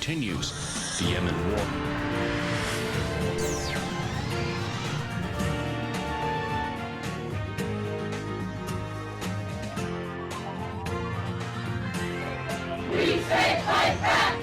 continues. The Yemen war. We say fight back!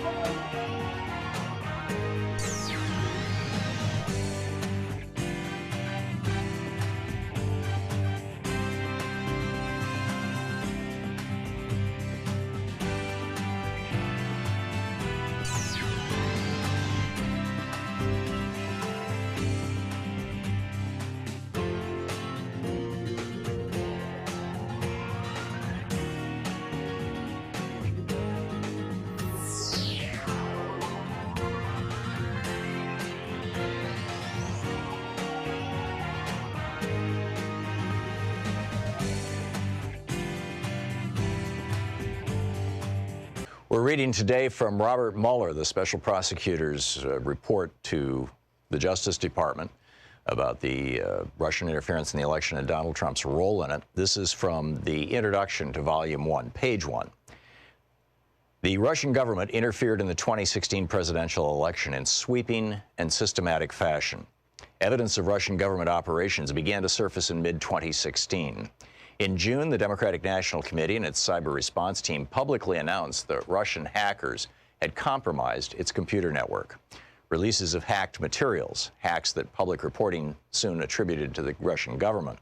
We're reading today from Robert Mueller, the special prosecutor's report to the Justice Department about the Russian interference in the election and Donald Trump's role in it. This is from the introduction to Volume 1, page 1. The Russian government interfered in the 2016 presidential election in sweeping and systematic fashion. Evidence of Russian government operations began to surface in mid-2016. In June, the Democratic National Committee and its cyber response team publicly announced that Russian hackers had compromised its computer network. Releases of hacked materials, hacks that public reporting soon attributed to the Russian government,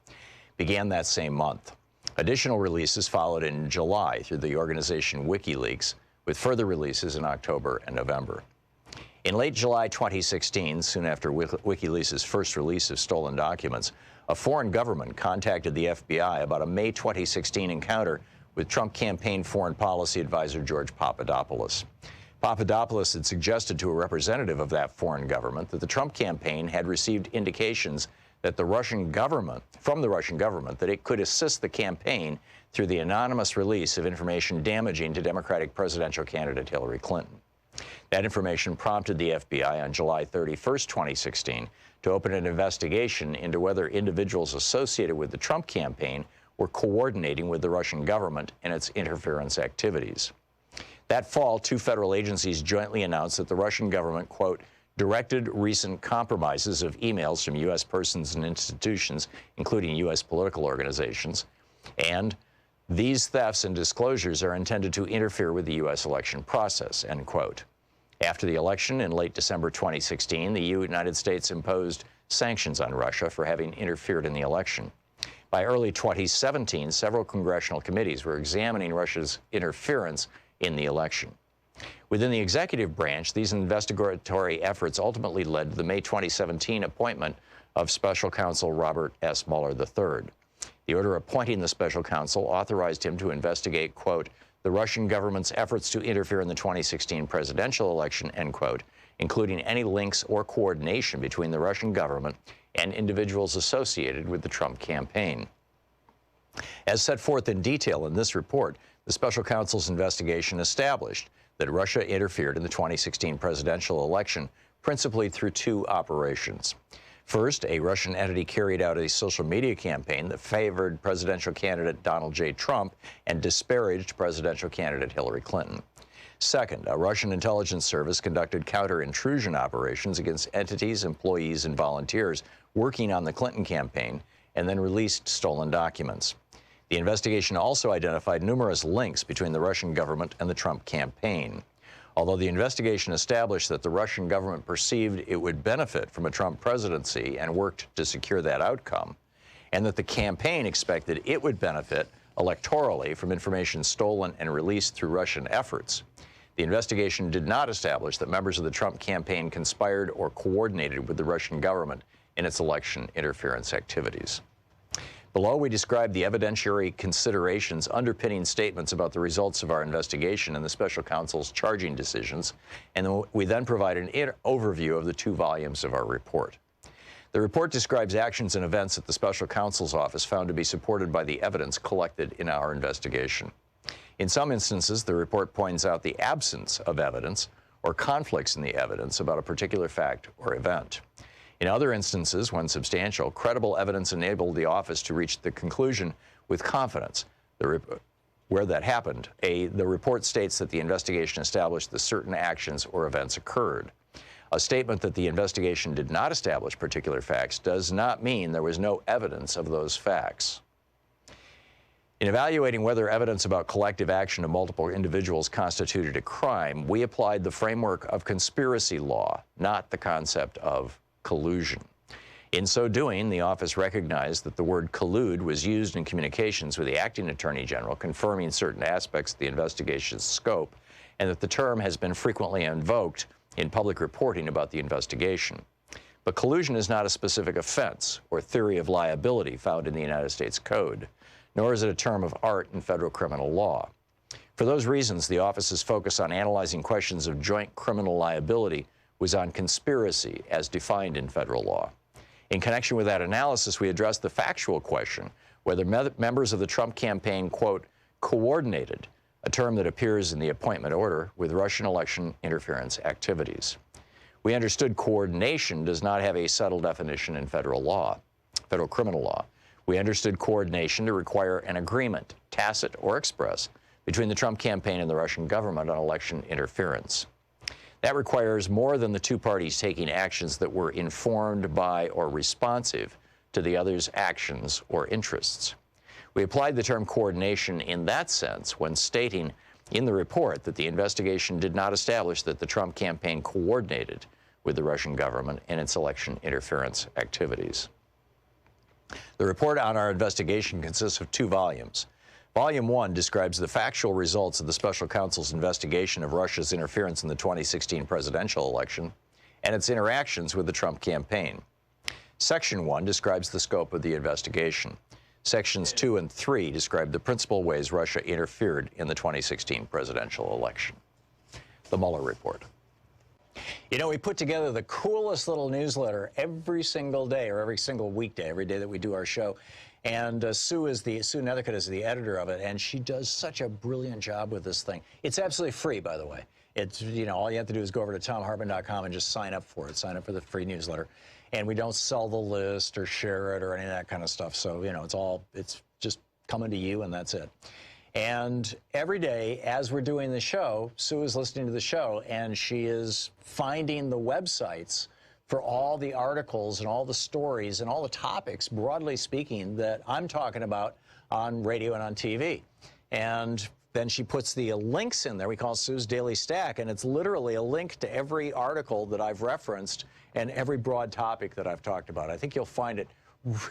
began that same month. Additional releases followed in July through the organization WikiLeaks, with further releases in October and November. In late July 2016, soon after WikiLeaks' first release of stolen documents, a foreign government contacted the FBI about a May 2016 encounter with Trump campaign foreign policy advisor George Papadopoulos. Papadopoulos had suggested to a representative of that foreign government that the Trump campaign had received indications that from the Russian government, that it could assist the campaign through the anonymous release of information damaging to Democratic presidential candidate Hillary Clinton. That information prompted the FBI on July 31st, 2016, to open an investigation into whether individuals associated with the Trump campaign were coordinating with the Russian government in its interference activities. That fall, two federal agencies jointly announced that the Russian government, quote, directed recent compromises of emails from U.S. persons and institutions, including U.S. political organizations, and these thefts and disclosures are intended to interfere with the U.S. election process, end quote. After the election in late December 2016, the United States imposed sanctions on Russia for having interfered in the election. By early 2017, several congressional committees were examining Russia's interference in the election. Within the executive branch, these investigatory efforts ultimately led to the May 2017 appointment of Special Counsel Robert S. Mueller III. The order appointing the special counsel authorized him to investigate, quote, the Russian government's efforts to interfere in the 2016 presidential election, end quote, including any links or coordination between the Russian government and individuals associated with the Trump campaign. As set forth in detail in this report, the special counsel's investigation established that Russia interfered in the 2016 presidential election principally through two operations. First, a Russian entity carried out a social media campaign that favored presidential candidate Donald J. Trump and disparaged presidential candidate Hillary Clinton. Second, a Russian intelligence service conducted counter-intrusion operations against entities, employees, and volunteers working on the Clinton campaign and then released stolen documents. The investigation also identified numerous links between the Russian government and the Trump campaign. Although the investigation established that the Russian government perceived it would benefit from a Trump presidency and worked to secure that outcome, and that the campaign expected it would benefit electorally from information stolen and released through Russian efforts, the investigation did not establish that members of the Trump campaign conspired or coordinated with the Russian government in its election interference activities. Below, we describe the evidentiary considerations underpinning statements about the results of our investigation and the special counsel's charging decisions, and we then provide an overview of the 2 volumes of our report. The report describes actions and events that the special counsel's office found to be supported by the evidence collected in our investigation. In some instances, the report points out the absence of evidence or conflicts in the evidence about a particular fact or event. In other instances, when substantial, credible evidence enabled the office to reach the conclusion with confidence. The where that happened. The report states that the investigation established that certain actions or events occurred. A statement that the investigation did not establish particular facts does not mean there was no evidence of those facts. In evaluating whether evidence about collective action of multiple individuals constituted a crime, we applied the framework of conspiracy law, not the concept of collusion. In so doing, the office recognized that the word collude was used in communications with the acting attorney general, confirming certain aspects of the investigation's scope, and that the term has been frequently invoked in public reporting about the investigation. But collusion is not a specific offense or theory of liability found in the United States Code, nor is it a term of art in federal criminal law. For those reasons, the office's focus on analyzing questions of joint criminal liability was on conspiracy as defined in federal law. In connection with that analysis, we addressed the factual question whether members of the Trump campaign, quote, coordinated, a term that appears in the appointment order, with Russian election interference activities. We understood coordination does not have a settled definition in federal law, federal criminal law. We understood coordination to require an agreement, tacit or express, between the Trump campaign and the Russian government on election interference. That requires more than the two parties taking actions that were informed by or responsive to the other's actions or interests. We applied the term coordination in that sense when stating in the report that the investigation did not establish that the Trump campaign coordinated with the Russian government in its election interference activities. The report on our investigation consists of 2 volumes. Volume 1 describes the factual results of the special counsel's investigation of Russia's interference in the 2016 presidential election and its interactions with the Trump campaign. Section 1 describes the scope of the investigation. Sections 2 and 3 describe the principal ways Russia interfered in the 2016 presidential election. The Mueller Report. You know, we put together the coolest little newsletter every single day, or every single weekday, every day that we do our show. And Sue Nethercutt is the editor of it, and she does such a brilliant job with this thing. It's absolutely free, by the way. It's, you know, all you have to do is go over to thomhartmann.com and just sign up for it. Sign up for the free newsletter. And we don't sell the list or share it or any of that kind of stuff. So, you know, it's just coming to you, and that's it. And every day, as we're doing the show, Sue is listening to the show, and she is finding the websites for all the articles and all the stories and all the topics, broadly speaking, that I'm talking about on radio and on TV. And then she puts the links in there. We call it Sue's Daily Stack, and it's literally a link to every article that I've referenced and every broad topic that I've talked about. I think you'll find it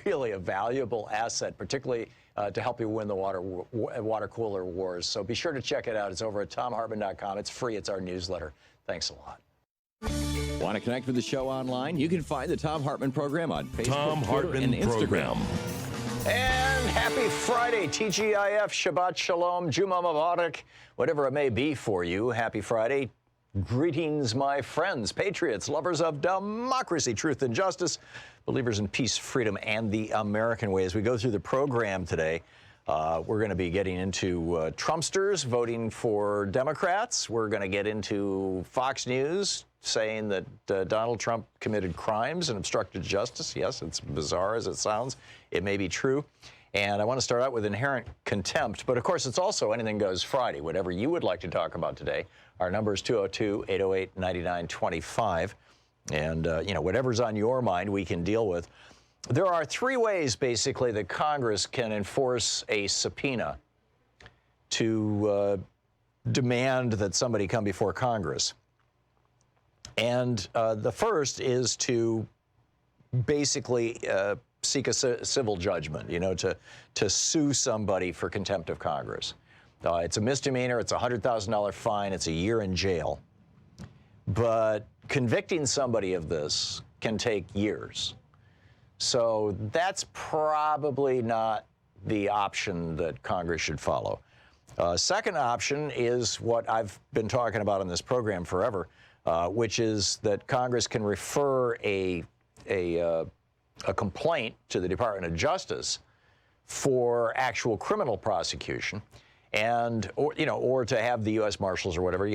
really a valuable asset, particularly to help you win the water cooler wars. So be sure to check it out. It's over at thomhartmann.com. It's free. It's our newsletter. Thanks a lot. Want to connect with the show online? You can find the Thom Hartmann Program on Facebook, Thom Twitter, and Hartmann Instagram. Program. And happy Friday, TGIF, Shabbat Shalom, Juma Mubarak, whatever it may be for you. Happy Friday. Greetings, my friends, patriots, lovers of democracy, truth, and justice, believers in peace, freedom, and the American way. As we go through the program today, we're going to be getting into Trumpsters voting for Democrats. We're going to get into Fox News saying that Donald Trump committed crimes and obstructed justice. Yes, it's bizarre as it sounds. It may be true. And I want to start out with inherent contempt. But, of course, it's also Anything Goes Friday. Whatever you would like to talk about today, our number is 202-808-9925. And, you know, whatever's on your mind, we can deal with. There are 3 ways, basically, that Congress can enforce a subpoena to demand that somebody come before Congress. And the first is to basically seek a civil judgment, you know, to sue somebody for contempt of Congress. It's a misdemeanor. It's a $100,000 fine. It's a year in jail. But convicting somebody of this can take years. So that's probably not the option that Congress should follow. Second option is what I've been talking about on this program forever, which is that Congress can refer a complaint to the Department of Justice for actual criminal prosecution, or to have the U.S. Marshals or whatever,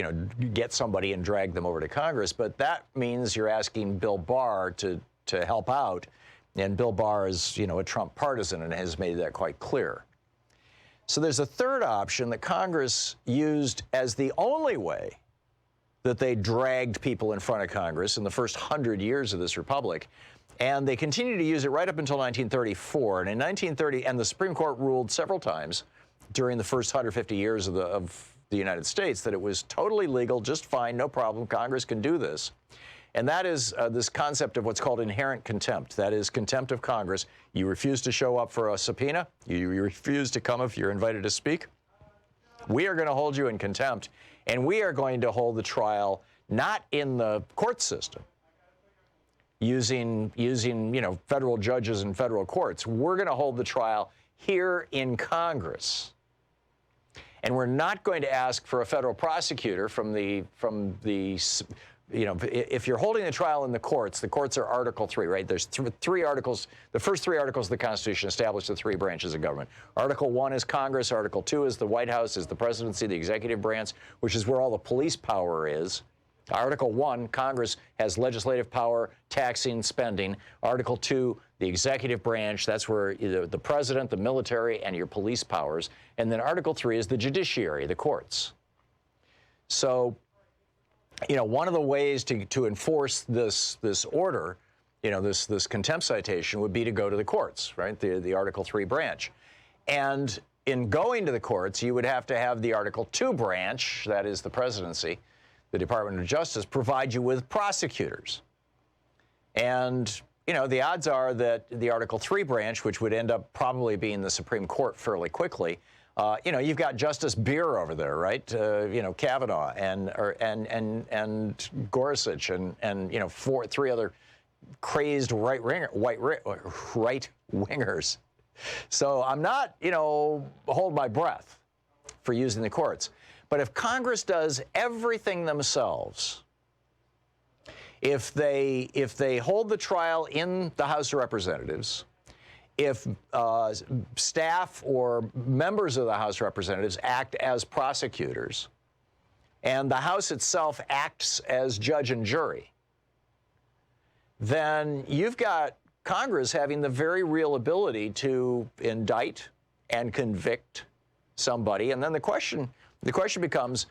get somebody and drag them over to Congress. But that means you're asking Bill Barr to help out, and Bill Barr is, a Trump partisan and has made that quite clear. So there's a third option that Congress used as the only way that they dragged people in front of Congress in the first 100 years of this republic. And they continued to use it right up until 1934. And in 1930, and the Supreme Court ruled several times during the first 150 years of the United States that it was totally legal, just fine, no problem, Congress can do this. And that is this concept of what's called inherent contempt. That is contempt of Congress. You refuse to show up for a subpoena. You refuse to come if you're invited to speak. We are going to hold you in contempt, and we are going to hold the trial not in the court system, using federal judges and federal courts. We're going to hold the trial here in Congress. And we're not going to ask for a federal prosecutor from the if you're holding the trial in the courts are Article 3, right? There's three articles. The first three articles of the Constitution establish the three branches of government. Article 1 is Congress. Article 2 is the White House, is the presidency, the executive branch, which is where all the police power is. Article 1, Congress has legislative power, taxing, spending. Article 2, the executive branch, that's where the president, the military, and your police powers. And then Article 3 is the judiciary, the courts. So, one of the ways to enforce this order, this contempt citation would be to go to the courts, right? The Article 3 branch. And in going to the courts, you would have to have the Article 2 branch, that is the presidency, the Department of Justice, provide you with prosecutors. And, the odds are that the Article 3 branch, which would end up probably being the Supreme Court fairly quickly, you've got Justice Beer over there, right? Kavanaugh and Gorsuch and three other crazed right wingers. So I'm not, hold my breath for using the courts. But if Congress does everything themselves, if they hold the trial in the House of Representatives, if staff or members of the House of Representatives act as prosecutors, and the House itself acts as judge and jury, then you've got Congress having the very real ability to indict and convict somebody. And then the question becomes,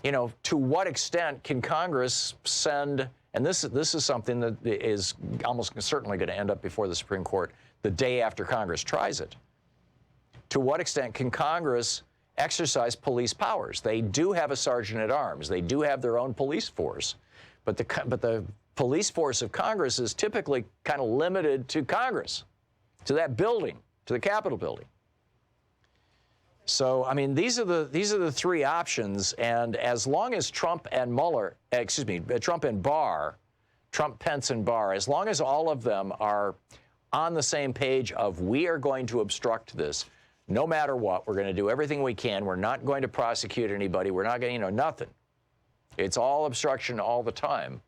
to what extent can Congress send, and this is something that is almost certainly going to end up before the Supreme Court the day after Congress tries it. To what extent can Congress exercise police powers? They do have a sergeant at arms. They do have their own police force. But the police force of Congress is typically kind of limited to Congress, to that building, to the Capitol building. So, these are the three options. And as long as Trump, Pence and Barr, as long as all of them are on the same page of we are going to obstruct this no matter what. We're going to do everything we can. We're not going to prosecute anybody. We're not going to, nothing. It's all obstruction all the time.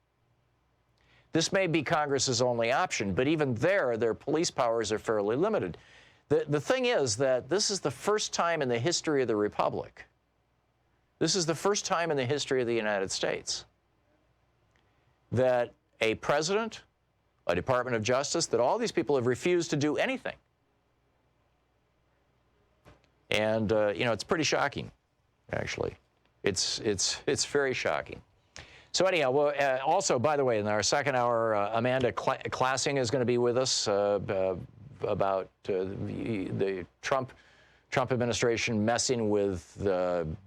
This may be Congress's only option, but even there, their police powers are fairly limited. The thing is that this is the first time in the history of the Republic. This is the first time in the history of the United States that a president, a Department of Justice, that all these people have refused to do anything. And, it's pretty shocking, actually. It's very shocking. So anyhow, also, by the way, in our second hour, Amanda Classing is going to be with us about the Trump administration messing with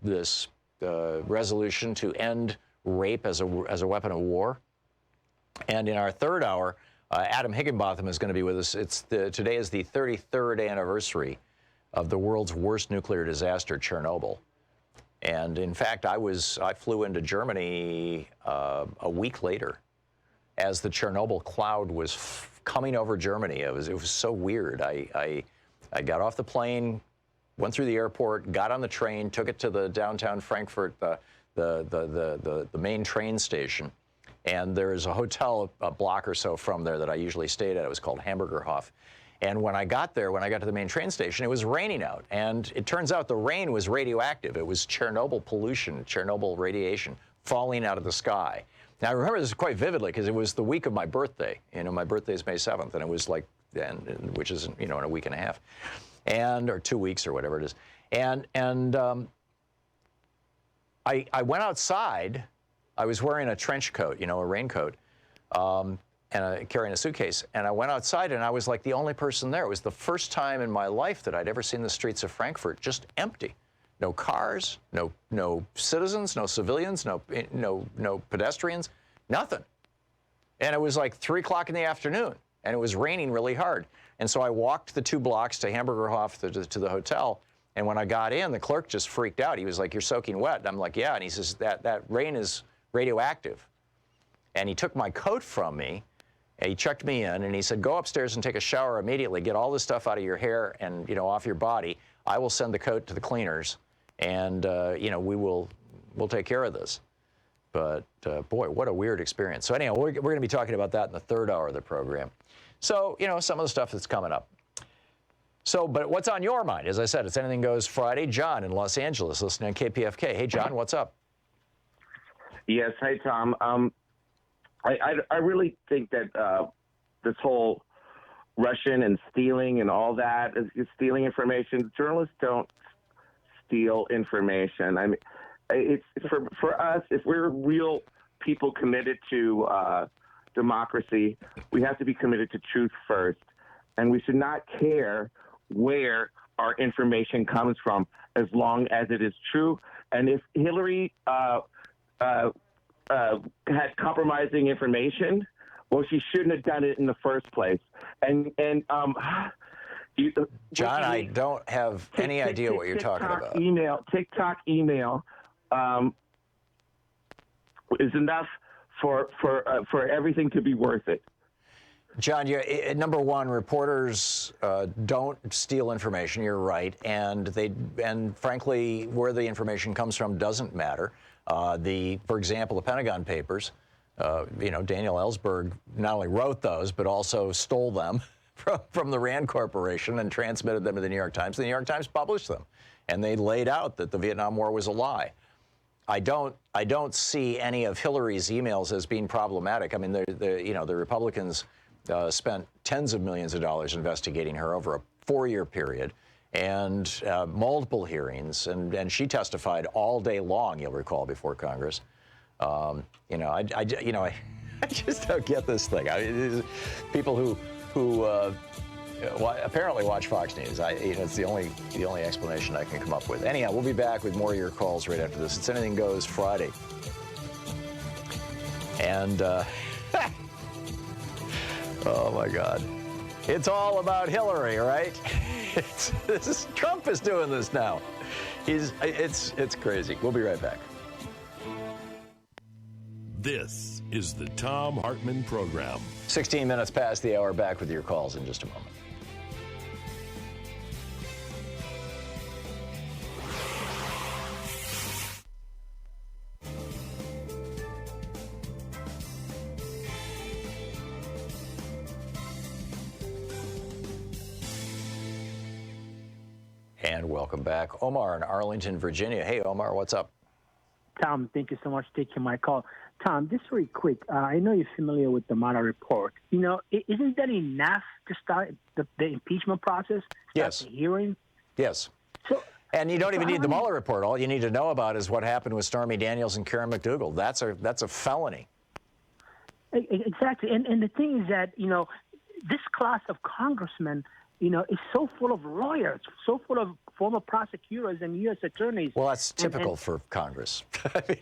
this resolution to end rape as a weapon of war. And in our third hour, Adam Higginbotham is going to be with us. Today is the 33rd anniversary of the world's worst nuclear disaster, Chernobyl. And in fact, I flew into Germany a week later as the Chernobyl cloud was coming over Germany. It was so weird. I got off the plane, went through the airport, got on the train, took it to the downtown Frankfurt, the main train station. And there's a hotel a block or so from there that I usually stayed at. It was called Hamburgerhof. And when I got to the main train station, it was raining out. And it turns out the rain was radioactive. It was Chernobyl pollution, Chernobyl radiation falling out of the sky. Now, I remember this quite vividly because it was the week of my birthday. My birthday is May 7th, and it was which is, in a week and a half, or 2 weeks or whatever it is. And I went outside. I was wearing a trench coat, you know, a raincoat, and carrying a suitcase. And I went outside, and I was like the only person there. It was the first time in my life that I'd ever seen the streets of Frankfurt just empty. No cars, no citizens, no civilians, no pedestrians, nothing. And it was like 3 o'clock in the afternoon, and it was raining really hard. And so I walked the 2 blocks to Hamburgerhof to the hotel. And when I got in, the clerk just freaked out. He was like, "You're soaking wet." And I'm like, "Yeah." And he says, that rain is radioactive. And he took my coat from me, and he checked me in, and he said, "Go upstairs and take a shower immediately. Get all this stuff out of your hair and, you know, off your body. I will send the coat to the cleaners, and, you know, we'll take care of this." But, boy, what a weird experience. So anyhow, we're going to be talking about that in the third hour of the program. So, you know, some of the stuff that's coming up. So, but what's on your mind? As I said, it's Anything Goes Friday. John in Los Angeles, listening on KPFK. Hey, John, what's up? Yes. Hey, Tom. I really think that this whole Russian and stealing and all that is stealing information. Journalists don't steal information. I mean, it's for us, if we're real people committed to democracy, we have to be committed to truth first. And we should not care where our information comes from as long as it is true. And if Hillary had compromising information, well, she shouldn't have done it in the first place. John, I don't have any idea what you're talking about. TikTok email is enough for everything to be worth it. John, number one, reporters don't steal information. You're right, and frankly, where the information comes from doesn't matter. For example, the Pentagon Papers. You know, Daniel Ellsberg not only wrote those, but also stole them from the Rand Corporation and transmitted them to the New York Times. The New York Times published them, and they laid out that the Vietnam War was a lie. I don't see any of Hillary's emails as being problematic. I mean, the Republicans spent tens of millions of dollars investigating her over a 4-year period, and multiple hearings, and she testified all day long. You'll recall, before Congress. You know, I just don't get this thing. People who apparently watch Fox News. It's the only explanation I can come up with. Anyhow, we'll be back with more of your calls right after this. It's Anything Goes Friday. And, oh my God. It's all about Hillary, right? Trump is doing this now. It's crazy. We'll be right back. This is the Thom Hartmann Program. 16 minutes past the hour. Back with your calls in just a moment. And welcome back. Omar in Arlington, Virginia. Hey, Omar, what's up? Tom, thank you so much for taking my call. Tom, just very quick, I know you're familiar with the Mueller report. You know, isn't that enough to start the impeachment process? Yes. The hearing? Yes. So, and you don't even need the Mueller report. All you need to know about is what happened with Stormy Daniels and Karen McDougal. That's a felony. Exactly. And the thing is that, you know, this class of congressmen, you know, is so full of lawyers, so full of former prosecutors and U.S. attorneys. Well, that's typical for Congress. I mean,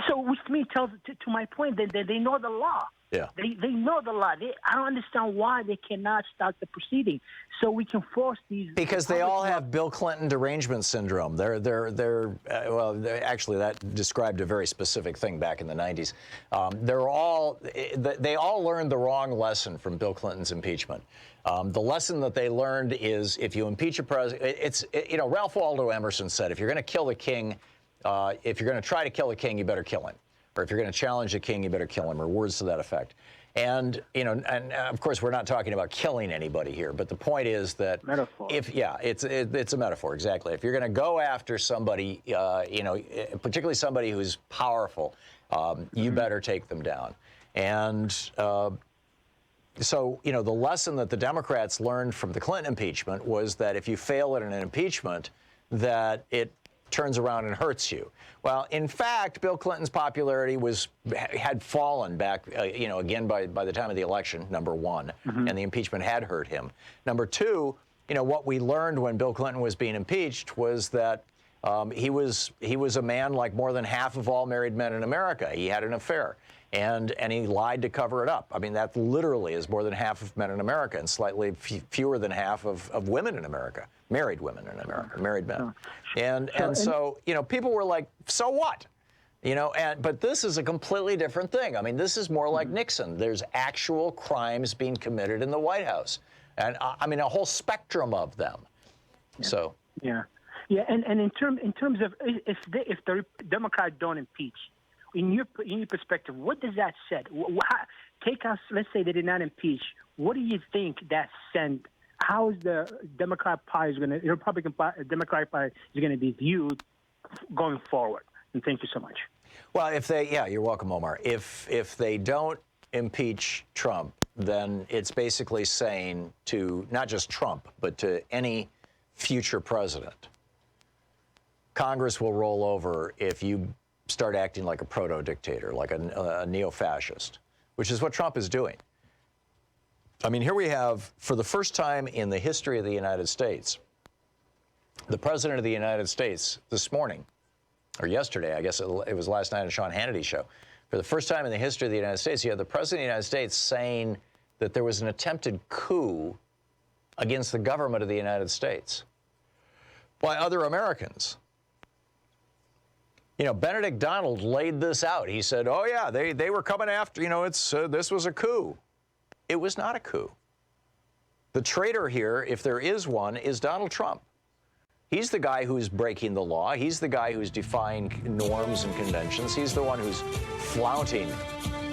so, which to me tells, to my point, that they know the law. Yeah. They know the law. I don't understand why they cannot start the proceeding. So we can force these. Because they all have Bill Clinton derangement syndrome. Actually, that described a very specific thing back in the 90s. They all learned the wrong lesson from Bill Clinton's impeachment. The lesson that they learned is if you impeach a president, Ralph Waldo Emerson said, if you're going to kill the king, if you're going to try to kill the king, you better kill him. Or if you're going to challenge the king, you better kill him, or words to that effect. And, of course, we're not talking about killing anybody here, but the point is that metaphor. It's a metaphor, exactly. If you're going to go after somebody, particularly somebody who's powerful, you better take them down. And so, the lesson that the Democrats learned from the Clinton impeachment was that if you fail at an impeachment, that it turns around and hurts you. Well, in fact, Bill Clinton's popularity had fallen back, again by the time of the election, number one, and the impeachment had hurt him. Number two, what we learned when Bill Clinton was being impeached was that he was a man like more than half of all married men in America. He had an affair, and he lied to cover it up. I mean, that literally is more than half of men in America, and slightly fewer than half of women in America, married women in America, married men. And so people were like, so what? But this is a completely different thing. I mean, this is more like Nixon. There's actual crimes being committed in the White House, and I mean a whole spectrum of them. Yeah. So yeah, and in terms of if the Democrats don't impeach, in your perspective, what does that say? Take us, let's say they did not impeach. What do you think that sent? How is the Democratic Party Democratic Party is going to be viewed going forward? And thank you so much. Well, you're welcome, Omar. If they don't impeach Trump, then it's basically saying to not just Trump, but to any future president, Congress will roll over if you start acting like a proto-dictator, like a neo-fascist, which is what Trump is doing. I mean, here we have, for the first time in the history of the United States, the President of the United States this morning, or yesterday, I guess it was last night on Sean Hannity's show, for the first time in the history of the United States, you have the President of the United States saying that there was an attempted coup against the government of the United States by other Americans. Benedict Donald laid this out. He said, oh, yeah, they were coming after, this was a coup. It was not a coup. The traitor here, if there is one, is Donald Trump. He's the guy who's breaking the law. He's the guy who's defying norms and conventions. He's the one who's flaunting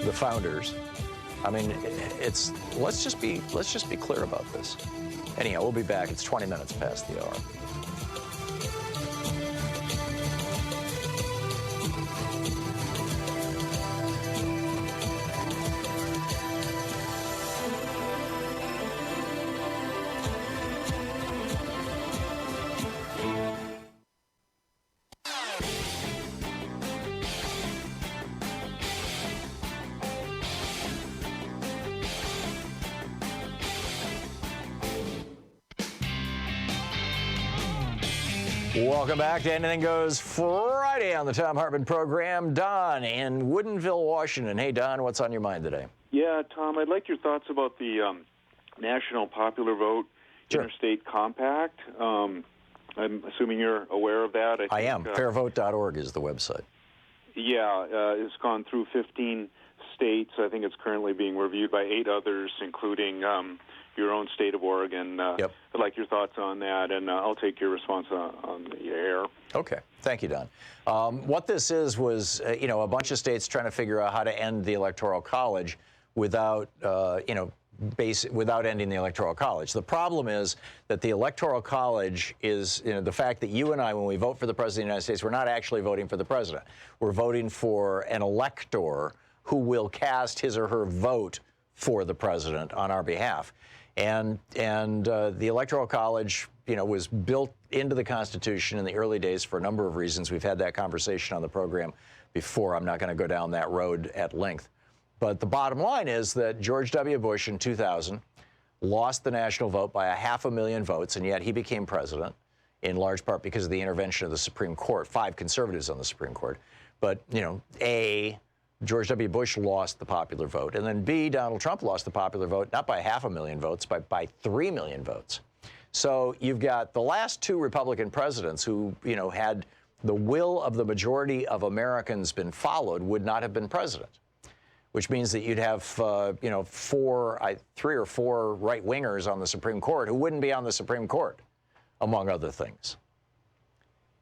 the founders. I mean, let's just be clear about this. Anyhow, we'll be back. It's 20 minutes past the hour. Welcome back to Anything Goes Friday on the Thom Hartmann Program. Don in Woodinville, Washington. Hey, Don, what's on your mind today? Yeah, Tom, I'd like your thoughts about the National Popular Vote Interstate Compact. I'm assuming you're aware of that. I am. Fairvote.org is the website. Yeah, it's gone through 15 states. I think it's currently being reviewed by 8 others, including your own state of Oregon. Yep. I'd like your thoughts on that, and I'll take your response on the air. Okay. Thank you, Don. What this was, a bunch of states trying to figure out how to end the Electoral College without, without ending the Electoral College. The problem is that the Electoral College is, the fact that you and I, when we vote for the President of the United States, we're not actually voting for the President. We're voting for an elector who will cast his or her vote for the President on our behalf. And the Electoral College, was built into the Constitution in the early days for a number of reasons. We've had that conversation on the program before. I'm not going to go down that road at length. But the bottom line is that George W. Bush in 2000 lost the national vote by 500,000 votes, and yet he became president, in large part because of the intervention of the Supreme Court, 5 conservatives on the Supreme Court. But, A, George W. Bush lost the popular vote, and then B, Donald Trump lost the popular vote, not by 500,000 votes, but by 3 million votes. So you've got the last 2 Republican presidents who, had the will of the majority of Americans been followed, would not have been president, which means that you'd have, 3 or 4 right-wingers on the Supreme Court who wouldn't be on the Supreme Court, among other things.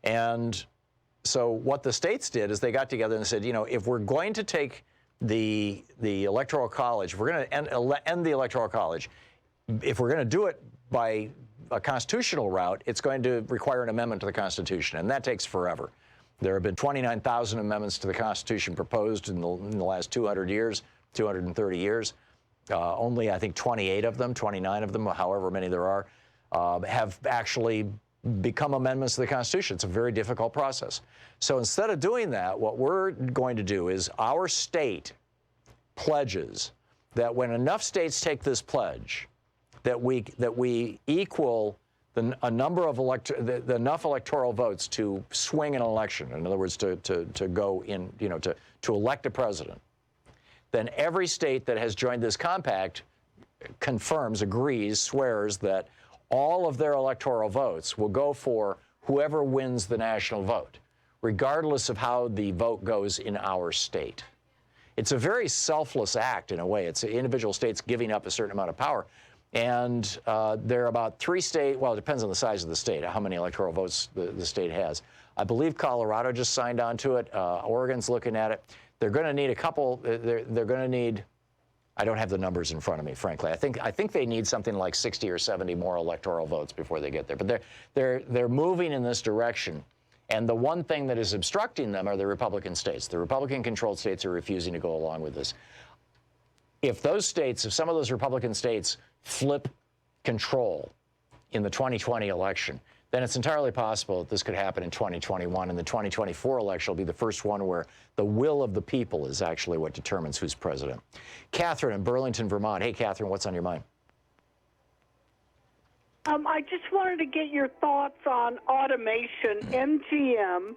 And so what the states did is they got together and said, if we're going to take the Electoral College, if we're going to end the Electoral College, if we're going to do it by a constitutional route, it's going to require an amendment to the Constitution, and that takes forever. There have been 29,000 amendments to the Constitution proposed in the last 230 years. Only, I think, 29 of them, however many there are, have actually become amendments to the Constitution. It's a very difficult process. So instead of doing that, what we're going to do is our state pledges that when enough states take this pledge, that we equal enough electoral votes to swing an election. In other words, to go in, to elect a president. Then every state that has joined this compact confirms, agrees, swears that all of their electoral votes will go for whoever wins the national vote, regardless of how the vote goes in our state. It's a very selfless act in a way. It's individual states giving up a certain amount of power. And there are about 3 states, well, it depends on the size of the state, how many electoral votes the state has. I believe Colorado just signed on to it. Oregon's looking at it. They're going to need a couple, they're going to need, I don't have the numbers in front of me, frankly. I think they need something like 60 or 70 more electoral votes before they get there. But they're moving in this direction. And the one thing that is obstructing them are the Republican states. The Republican-controlled states are refusing to go along with this. If some of those Republican states flip control in the 2020 election, then it's entirely possible that this could happen in 2021, and the 2024 election will be the first one where the will of the people is actually what determines who's president. Catherine in Burlington, Vermont. Hey, Catherine, what's on your mind? I just wanted to get your thoughts on automation. MGM,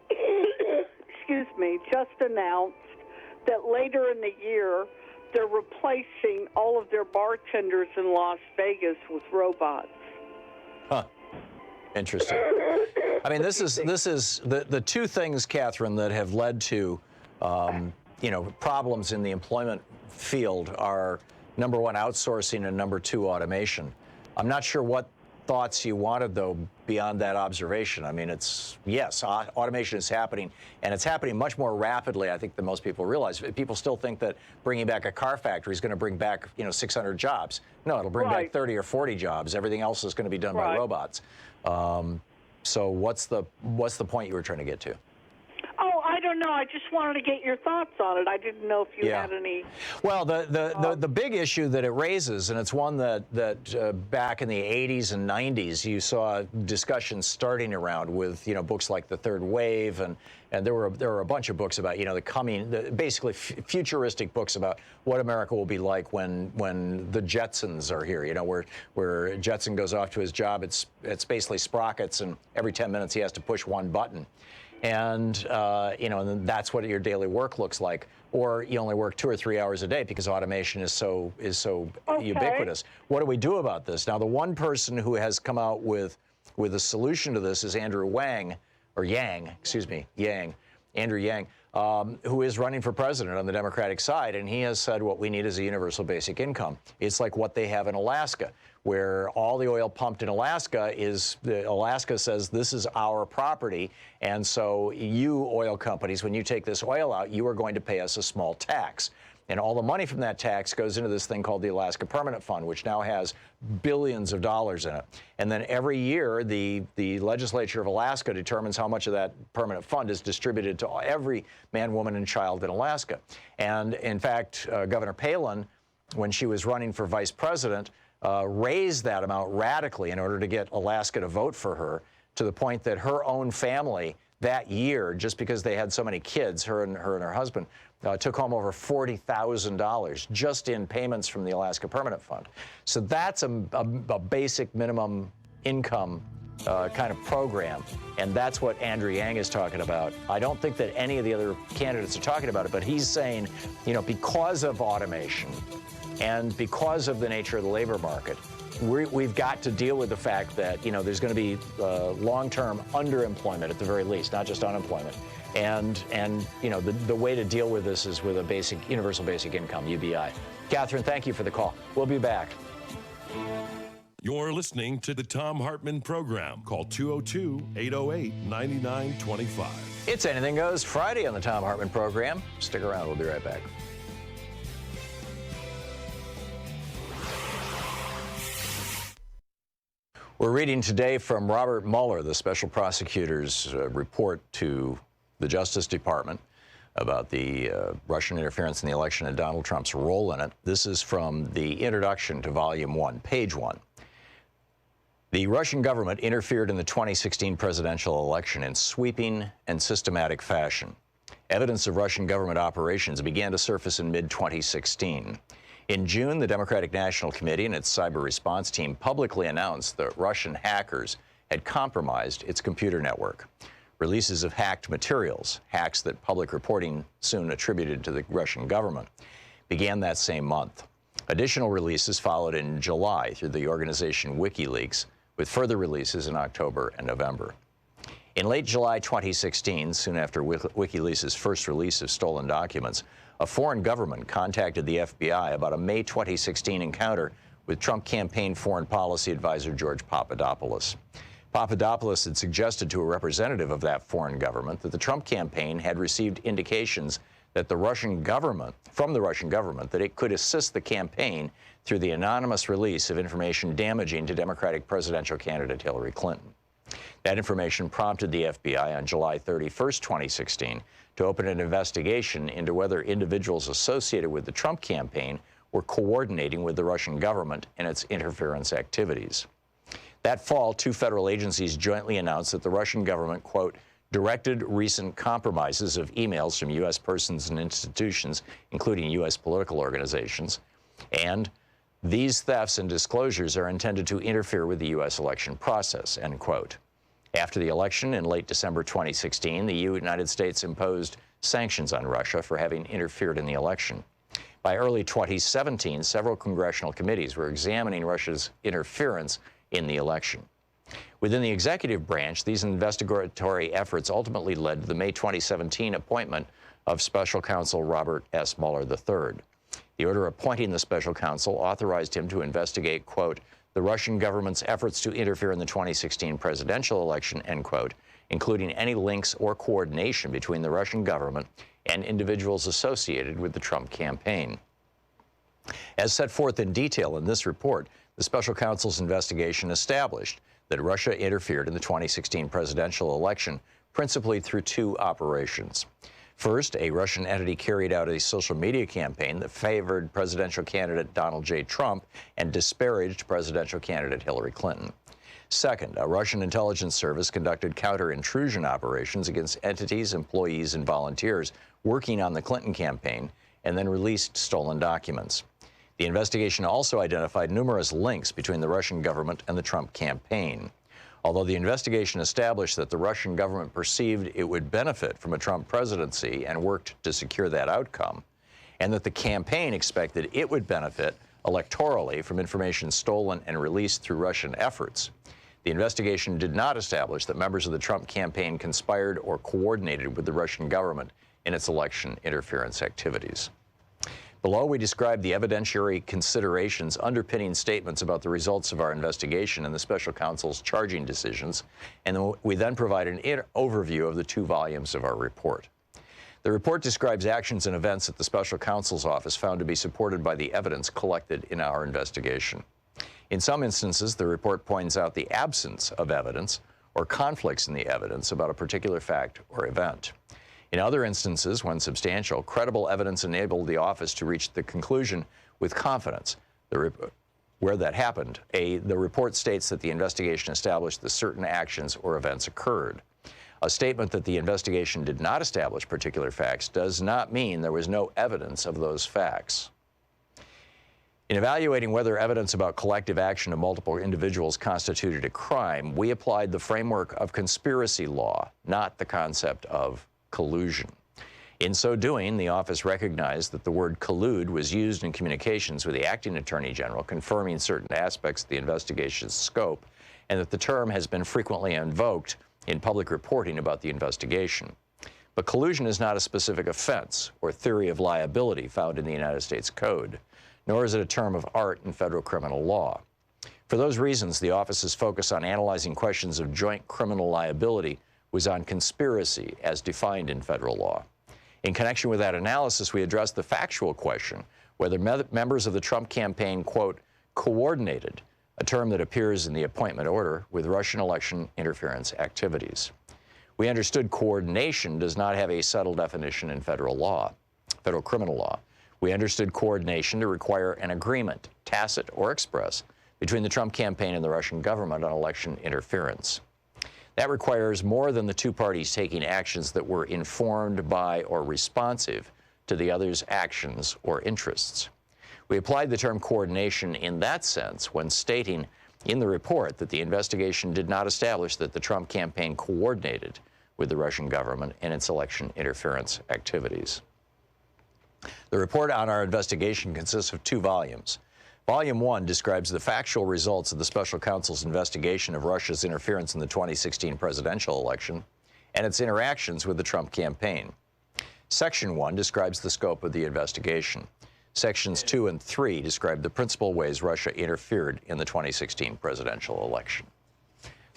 excuse me, just announced that later in the year, they're replacing all of their bartenders in Las Vegas with robots. Huh. Interesting. I mean, this is the 2 things, Catherine, that have led to problems in the employment field are, number 1, outsourcing, and number 2, automation. I'm not sure what thoughts you wanted, though, beyond that observation. I mean, yes, automation is happening, and it's happening much more rapidly, I think, than most people realize. People still think that bringing back a car factory is going to bring back, 600 jobs. No, it'll bring back 30 or 40 jobs. Everything else is going to be done by robots. So what's the point you were trying to get to? Oh, I don't know. I just wanted to get your thoughts on it. I didn't know if you had any. Well, the big issue that it raises, and it's one that back in the 80s and 90s you saw discussions starting around with books like The Third Wave, and there were a bunch of books about basically futuristic books about what America will be like when the Jetsons are here. Where Jetson goes off to his job, it's basically sprockets, and every 10 minutes he has to push one button. And and that's what your daily work looks like. Or you only work 2 or 3 hours a day because automation is so ubiquitous. What do we do about this? Now, the one person who has come out with a solution to this is Andrew Yang, who is running for president on the Democratic side, and he has said what we need is a universal basic income. It's like what they have in Alaska, where all the oil pumped in Alaska Alaska says this is our property, and so you oil companies, when you take this oil out, you are going to pay us a small tax. And all the money from that tax goes into this thing called the Alaska Permanent Fund, which now has billions of dollars in it. And then every year, the legislature of Alaska determines how much of that permanent fund is distributed to every man, woman, and child in Alaska. And in fact, Governor Palin, when she was running for vice president, raised that amount radically in order to get Alaska to vote for her, to the point that her own family that year, just because they had so many kids, her and her husband, took home over $40,000 just in payments from the Alaska Permanent Fund. So that's a basic minimum income kind of program, and that's what Andrew Yang is talking about. I don't think that any of the other candidates are talking about it, but he's saying, because of automation and because of the nature of the labor market, we've got to deal with the fact that, there's going to be long-term underemployment at the very least, not just unemployment. And the way to deal with this is with a universal basic income, UBI. Catherine, thank you for the call. We'll be back. You're listening to the Thom Hartmann Program. Call 202-808-9925. It's Anything Goes Friday on the Thom Hartmann Program. Stick around. We'll be right back. We're reading today from Robert Mueller, the special prosecutor's report to the Justice Department about the Russian interference in the election and Donald Trump's role in it. This is from the introduction to Volume 1, page 1. The Russian government interfered in the 2016 presidential election in sweeping and systematic fashion. Evidence of Russian government operations began to surface in mid-2016. In June, the Democratic National Committee and its cyber response team publicly announced that Russian hackers had compromised its computer network. Releases of hacked materials, hacks that public reporting soon attributed to the Russian government, began that same month. Additional releases followed in July through the organization WikiLeaks, with further releases in October and November. In late July 2016, soon after WikiLeaks' first release of stolen documents, a foreign government contacted the FBI about a May 2016 encounter with Trump campaign foreign policy advisor George Papadopoulos. Papadopoulos had suggested to a representative of that foreign government that the Trump campaign had received indications that from the Russian government, that it could assist the campaign through the anonymous release of information damaging to Democratic presidential candidate Hillary Clinton. That information prompted the FBI on July 31st, 2016, to open an investigation into whether individuals associated with the Trump campaign were coordinating with the Russian government in its interference activities. That fall, two federal agencies jointly announced that the Russian government, quote, directed recent compromises of emails from U.S. persons and institutions, including U.S. political organizations, and these thefts and disclosures are intended to interfere with the U.S. election process, end quote. After the election in late December 2016, the United States imposed sanctions on Russia for having interfered in the election. By early 2017, several congressional committees were examining Russia's interference in the election. Within the executive branch, these investigatory efforts ultimately led to the May 2017 appointment of Special Counsel Robert S. Mueller III. The order appointing the special counsel authorized him to investigate, quote, the Russian government's efforts to interfere in the 2016 presidential election, end quote, including any links or coordination between the Russian government and individuals associated with the Trump campaign. As set forth in detail in this report, the special counsel's investigation established that Russia interfered in the 2016 presidential election principally through two operations. First, a Russian entity carried out a social media campaign that favored presidential candidate Donald J. Trump and disparaged presidential candidate Hillary Clinton. Second, a Russian intelligence service conducted counter-intrusion operations against entities, employees, and volunteers working on the Clinton campaign and then released stolen documents. The investigation also identified numerous links between the Russian government and the Trump campaign. Although the investigation established that the Russian government perceived it would benefit from a Trump presidency and worked to secure that outcome, and that the campaign expected it would benefit electorally from information stolen and released through Russian efforts, the investigation did not establish that members of the Trump campaign conspired or coordinated with the Russian government in its election interference activities. Below, we describe the evidentiary considerations underpinning statements about the results of our investigation and the special counsel's charging decisions, and we then provide an overview of the 2 volumes of our report. The report describes actions and events at the special counsel's office found to be supported by the evidence collected in our investigation. In some instances, the report points out the absence of evidence or conflicts in the evidence about a particular fact or event. In other instances, when substantial, credible evidence enabled the office to reach the conclusion with confidence. Where that happened, the report states that the investigation established that certain actions or events occurred. A statement that the investigation did not establish particular facts does not mean there was no evidence of those facts. In evaluating whether evidence about collective action of multiple individuals constituted a crime, we applied the framework of conspiracy law, not the concept of collusion. In so doing, the office recognized that the word collude was used in communications with the acting attorney general, confirming certain aspects of the investigation's scope, and that the term has been frequently invoked in public reporting about the investigation. But collusion is not a specific offense or theory of liability found in the United States Code, nor is it a term of art in federal criminal law. For those reasons, the office's focus on analyzing questions of joint criminal liability was on conspiracy as defined in federal law. In connection with that analysis, we addressed the factual question whether members of the Trump campaign, quote, coordinated, a term that appears in the appointment order, with Russian election interference activities. We understood coordination does not have a settled definition in federal law, federal criminal law. We understood coordination to require an agreement, tacit or express, between the Trump campaign and the Russian government on election interference. That requires more than the two parties taking actions that were informed by or responsive to the other's actions or interests. We applied the term coordination in that sense when stating in the report that the investigation did not establish that the Trump campaign coordinated with the Russian government in its election interference activities. The report on our investigation consists of 2 volumes. Volume 1 describes the factual results of the special counsel's investigation of Russia's interference in the 2016 presidential election and its interactions with the Trump campaign. Section 1 describes the scope of the investigation. Sections 2 and 3 describe the principal ways Russia interfered in the 2016 presidential election.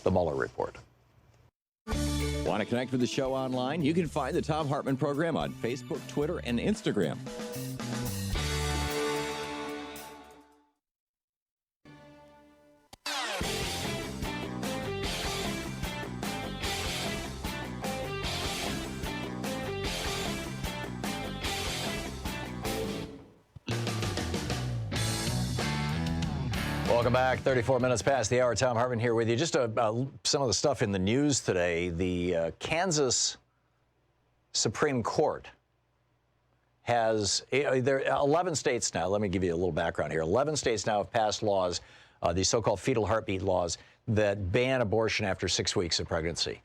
The Mueller Report. Want to connect with the show online? You can find the Thom Hartmann Program on Facebook, Twitter, and Instagram. Welcome back. 34 minutes past the hour. Thom Hartmann here with you. Just some of the stuff in the news today. The Kansas Supreme Court has, there are 11 states now. Let me give you a little background here. 11 states now have passed laws, these so-called fetal heartbeat laws, that ban abortion after 6 weeks of pregnancy.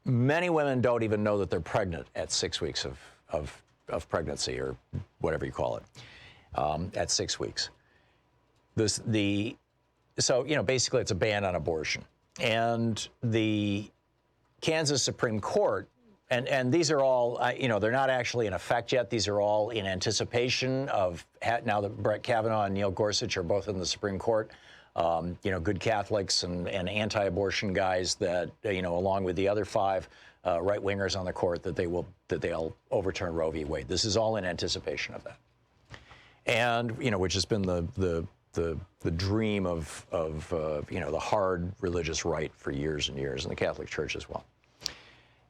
Many women don't even know that they're pregnant at 6 weeks of pregnancy, or whatever you call it, at 6 weeks. So, you know, basically it's a ban on abortion. And the Kansas Supreme Court, and these are all, you know, they're not actually in effect yet. These are all in anticipation of, now that Brett Kavanaugh and Neil Gorsuch are both in the Supreme Court, you know, good Catholics and anti-abortion guys that, you know, along with the other 5 right-wingers on the court, that they'll overturn Roe v. Wade. This is all in anticipation of that. And, you know, which has been the dream of you know, the hard religious right for years and years, and the Catholic Church as well.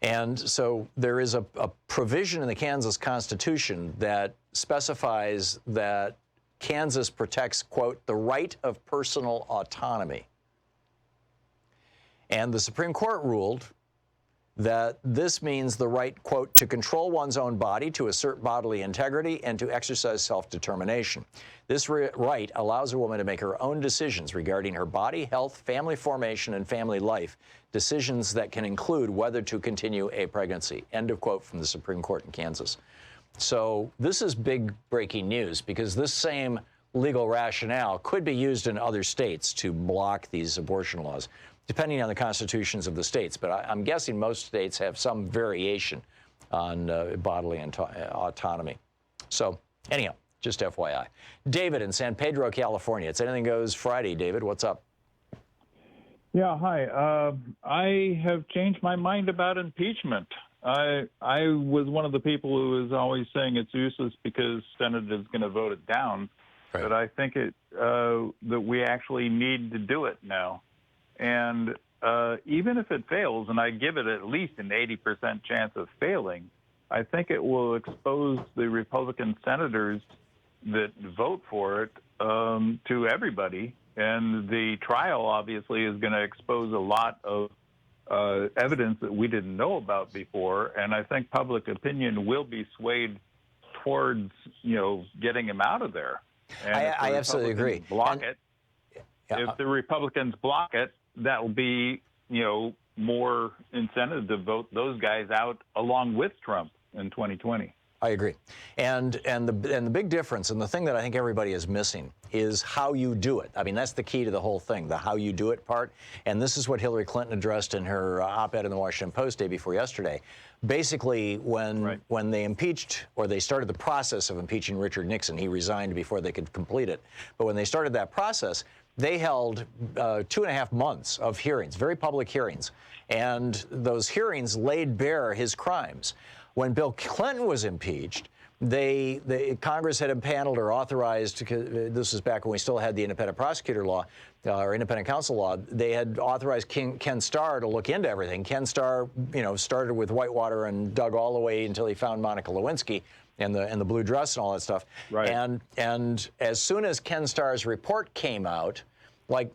And so there is a provision in the Kansas Constitution that specifies that Kansas protects, quote, the right of personal autonomy. And the Supreme Court ruled that this means the right, quote, to control one's own body, to assert bodily integrity, and to exercise self-determination. This right allows a woman to make her own decisions regarding her body, health, family formation, and family life, decisions that can include whether to continue a pregnancy. End of quote from the Supreme Court in Kansas. So this is big breaking news, because this same legal rationale could be used in other states to block these abortion laws, depending on the constitutions of the states. But I'm guessing most states have some variation on bodily autonomy. So anyhow, just FYI. David in San Pedro, California. It's Anything Goes Friday. David, what's up? Yeah, hi. I have changed my mind about impeachment. I was one of the people who was always saying it's useless because Senate is going to vote it down. Right. But I think that we actually need to do it now. And even if it fails, and I give it at least an 80% chance of failing, I think it will expose the Republican senators that vote for it to everybody. And the trial, obviously, is going to expose a lot of evidence that we didn't know about before. And I think public opinion will be swayed towards, you know, getting him out of there. And I absolutely agree. If the Republicans block it, that will be, you know, more incentive to vote those guys out along with Trump in 2020. I agree. And the big difference, and the thing that I think everybody is missing, is how you do it. I mean, that's the key to the whole thing, the how you do it part. And this is what Hillary Clinton addressed in her op-ed in the Washington Post day before yesterday. Basically, when they impeached, or they started the process of impeaching Richard Nixon, he resigned before they could complete it. But when they started that process, they held 2.5 months of hearings, very public hearings. And those hearings laid bare his crimes. When Bill Clinton was impeached, Congress had impaneled or authorized, this was back when we still had the independent prosecutor law, or independent counsel law, they had authorized Ken Starr to look into everything. Ken Starr, you know, started with Whitewater and dug all the way until he found Monica Lewinsky and the blue dress and all that stuff. Right. And as soon as Ken Starr's report came out, like,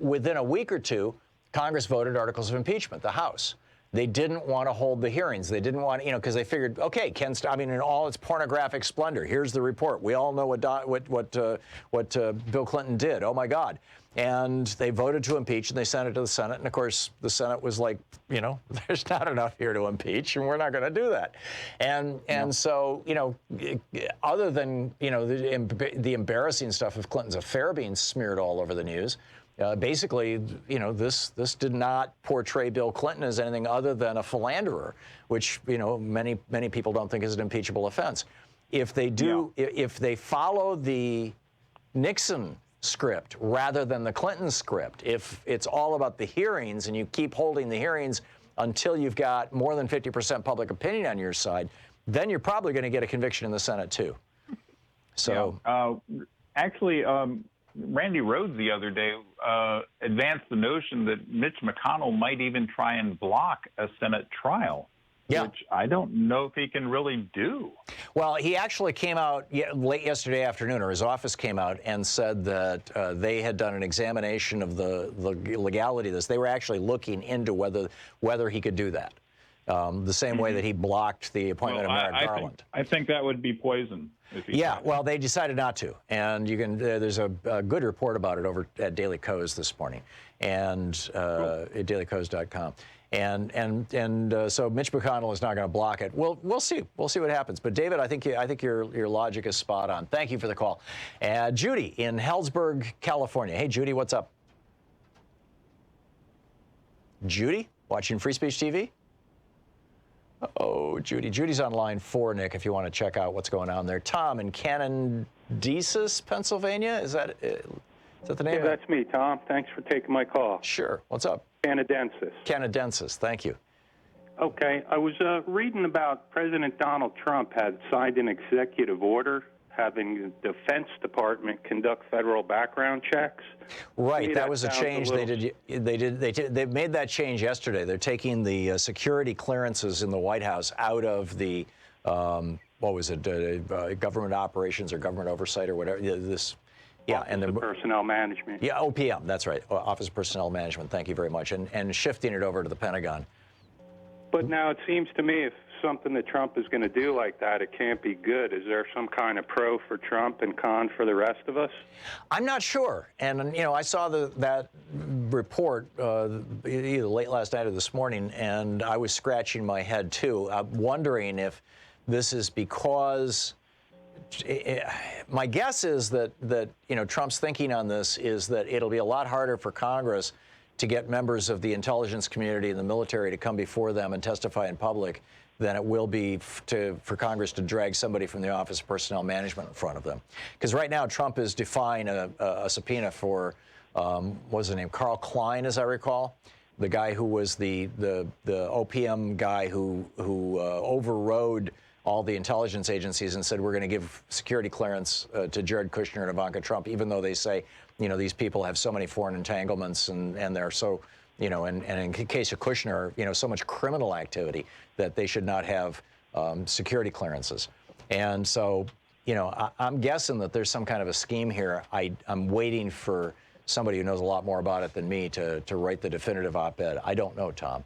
within a week or two, Congress voted articles of impeachment, the House. They didn't want to hold the hearings. They didn't want, because they figured, okay, in all its pornographic splendor, here's the report. We all know what Bill Clinton did. Oh my God! And they voted to impeach, and they sent it to the Senate. And of course, the Senate was like, there's not enough here to impeach, and we're not going to do that. And so, other than the embarrassing stuff of Clinton's affair being smeared all over the news. Basically, this did not portray Bill Clinton as anything other than a philanderer, which, many people don't think is an impeachable offense. If they do, if they follow the Nixon script rather than the Clinton script, if it's all about the hearings and you keep holding the hearings until you've got more than 50% public opinion on your side, then you're probably going to get a conviction in the Senate, too. So, actually, Randy Rhodes the other day advanced the notion that Mitch McConnell might even try and block a Senate trial, which I don't know if he can really do. Well, he actually came out late yesterday afternoon, or his office came out and said that they had done an examination of the legality of this. They were actually looking into whether he could do that, the same way that he blocked the appointment of Merrick Garland. I think that would be poison. Well, they decided not to, and you can. There's a good report about it over at Daily Kos this morning, and at dailykos.com, and so Mitch McConnell is not going to block it. We'll see. We'll see what happens. But David, I think your logic is spot on. Thank you for the call. Judy in Hellsburg, California. Hey, Judy, what's up? Judy, watching Free Speech TV. Oh, Judy. Judy's on line 4, Nick, if you want to check out what's going on there. Tom in Canandaigua, Pennsylvania. Is that the name? Yeah, that's me, Tom. Thanks for taking my call. Sure. What's up? Canadiensis. Thank you. Okay. I was reading about President Donald Trump had signed an executive order having the Defense Department conduct federal background checks. Right, that was a change they did. They made that change yesterday. They're taking the security clearances in the White House out of the government operations or government oversight or whatever. And the personnel management. Yeah, OPM. That's right, Office of Personnel Management. Thank you very much, and shifting it over to the Pentagon. But now it seems to me if something that Trump is going to do like that, it can't be good. Is there some kind of pro for Trump and con for the rest of us? I'm not sure. And, I saw that report either late last night or this morning, and I was scratching my head, too, wondering if this is because my guess is that Trump's thinking on this is that it'll be a lot harder for Congress to get members of the intelligence community and the military to come before them and testify in public than it will be for Congress to drag somebody from the Office of Personnel Management in front of them. Because right now, Trump is defying a subpoena for, what was his name, Carl Klein, as I recall, the guy who was the OPM guy who overrode all the intelligence agencies and said, we're going to give security clearance to Jared Kushner and Ivanka Trump, even though they say, these people have so many foreign entanglements and they're so, and in case of Kushner, so much criminal activity that they should not have security clearances. And so, I'm guessing that there's some kind of a scheme here. I'm waiting for somebody who knows a lot more about it than me to write the definitive op-ed. I don't know, Tom.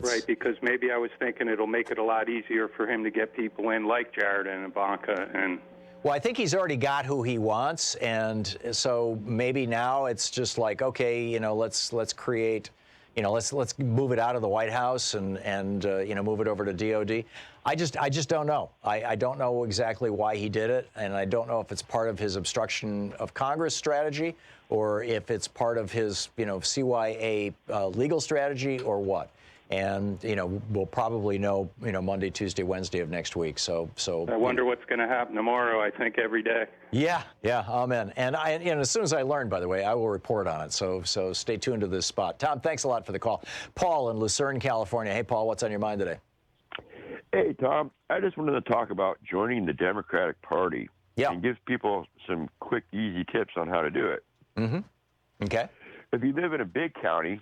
Right, because maybe I was thinking it'll make it a lot easier for him to get people in like Jared and Ivanka and... Well, I think he's already got who he wants, and so maybe now it's just like, okay, let's create, let's move it out of the White House and move it over to DOD. I just don't know. I don't know exactly why he did it, and I don't know if it's part of his obstruction of Congress strategy or if it's part of his CYA legal strategy or what. And we'll probably know Monday, Tuesday, Wednesday of next week. So I wonder what's going to happen tomorrow. I think every day. Yeah, amen. And as soon as I learn, by the way, I will report on it. So stay tuned to this spot. Tom, thanks a lot for the call. Paul in Lucerne, California. Hey, Paul, what's on your mind today? Hey, Tom, I just wanted to talk about joining the Democratic Party and give people some quick, easy tips on how to do it. Mm-hmm. Okay. If you live in a big county,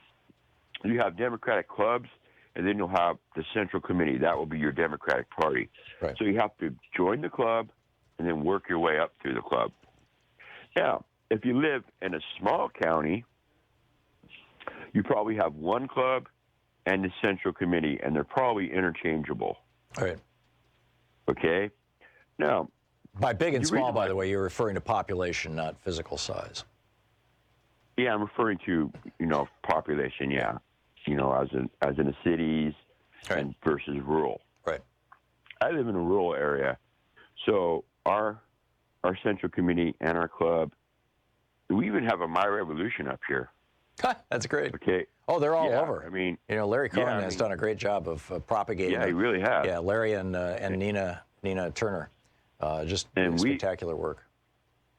you have Democratic clubs, and then you'll have the Central Committee. That will be your Democratic Party. Right. So you have to join the club and then work your way up through the club. Now, if you live in a small county, you probably have one club and the Central Committee, and they're probably interchangeable. All right. Okay? Now, by big and small, by the way, you're referring to population, not physical size. Yeah, I'm referring to, population, yeah. As in the cities and versus rural. Right. I live in a rural area, so our Central Committee and our club, we even have a My Revolution up here. That's great. Okay. Oh, they're all over. I mean, Larry Cohen has done a great job of propagating. Yeah, he really has. Yeah, Larry and Nina Turner, just spectacular work.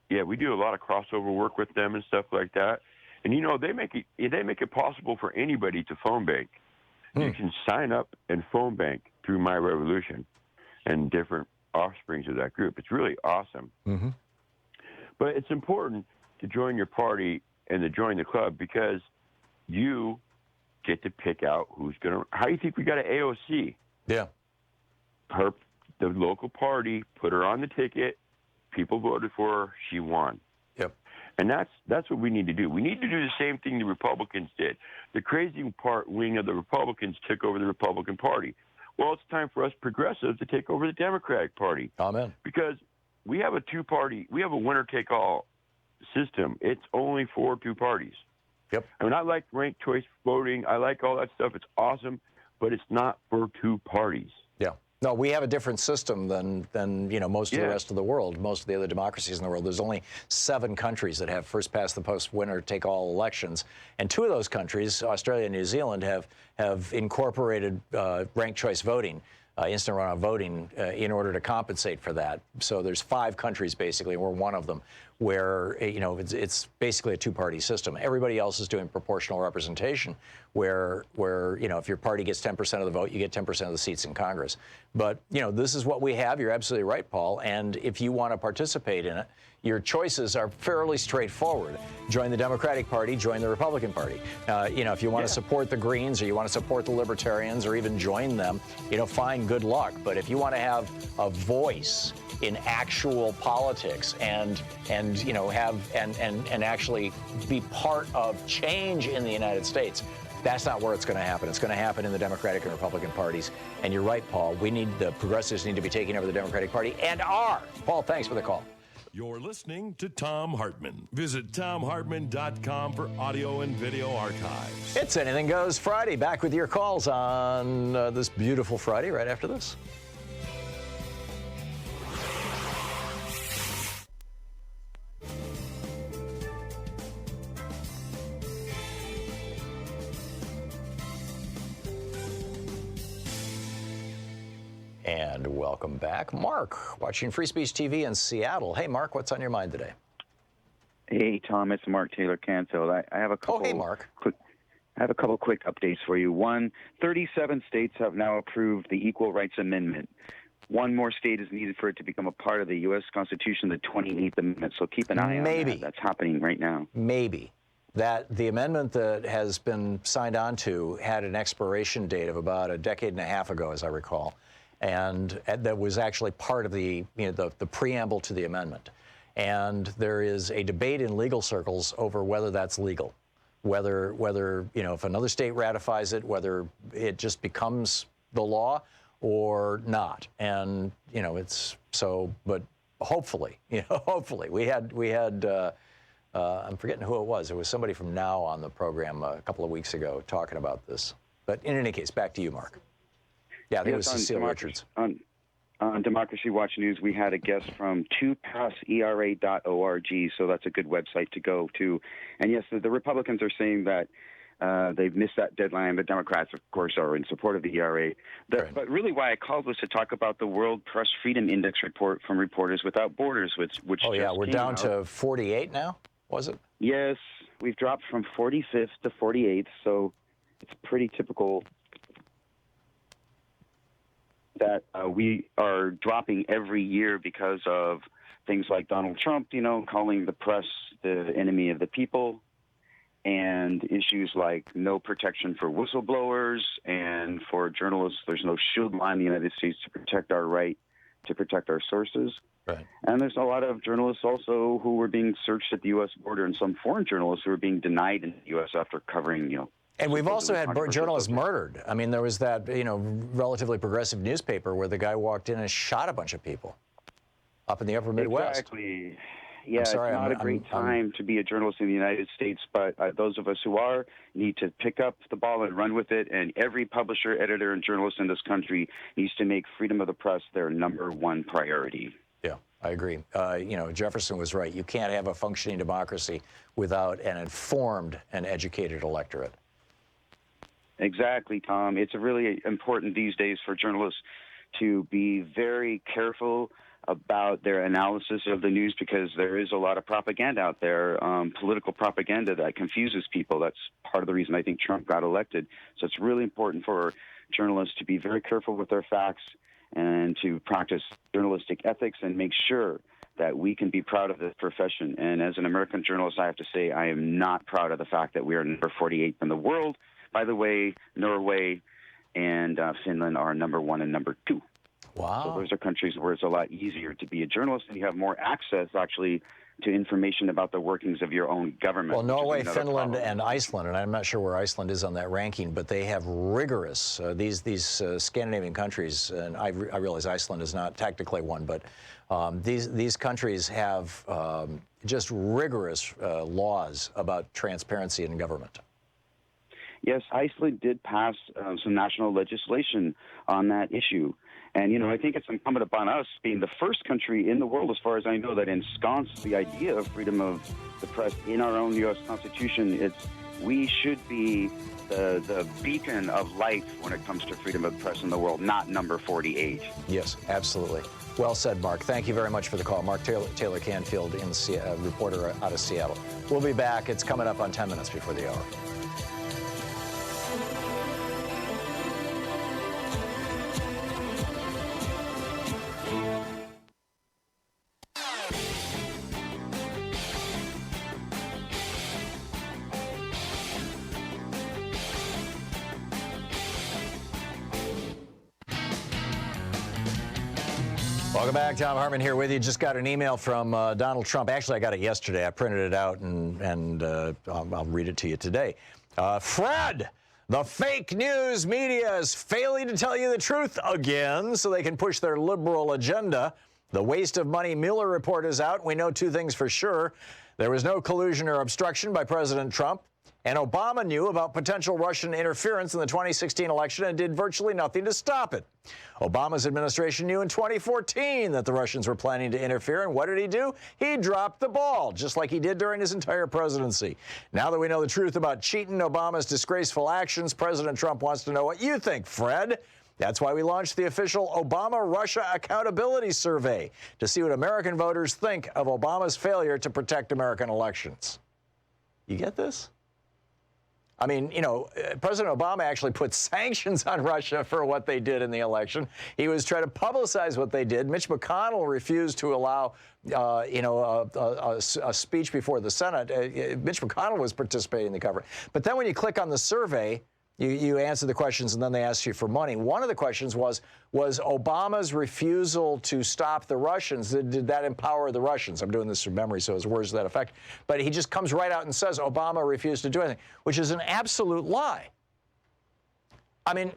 Yeah, we do a lot of crossover work with them and stuff like that. And they make it possible for anybody to phone bank. You can sign up and phone bank through My Revolution and different offsprings of that group. It's really awesome. Mm-hmm. But it's important to join your party and to join the club because you get to pick out who's going to. How do you think we got an AOC? Yeah. The local party put her on the ticket. People voted for her. She won. Yep. And that's what we need to do. We need to do the same thing the Republicans did. The crazy wing of the Republicans took over the Republican Party. Well, it's time for us progressives to take over the Democratic Party. Amen. Because we have a winner-take-all system. It's only for two parties. Yep. I mean, I like ranked choice voting. I like all that stuff. It's awesome, but it's not for two parties. Yeah. No, we have a different system than most of the rest of the world, most of the other democracies in the world. There's only 7 countries that have first-past-the-post winner-take-all elections, and 2 of those countries, Australia and New Zealand, have incorporated ranked choice voting, instant runoff voting, in order to compensate for that. So there's 5 countries basically, and we're one of them, where it's basically a 2-party system. Everybody else is doing proportional representation, where if your party gets 10% of the vote, you get 10% of the seats in Congress. But this is what we have. You're absolutely right, Paul. And if you want to participate in it, your choices are fairly straightforward. Join the Democratic Party, join the Republican Party. If you want to support the Greens or you want to support the Libertarians or even join them, fine, good luck. But if you want to have a voice in actual politics and actually be part of change in the United States, that's not where it's going to happen. It's going to happen in the Democratic and Republican parties. And you're right, Paul. The progressives need to be taking over the Democratic Party and are. Paul, thanks for the call. You're listening to Thom Hartmann. Visit ThomHartmann.com for audio and video archives. It's Anything Goes Friday. Back with your calls on this beautiful Friday right after this. And welcome back. Mark, watching Free Speech TV in Seattle. Hey, Mark, what's on your mind today? Hey, Tom, it's Mark Taylor Canfield. I have a couple. Oh, hey, Mark. I have a couple quick updates for you. One, 37 states have now approved the Equal Rights Amendment. One more state is needed for it to become a part of the U.S. Constitution, the 28th Amendment. So keep an eye on that. That's happening right now. Maybe. That the amendment that has been signed on to had an expiration date of about a decade and a half ago, as I recall. And that was actually part of the preamble to the amendment. And there is a debate in legal circles over whether that's legal, whether if another state ratifies it, whether it just becomes the law or not. And it's so, but hopefully we had I'm forgetting who it was. It was somebody from Now on the program a couple of weeks ago talking about this. But in any case, back to you, Mark. Yeah, I think it was Cecile Richards. On Democracy Watch News, we had a guest from topassera.org, so that's a good website to go to. And yes, the Republicans are saying that they've missed that deadline. The Democrats, of course, are in support of the ERA. But really why I called was to talk about the World Press Freedom Index report from Reporters Without Borders, which we're down to 48 now, was it? Yes, we've dropped from 45th to 48th, so it's pretty typical that we are dropping every year because of things like Donald Trump, calling the press the enemy of the people. and issues like no protection for whistleblowers and for journalists. There's no shield line in the United States to protect our right to protect our sources. Right. And there's a lot of journalists also who were being searched at the U.S. border, and some foreign journalists who were being denied in the U.S. after covering, And we've also had journalists murdered. I mean, there was that, relatively progressive newspaper where the guy walked in and shot a bunch of people up in the upper Midwest. Exactly. Yeah, it's not a great time to be a journalist in the United States, but those of us who are need to pick up the ball and run with it, and every publisher, editor, and journalist in this country needs to make freedom of the press their #1 priority. Yeah, I agree. Jefferson was right. You can't have a functioning democracy without an informed and educated electorate. Exactly, Tom. It's really important these days for journalists to be very careful about their analysis of the news, because there is a lot of propaganda out there, political propaganda that confuses people. That's part of the reason I think Trump got elected. So it's really important for journalists to be very careful with their facts and to practice journalistic ethics and make sure that we can be proud of this profession. And as an American journalist, I have to say I am not proud of the fact that we are number 48 in the world. By the way, Norway and Finland are #1 and #2. Wow. So those are countries where it's a lot easier to be a journalist, and you have more access, actually, to information about the workings of your own government. Well, Norway, Finland, and Iceland, and I'm not sure where Iceland is on that ranking, but they have rigorous, these Scandinavian countries, and I realize Iceland is not technically one, but these countries have just rigorous laws about transparency in government. Yes, Iceland did pass some national legislation on that issue. And, I think it's incumbent upon us, being the first country in the world, as far as I know, that ensconced the idea of freedom of the press in our own U.S. Constitution. We should be the beacon of light when it comes to freedom of the press in the world, not number 48. Yes, absolutely. Well said, Mark. Thank you very much for the call. Mark Taylor Canfield, reporter out of Seattle. We'll be back. It's coming up on 10 minutes before the hour. Welcome back. Thom Hartmann here with you. Just got an email from Donald Trump. Actually, I got it yesterday. I printed it out, and I'll read it to you today. Fred, the fake news media is failing to tell you the truth again so they can push their liberal agenda. The waste of money Mueller report is out. We know two things for sure. There was no collusion or obstruction by President Trump. And Obama knew about potential Russian interference in the 2016 election and did virtually nothing to stop it. Obama's administration knew in 2014 that the Russians were planning to interfere, and what did he do? He dropped the ball, just like he did during his entire presidency. Now that we know the truth about cheating Obama's disgraceful actions, President Trump wants to know what you think, Fred. That's why we launched the official Obama-Russia Accountability Survey, to see what American voters think of Obama's failure to protect American elections. You get this? I mean, President Obama actually put sanctions on Russia for what they did in the election. He was trying to publicize what they did. Mitch McConnell refused to allow, a speech before the Senate. Mitch McConnell was participating in the cover. But then when you click on the survey, you answer the questions, and then they ask you for money. One of the questions was Obama's refusal to stop the Russians, did that empower the Russians? I'm doing this from memory, so his words to that effect. But he just comes right out and says Obama refused to do anything, which is an absolute lie. I mean,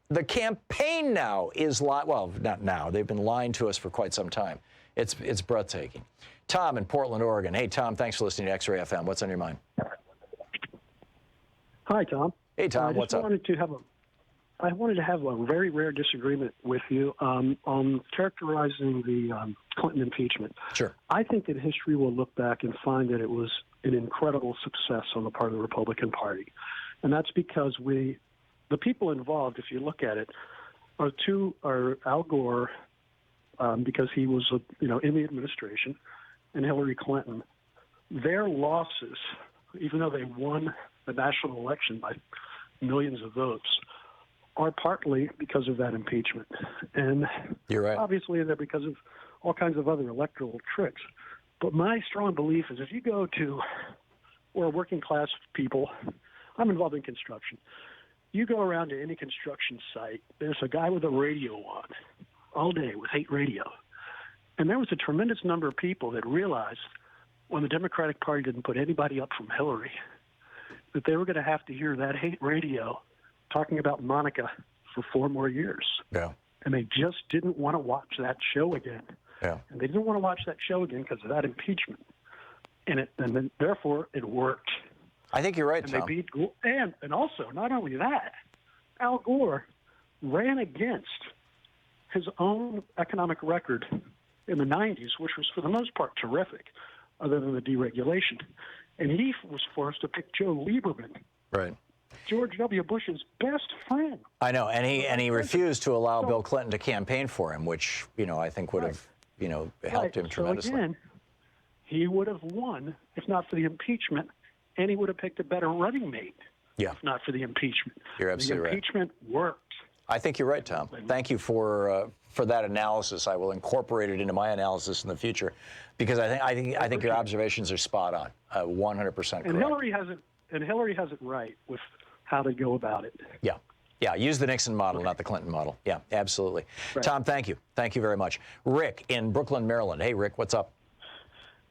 the campaign now is well, not now. They've been lying to us for quite some time. It's breathtaking. Tom in Portland, Oregon. Hey, Tom, thanks for listening to X-Ray FM. What's on your mind? Hi, Tom. Hey, Tom, what's up? I wanted to have a very rare disagreement with you on characterizing the Clinton impeachment. Sure. I think that history will look back and find that it was an incredible success on the part of the Republican Party. And that's because the people involved, if you look at it, are Al Gore, because he was in the administration, and Hillary Clinton. Their losses, even though they won the national election by millions of votes, are partly because of that impeachment. And you're right. Obviously, they're because of all kinds of other electoral tricks. But my strong belief is if you go to or working class people. I'm involved in construction. You go around to any construction site, there's a guy with a radio on all day with hate radio. And there was a tremendous number of people that realized when the Democratic Party didn't put anybody up from Hillary, that they were going to have to hear that hate radio talking about Monica for 4 more years. Yeah. And they just didn't want to watch that show again. Yeah. And they didn't want to watch that show again because of that impeachment. And then therefore it worked. I think you're right, and Tom. They beat Gore. And also, not only that, Al Gore ran against his own economic record in the 90s, which was for the most part terrific, other than the deregulation. And he was forced to pick Joe Lieberman, Right. George W. Bush's best friend. I know, and he refused to allow Bill Clinton to campaign for him, which, I think would have, helped him tremendously. So again, he would have won if not for the impeachment, and he would have picked a better running mate. Yeah. If not for the impeachment. You're absolutely right. The impeachment worked. I think you're right, Tom. Thank you for that analysis. I will incorporate it into my analysis in the future, because I think your observations are spot on, 100% correct. And Hillary has it right with how to go about it. Yeah. Yeah, use the Nixon model, not the Clinton model. Yeah, absolutely. Right. Tom, thank you. Thank you very much. Rick in Brooklyn, Maryland. Hey, Rick, what's up?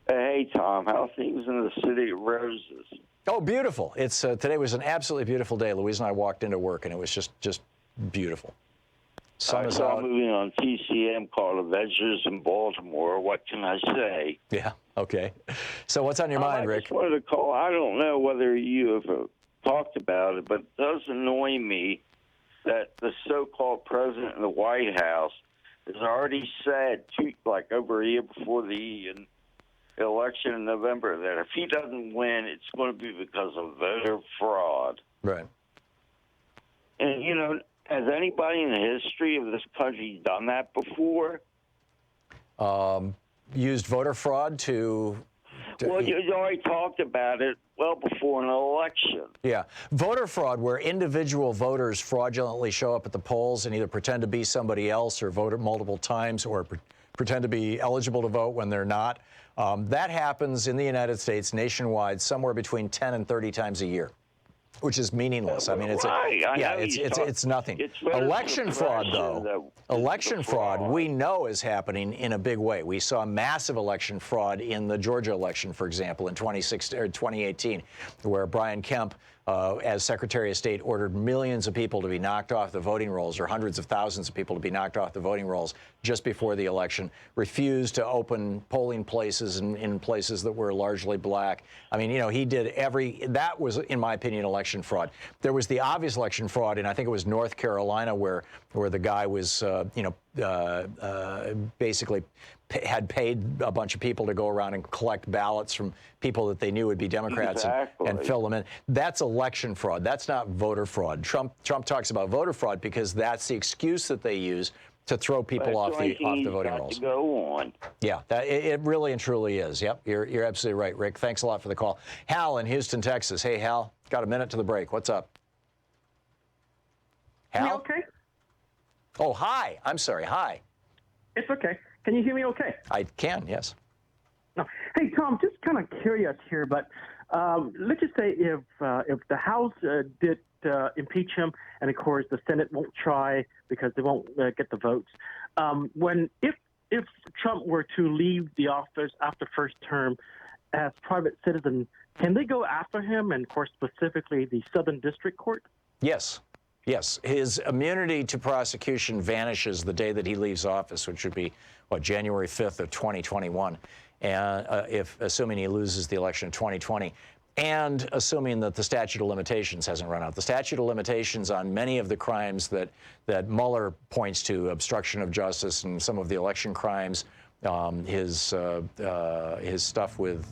Hey, Tom. How are things in the City of Roses? Oh, beautiful. It's today was an absolutely beautiful day. Louise and I walked into work, and it was just beautiful. Sun is out. I'm moving on TCM called Avengers in Baltimore. What can I say? Yeah, okay. So what's on your mind, Rick? I just wanted to call. I don't know whether you have talked about it, but it does annoy me that the so-called president of the White House has already said, over a year before the election in November, that if he doesn't win, it's going to be because of voter fraud. Right. And, has anybody in the history of this country done that before? Used voter fraud to well, you already talked about it well before an election. Yeah. Voter fraud, where individual voters fraudulently show up at the polls and either pretend to be somebody else or vote multiple times or pretend to be eligible to vote when they're not. That happens in the United States nationwide somewhere between 10 and 30 times a year, which is meaningless. I mean, it's nothing. Election fraud, though. Election fraud, we know is happening in a big way. We saw massive election fraud in the Georgia election, for example, in 2018, where Brian Kemp, as Secretary of State, ordered millions of people to be knocked off the voting rolls, or hundreds of thousands of people to be knocked off the voting rolls just before the election, refused to open polling places in places that were largely black. I mean, he did that was, in my opinion, election fraud. There was the obvious election fraud, and I think it was North Carolina, where the guy was, basically had paid a bunch of people to go around and collect ballots from people that they knew would be Democrats and fill them in. That's election fraud. That's not voter fraud. Trump talks about voter fraud because that's the excuse that they use to throw people off the voting rolls. To go on. Yeah, it really and truly is. Yep, you're absolutely right, Rick. Thanks a lot for the call. Hal in Houston, Texas. Hey, Hal, got a minute to the break. What's up? Hal? Okay? Oh, hi. I'm sorry. Hi. It's okay. Can you hear me okay? I can, yes. No. Hey, Tom, just kind of curious here, but let's just say if the House did impeach him, and of course the Senate won't try because they won't get the votes. If Trump were to leave the office after first term as private citizen, can they go after him, and of course specifically the Southern District Court? Yes. Yes, his immunity to prosecution vanishes the day that he leaves office, which would be, January 5th of 2021, and assuming he loses the election in 2020, and assuming that the statute of limitations hasn't run out. The statute of limitations on many of the crimes that Mueller points to, obstruction of justice and some of the election crimes, his stuff with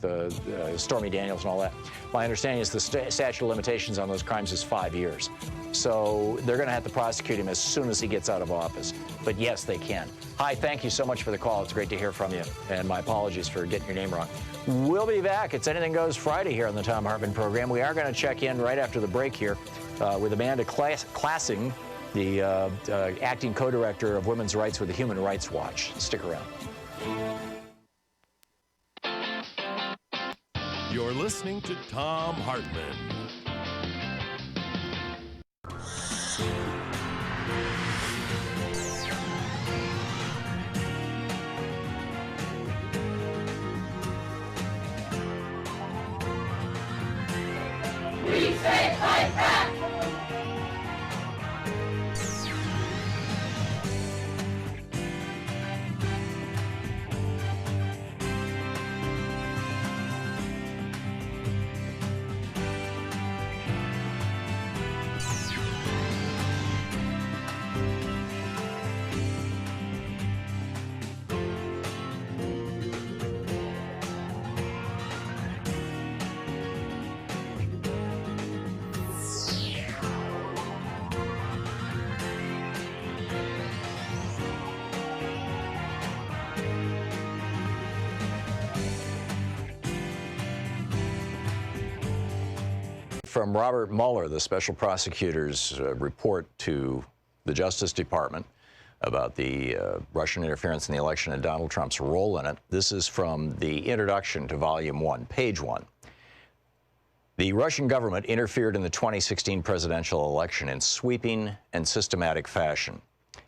Stormy Daniels and all that. My understanding is the statute of limitations on those crimes is 5 years. So they're going to have to prosecute him as soon as he gets out of office. But yes, they can. Hi, thank you so much for the call. It's great to hear from you. And my apologies for getting your name wrong. We'll be back. It's Anything Goes Friday here on the Thom Hartmann Program. We are going to check in right after the break here with Amanda Klassing, the acting co-director of Women's Rights with the Human Rights Watch. Stick around. You're listening to Thom Hartmann. We say fight back! From Robert Mueller, the special prosecutor's report to the Justice Department about the Russian interference in the election and Donald Trump's role in it. This is from the introduction to Volume 1, page 1. The Russian government interfered in the 2016 presidential election in sweeping and systematic fashion.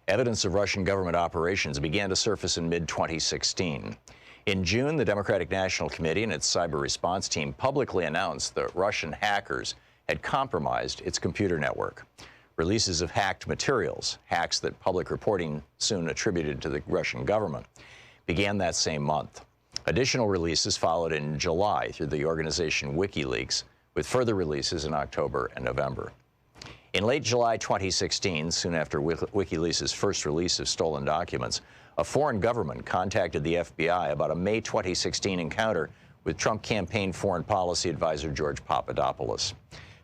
Evidence of Russian government operations began to surface in mid-2016. In June, the Democratic National Committee and its cyber response team publicly announced that Russian hackers had compromised its computer network. Releases of hacked materials, hacks that public reporting soon attributed to the Russian government, began that same month. Additional releases followed in July through the organization WikiLeaks, with further releases in October and November. In late July 2016, soon after WikiLeaks' first release of stolen documents, a foreign government contacted the FBI about a May 2016 encounter with Trump campaign foreign policy advisor George Papadopoulos.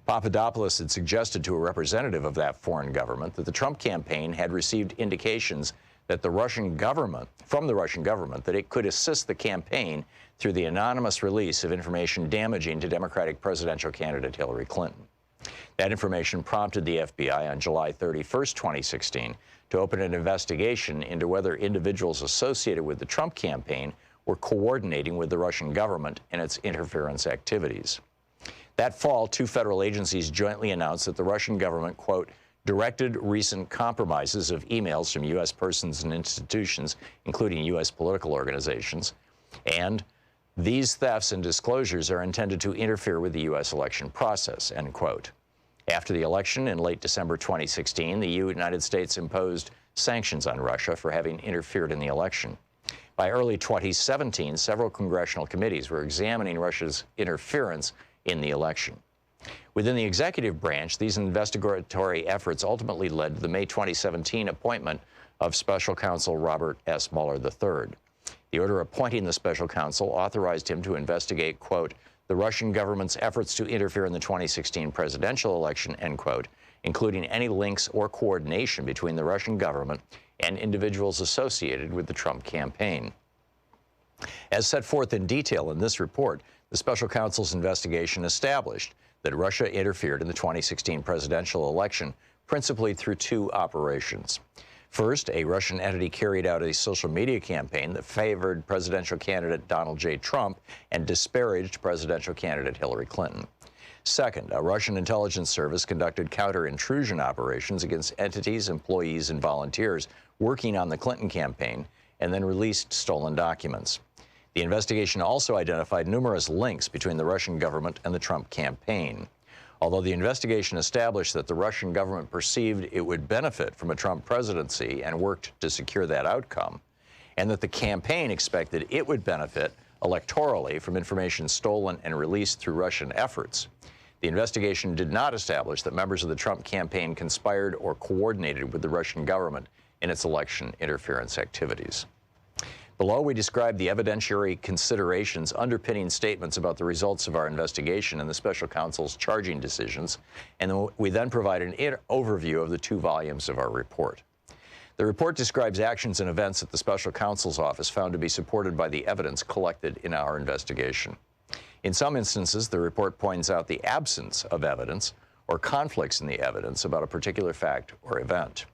Papadopoulos had suggested to a representative of that foreign government that the Trump campaign had received indications that from the Russian government, that it could assist the campaign through the anonymous release of information damaging to Democratic presidential candidate Hillary Clinton. That information prompted the FBI on July 31st, 2016, to open an investigation into whether individuals associated with the Trump campaign were coordinating with the Russian government in its interference activities. That fall, two federal agencies jointly announced that the Russian government, quote, directed recent compromises of emails from U.S. persons and institutions, including U.S. political organizations, and these thefts and disclosures are intended to interfere with the U.S. election process, end quote. After the election in late December 2016, the United States imposed sanctions on Russia for having interfered in the election. By early 2017, several congressional committees were examining Russia's interference in the election. Within the executive branch, these investigatory efforts ultimately led to the May 2017 appointment of Special Counsel Robert S. Mueller III. The order appointing the special counsel authorized him to investigate, quote, the Russian government's efforts to interfere in the 2016 presidential election, end quote, including any links or coordination between the Russian government and individuals associated with the Trump campaign. As set forth in detail in this report, the special counsel's investigation established that Russia interfered in the 2016 presidential election principally through two operations. First, a Russian entity carried out a social media campaign that favored presidential candidate Donald J. Trump and disparaged presidential candidate Hillary Clinton. Second, a Russian intelligence service conducted counter-intrusion operations against entities, employees, and volunteers working on the Clinton campaign and then released stolen documents. The investigation also identified numerous links between the Russian government and the Trump campaign. Although the investigation established that the Russian government perceived it would benefit from a Trump presidency and worked to secure that outcome, and that the campaign expected it would benefit electorally from information stolen and released through Russian efforts, the investigation did not establish that members of the Trump campaign conspired or coordinated with the Russian government in its election interference activities. Below, we describe the evidentiary considerations underpinning statements about the results of our investigation and the special counsel's charging decisions, and we then provide an overview of the 2 volumes of our report. The report describes actions and events that the special counsel's office found to be supported by the evidence collected in our investigation. In some instances, the report points out the absence of evidence or conflicts in the evidence about a particular fact or event.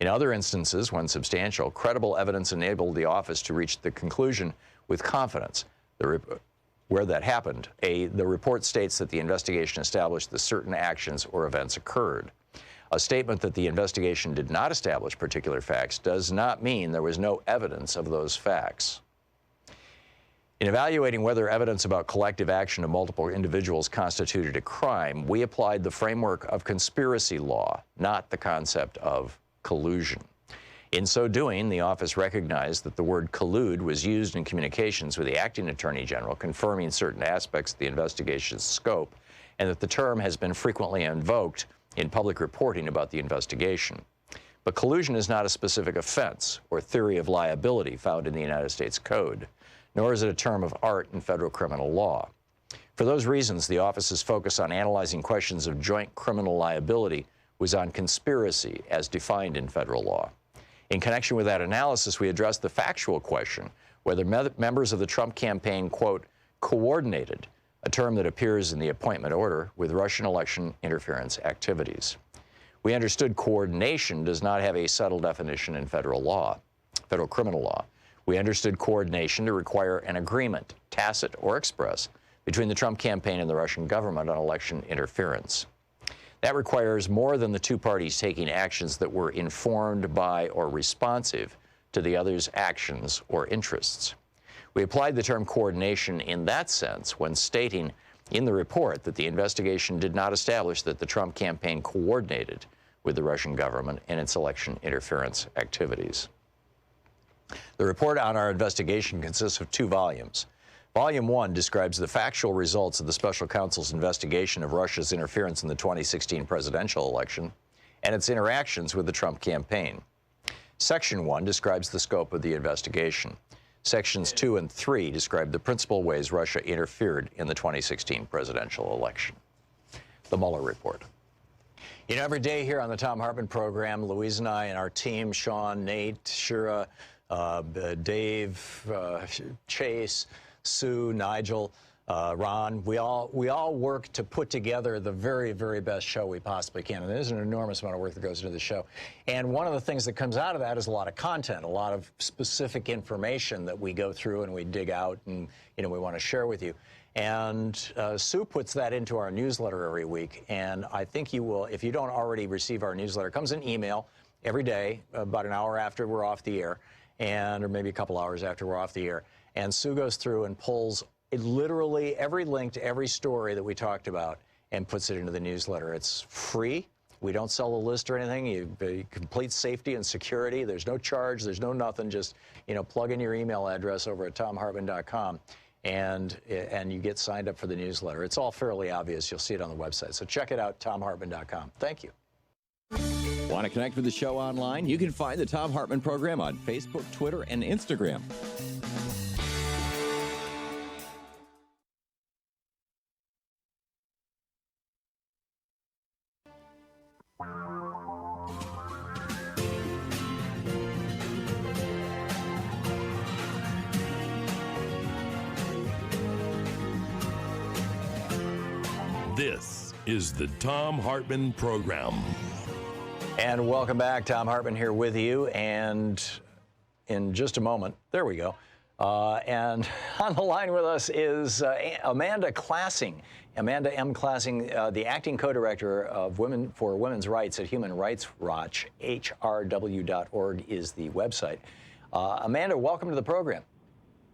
In other instances, when substantial, credible evidence enabled the office to reach the conclusion with confidence. The where that happened. The report states that the investigation established that certain actions or events occurred. A statement that the investigation did not establish particular facts does not mean there was no evidence of those facts. In evaluating whether evidence about collective action of multiple individuals constituted a crime, we applied the framework of conspiracy law, not the concept of collusion. In so doing, the office recognized that the word collude was used in communications with the acting attorney general, confirming certain aspects of the investigation's scope, and that the term has been frequently invoked in public reporting about the investigation. But collusion is not a specific offense or theory of liability found in the United States Code, nor is it a term of art in federal criminal law. For those reasons, the office's focus on analyzing questions of joint criminal liability was on conspiracy as defined in federal law. In connection with that analysis, we addressed the factual question whether members of the Trump campaign, quote, coordinated, a term that appears in the appointment order, with Russian election interference activities. We understood coordination does not have a settled definition in federal law, federal criminal law. We understood coordination to require an agreement, tacit or express, between the Trump campaign and the Russian government on election interference. That requires more than the two parties taking actions that were informed by or responsive to the other's actions or interests. We applied the term coordination in that sense when stating in the report that the investigation did not establish that the Trump campaign coordinated with the Russian government in its election interference activities. The report on our investigation consists of 2 volumes. Volume 1 describes the factual results of the special counsel's investigation of Russia's interference in the 2016 presidential election and its interactions with the Trump campaign. Section 1 describes the scope of the investigation. Sections 2 and 3 describe the principal ways Russia interfered in the 2016 presidential election. The Mueller report. You know, every day here on the Thom Hartmann Program, Louise and I and our team, Sean, Nate, Shira, Dave, Chase, Sue, Nigel, Ron, we all work to put together the very, very best show we possibly can. And there's an enormous amount of work that goes into the show. And one of the things that comes out of that is a lot of content, a lot of specific information that we go through and we dig out and, you know, we want to share with you. And Sue puts that into our newsletter every week. And I think you will, if you don't already receive our newsletter, it comes in email every day, about an hour after we're off the air, or maybe a couple hours after we're off the air. And Sue goes through and pulls literally every link to every story that we talked about and puts it into the newsletter. It's free. We don't sell a list or anything. You complete safety and security. There's no charge. There's no nothing. Just, you know, plug in your email address over at thomhartmann.com and you get signed up for the newsletter. It's all fairly obvious. You'll see it on the website. So check it out, thomhartmann.com. Thank you. Want to connect with the show online? You can find the Thom Hartmann Program on Facebook, Twitter, and Instagram. This is the Thom Hartmann Program. And welcome back. Thom Hartmann here with you. And in just a moment, there we go. And on the line with us is Amanda Classing. Amanda M. Classing, the acting co-director of Women for Women's Rights at Human Rights Watch. HRW.org is the website. Amanda, welcome to the program.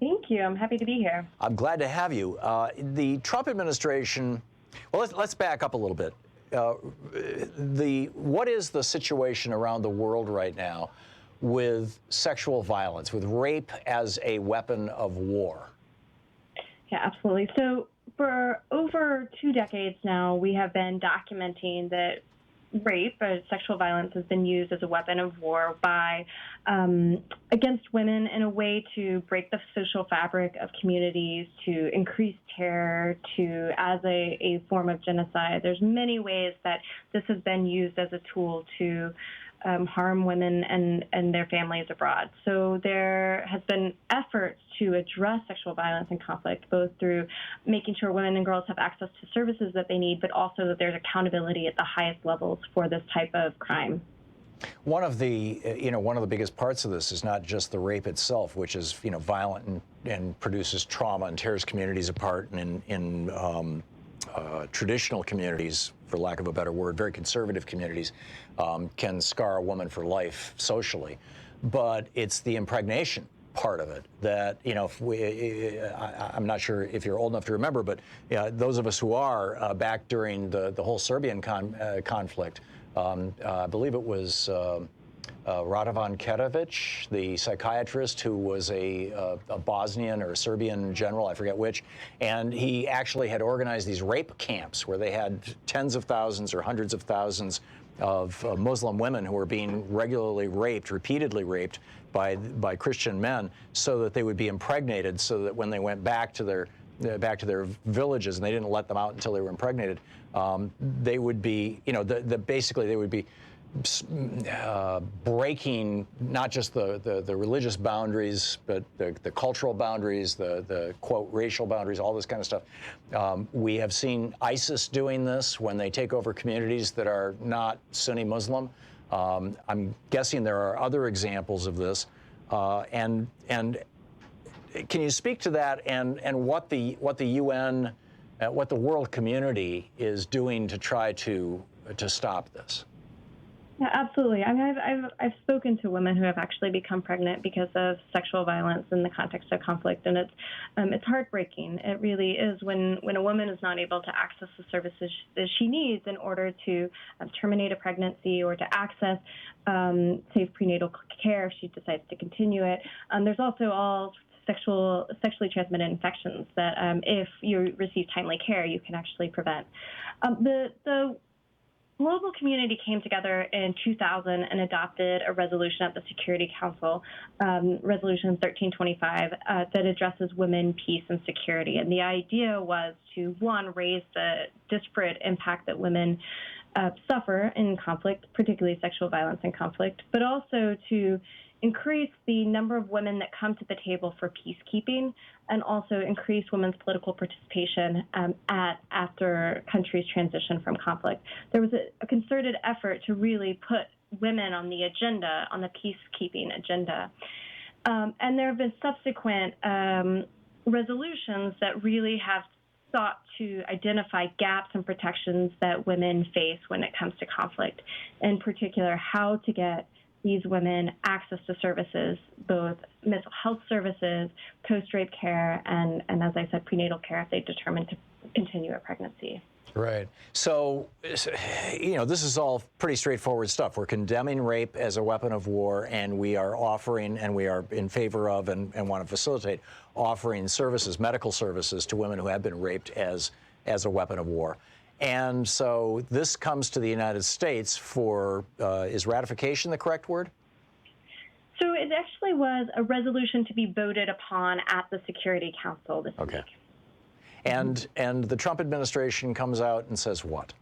Thank you. I'm happy to be here. I'm glad to have you. The Trump administration, well, let's back up a little bit. What is the situation around the world right now with sexual violence, with rape as a weapon of war? Yeah, absolutely. So for over 2 decades now, we have been documenting that rape or sexual violence has been used as a weapon of war by against women in a way to break the social fabric of communities, to increase terror, to as a form of genocide. There's many ways that this has been used as a tool to harm women and their families abroad. So there has been efforts to address sexual violence and conflict, both through making sure women and girls have access to services that they need, but also that there's accountability at the highest levels for this type of crime. One of the biggest parts of this is not just the rape itself, which is violent and produces trauma and tears communities apart, and in traditional communities, for lack of a better word, very conservative communities, can scar a woman for life socially. But it's the impregnation part of it that, I'm not sure if you're old enough to remember, but those of us who are, back during the whole Serbian conflict, I believe it was Radovan Karadzic, the psychiatrist who was a Bosnian or a Serbian general, I forget which, and he actually had organized these rape camps where they had tens of thousands or hundreds of thousands of Muslim women who were being regularly raped, repeatedly raped by Christian men, so that they would be impregnated, so that when they went back to their villages, and they didn't let them out until they were impregnated, they would be, basically they would be breaking not just the religious boundaries, but the cultural boundaries, the quote racial boundaries, all this kind of stuff. We have seen ISIS doing this when they take over communities that are not Sunni Muslim. I'm guessing there are other examples of this, and can you speak to that and what the UN, what the world community is doing to try to stop this? Yeah, absolutely. I mean, I've spoken to women who have actually become pregnant because of sexual violence in the context of conflict, and it's heartbreaking. It really is when a woman is not able to access the services that she needs in order to terminate a pregnancy or to access safe prenatal care if she decides to continue it. There's also all sexually transmitted infections that if you receive timely care, you can actually prevent. The global community came together in 2000 and adopted a resolution at the Security Council, Resolution 1325, that addresses women, peace, and security. And the idea was to, one, raise the disparate impact that women suffer in conflict, particularly sexual violence in conflict, but also to increase the number of women that come to the table for peacekeeping, and also increase women's political participation after countries transition from conflict. There was a concerted effort to really put women on the agenda, on the peacekeeping agenda. And there have been subsequent resolutions that really have sought to identify gaps and protections that women face when it comes to conflict, in particular, how to get these women access to services, both mental health services, post-rape care, and as I said, prenatal care if they determine to continue a pregnancy. Right. So, this is all pretty straightforward stuff. We're condemning rape as a weapon of war, and we are offering, and we are in favor of, and want to facilitate offering services, medical services, to women who have been raped as a weapon of war. And so this comes to the United States for, is ratification the correct word? So it actually was a resolution to be voted upon at the Security Council this week. And the Trump administration comes out and says what?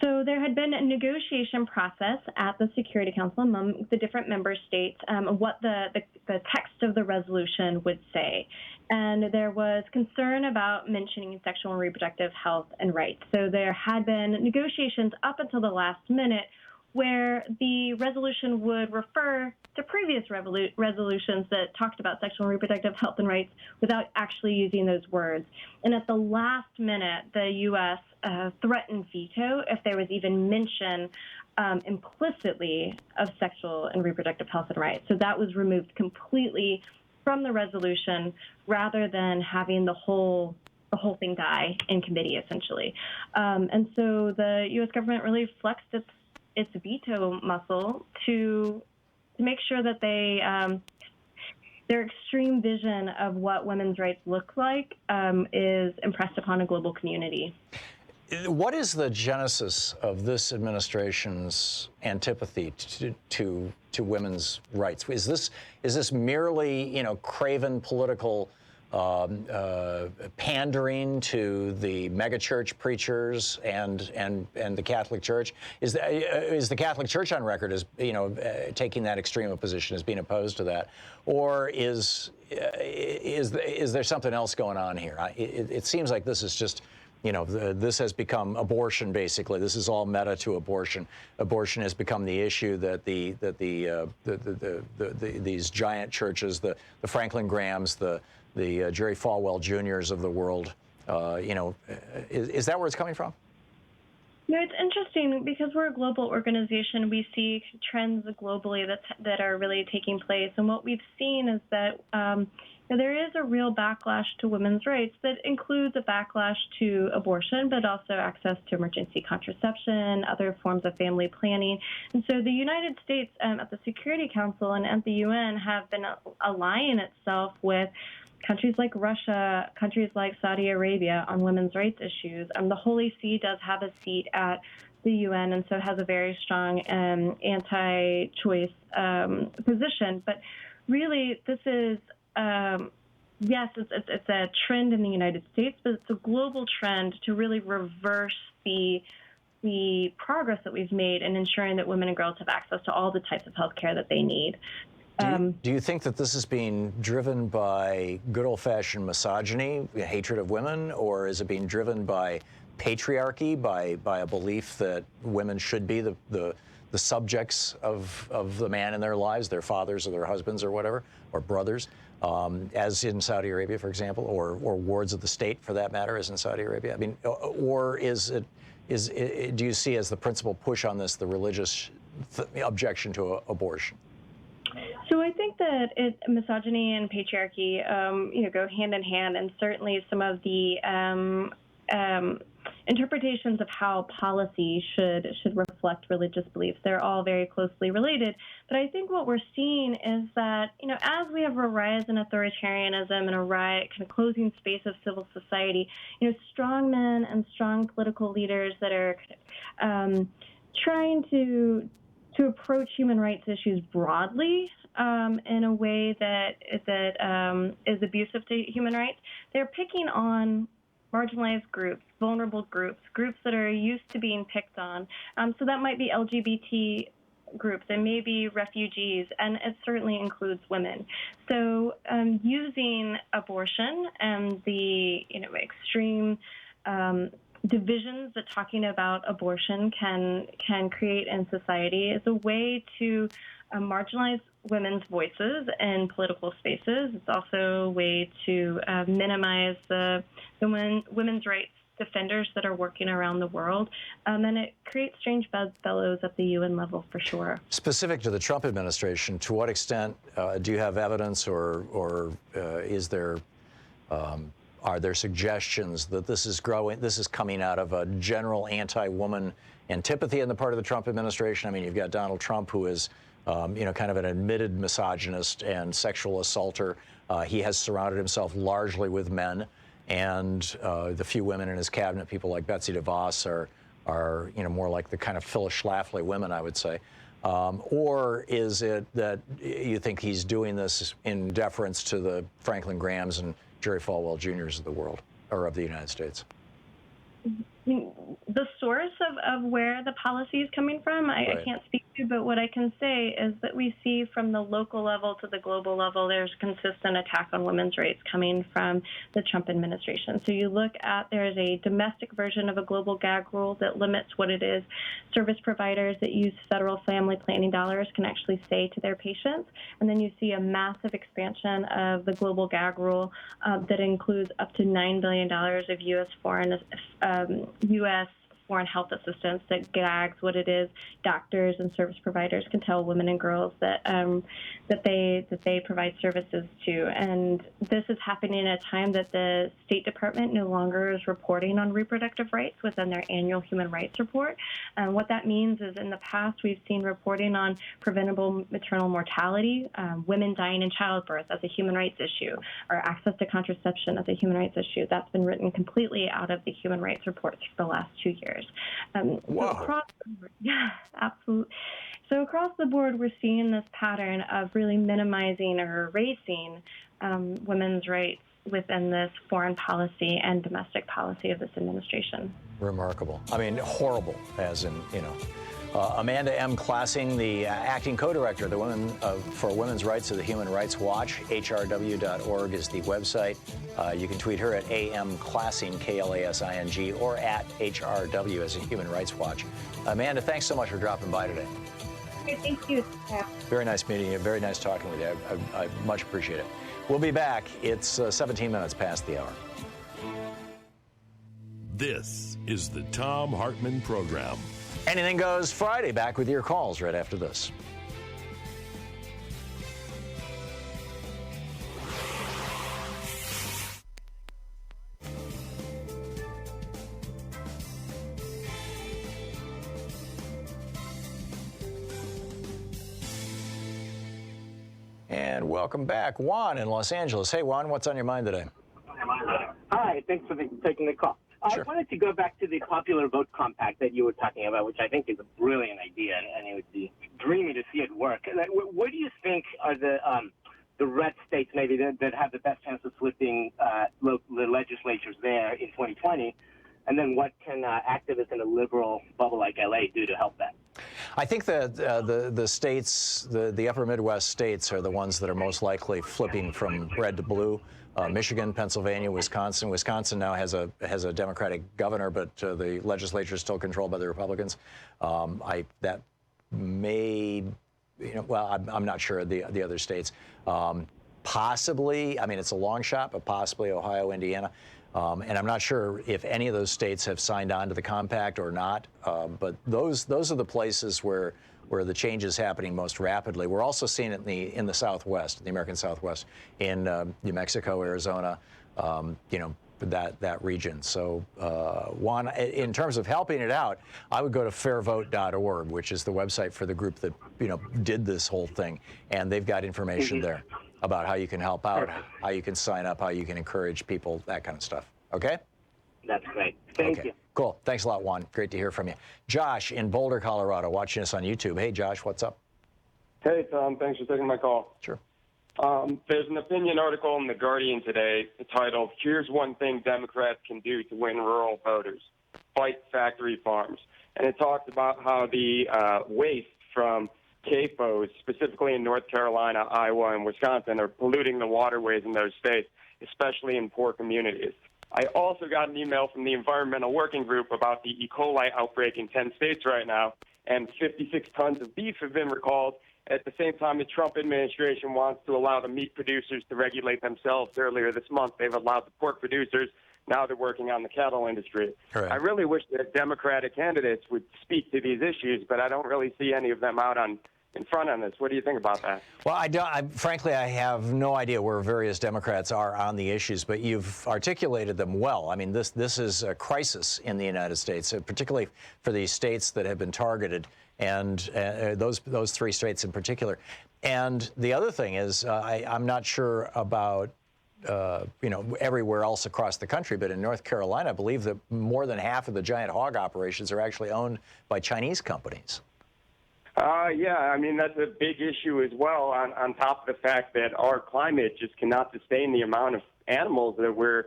So there had been a negotiation process at the Security Council among the different member states, what the text of the resolution would say. And there was concern about mentioning sexual and reproductive health and rights. So there had been negotiations up until the last minute where the resolution would refer to previous resolutions that talked about sexual and reproductive health and rights without actually using those words. And at the last minute, the U.S. Threatened veto if there was even mention implicitly of sexual and reproductive health and rights. So that was removed completely from the resolution rather than having the whole thing die in committee, essentially. And so the U.S. government really flexed its veto muscle to make sure that their extreme vision of what women's rights look like is impressed upon a global community. What is the genesis of this administration's antipathy to women's rights? Is this merely craven political pandering to the megachurch preachers and the Catholic Church? Is the Catholic Church on record as taking that extreme a position, as being opposed to that, or is there something else going on here? It seems like this is just this has become abortion, basically. This is all meta to abortion. Abortion has become the issue that these giant churches, the Franklin Grahams, the Jerry Falwell Jr.'s of the world, is that where it's coming from? No, it's interesting because we're a global organization. We see trends globally that are really taking place. And what we've seen is that there is a real backlash to women's rights that includes a backlash to abortion, but also access to emergency contraception, other forms of family planning. And so the United States at the Security Council and at the UN have been aligning itself with countries like Russia, countries like Saudi Arabia on women's rights issues. The Holy See does have a seat at the UN and so has a very strong anti-choice position. But really, this is, yes, it's a trend in the United States, but it's a global trend to really reverse the progress that we've made in ensuring that women and girls have access to all the types of health care that they need. Do you think that this is being driven by good old-fashioned misogyny, hatred of women, or is it being driven by patriarchy, by a belief that women should be the subjects of the man in their lives, their fathers or their husbands or whatever, or brothers, as in Saudi Arabia, for example, or wards of the state, for that matter, as in Saudi Arabia? I mean, or do you see as the principal push on this the religious objection to abortion? So I think that misogyny and patriarchy, go hand in hand, and certainly some of the interpretations of how policy should reflect religious beliefs. They're all very closely related. But I think what we're seeing is that, as we have a rise in authoritarianism and a rise, kind of closing space of civil society, strong men and strong political leaders that are trying to approach human rights issues broadly in a way that is abusive to human rights. They're picking on marginalized groups, vulnerable groups that are used to being picked on. So that might be LGBT groups, and maybe refugees, and it certainly includes women. So using abortion and the extreme divisions that talking about abortion can create in society is a way to marginalize women's voices in political spaces. It's also a way to minimize the women's rights defenders that are working around the world. And it creates strange bedfellows at the UN level for sure. Specific to the Trump administration, to what extent do you have evidence or is there are there suggestions that this is growing, this is coming out of a general anti-woman antipathy on the part of the Trump administration? I mean, you've got Donald Trump, who is, kind of an admitted misogynist and sexual assaulter. He has surrounded himself largely with men, and the few women in his cabinet, people like Betsy DeVos, are more like the kind of Phyllis Schlafly women, I would say. Or is it that you think he's doing this in deference to the Franklin Grahams and Jerry Falwell Jr.'s of the world, or of the United States? The source of where the policy is coming from, I can't speak to, but what I can say is that we see from the local level to the global level, there's consistent attack on women's rights coming from the Trump administration. So you look at, there's a domestic version of a global gag rule that limits what it is service providers that use federal family planning dollars can actually say to their patients. And then you see a massive expansion of the global gag rule that includes up to $9 billion of U.S. foreign health assistance that gags what it is doctors and service providers can tell women and girls that they provide services to. And this is happening at a time that the State Department no longer is reporting on reproductive rights within their annual human rights report. And what that means is in the past we've seen reporting on preventable maternal mortality, women dying in childbirth as a human rights issue, or access to contraception as a human rights issue. That's been written completely out of the human rights reports for the last 2 years. Wow. Yeah, absolutely. So across the board, we're seeing this pattern of really minimizing or erasing women's rights within this foreign policy and domestic policy of this administration. Remarkable. I mean, horrible, as in, Amanda M. Classing, the acting co-director of the for Women's Rights of the Human Rights Watch. HRW.org is the website. You can tweet her at AM Classing, K-L-A-S-I-N-G, or at HRW as a Human Rights Watch. Amanda, thanks so much for dropping by today. Thank you. Very nice meeting you. Very nice talking with you. I much appreciate it. We'll be back. It's 17 minutes past the hour. This is the Thom Hartmann Program. Anything Goes Friday. Back with your calls right after this. And welcome back. Juan in Los Angeles. Hey, Juan, what's on your mind today? Hi, thanks for taking the call. Sure. I wanted to go back to the popular vote compact that you were talking about, which I think is a brilliant idea, and it would be dreamy to see it work. What do you think are the red states maybe that have the best chance of flipping the legislatures there in 2020? And then what can activists in a liberal bubble like LA do to help that? I think that the states, the upper Midwest states, are the ones that are most likely flipping from red to blue. Michigan, Pennsylvania, Wisconsin. Wisconsin now has a Democratic governor, but the legislature is still controlled by the Republicans. That may, I'm not sure the other states. Possibly, I mean, it's a long shot, but possibly Ohio, Indiana. And I'm not sure if any of those states have signed on to the compact or not. But those are the places where the change is happening most rapidly. We're also seeing it in the Southwest, the American Southwest, in New Mexico, Arizona, that region. So, Juan, in terms of helping it out, I would go to fairvote.org, which is the website for the group that did this whole thing, and they've got information there about how you can help out, how you can sign up, how you can encourage people, that kind of stuff. Okay? That's great. Thank you. Cool. Thanks a lot, Juan. Great to hear from you. Josh in Boulder, Colorado, watching us on YouTube. Hey, Josh, what's up? Hey, Tom. Thanks for taking my call. Sure. There's an opinion article in The Guardian today titled, "Here's One Thing Democrats Can Do to Win Rural Voters. Fight Factory Farms." And it talks about how the waste from CAFOs, specifically in North Carolina, Iowa, and Wisconsin, are polluting the waterways in those states, especially in poor communities. I also got an email from the Environmental Working Group about the E. coli outbreak in 10 states right now, and 56 tons of beef have been recalled. At the same time, the Trump administration wants to allow the meat producers to regulate themselves. Earlier this month, they've allowed the pork producers. Now they're working on the cattle industry. Correct. I really wish that Democratic candidates would speak to these issues, but I don't really see any of them out in front on this. What do you think about that? Well, frankly, I have no idea where various Democrats are on the issues, but you've articulated them well. I mean, this is a crisis in the United States, particularly for these states that have been targeted, and those three states in particular. And the other thing is, I'm not sure about everywhere else across the country, but in North Carolina, I believe that more than half of the giant hog operations are actually owned by Chinese companies. Yeah, I mean, that's a big issue as well, on top of the fact that our climate just cannot sustain the amount of animals that we're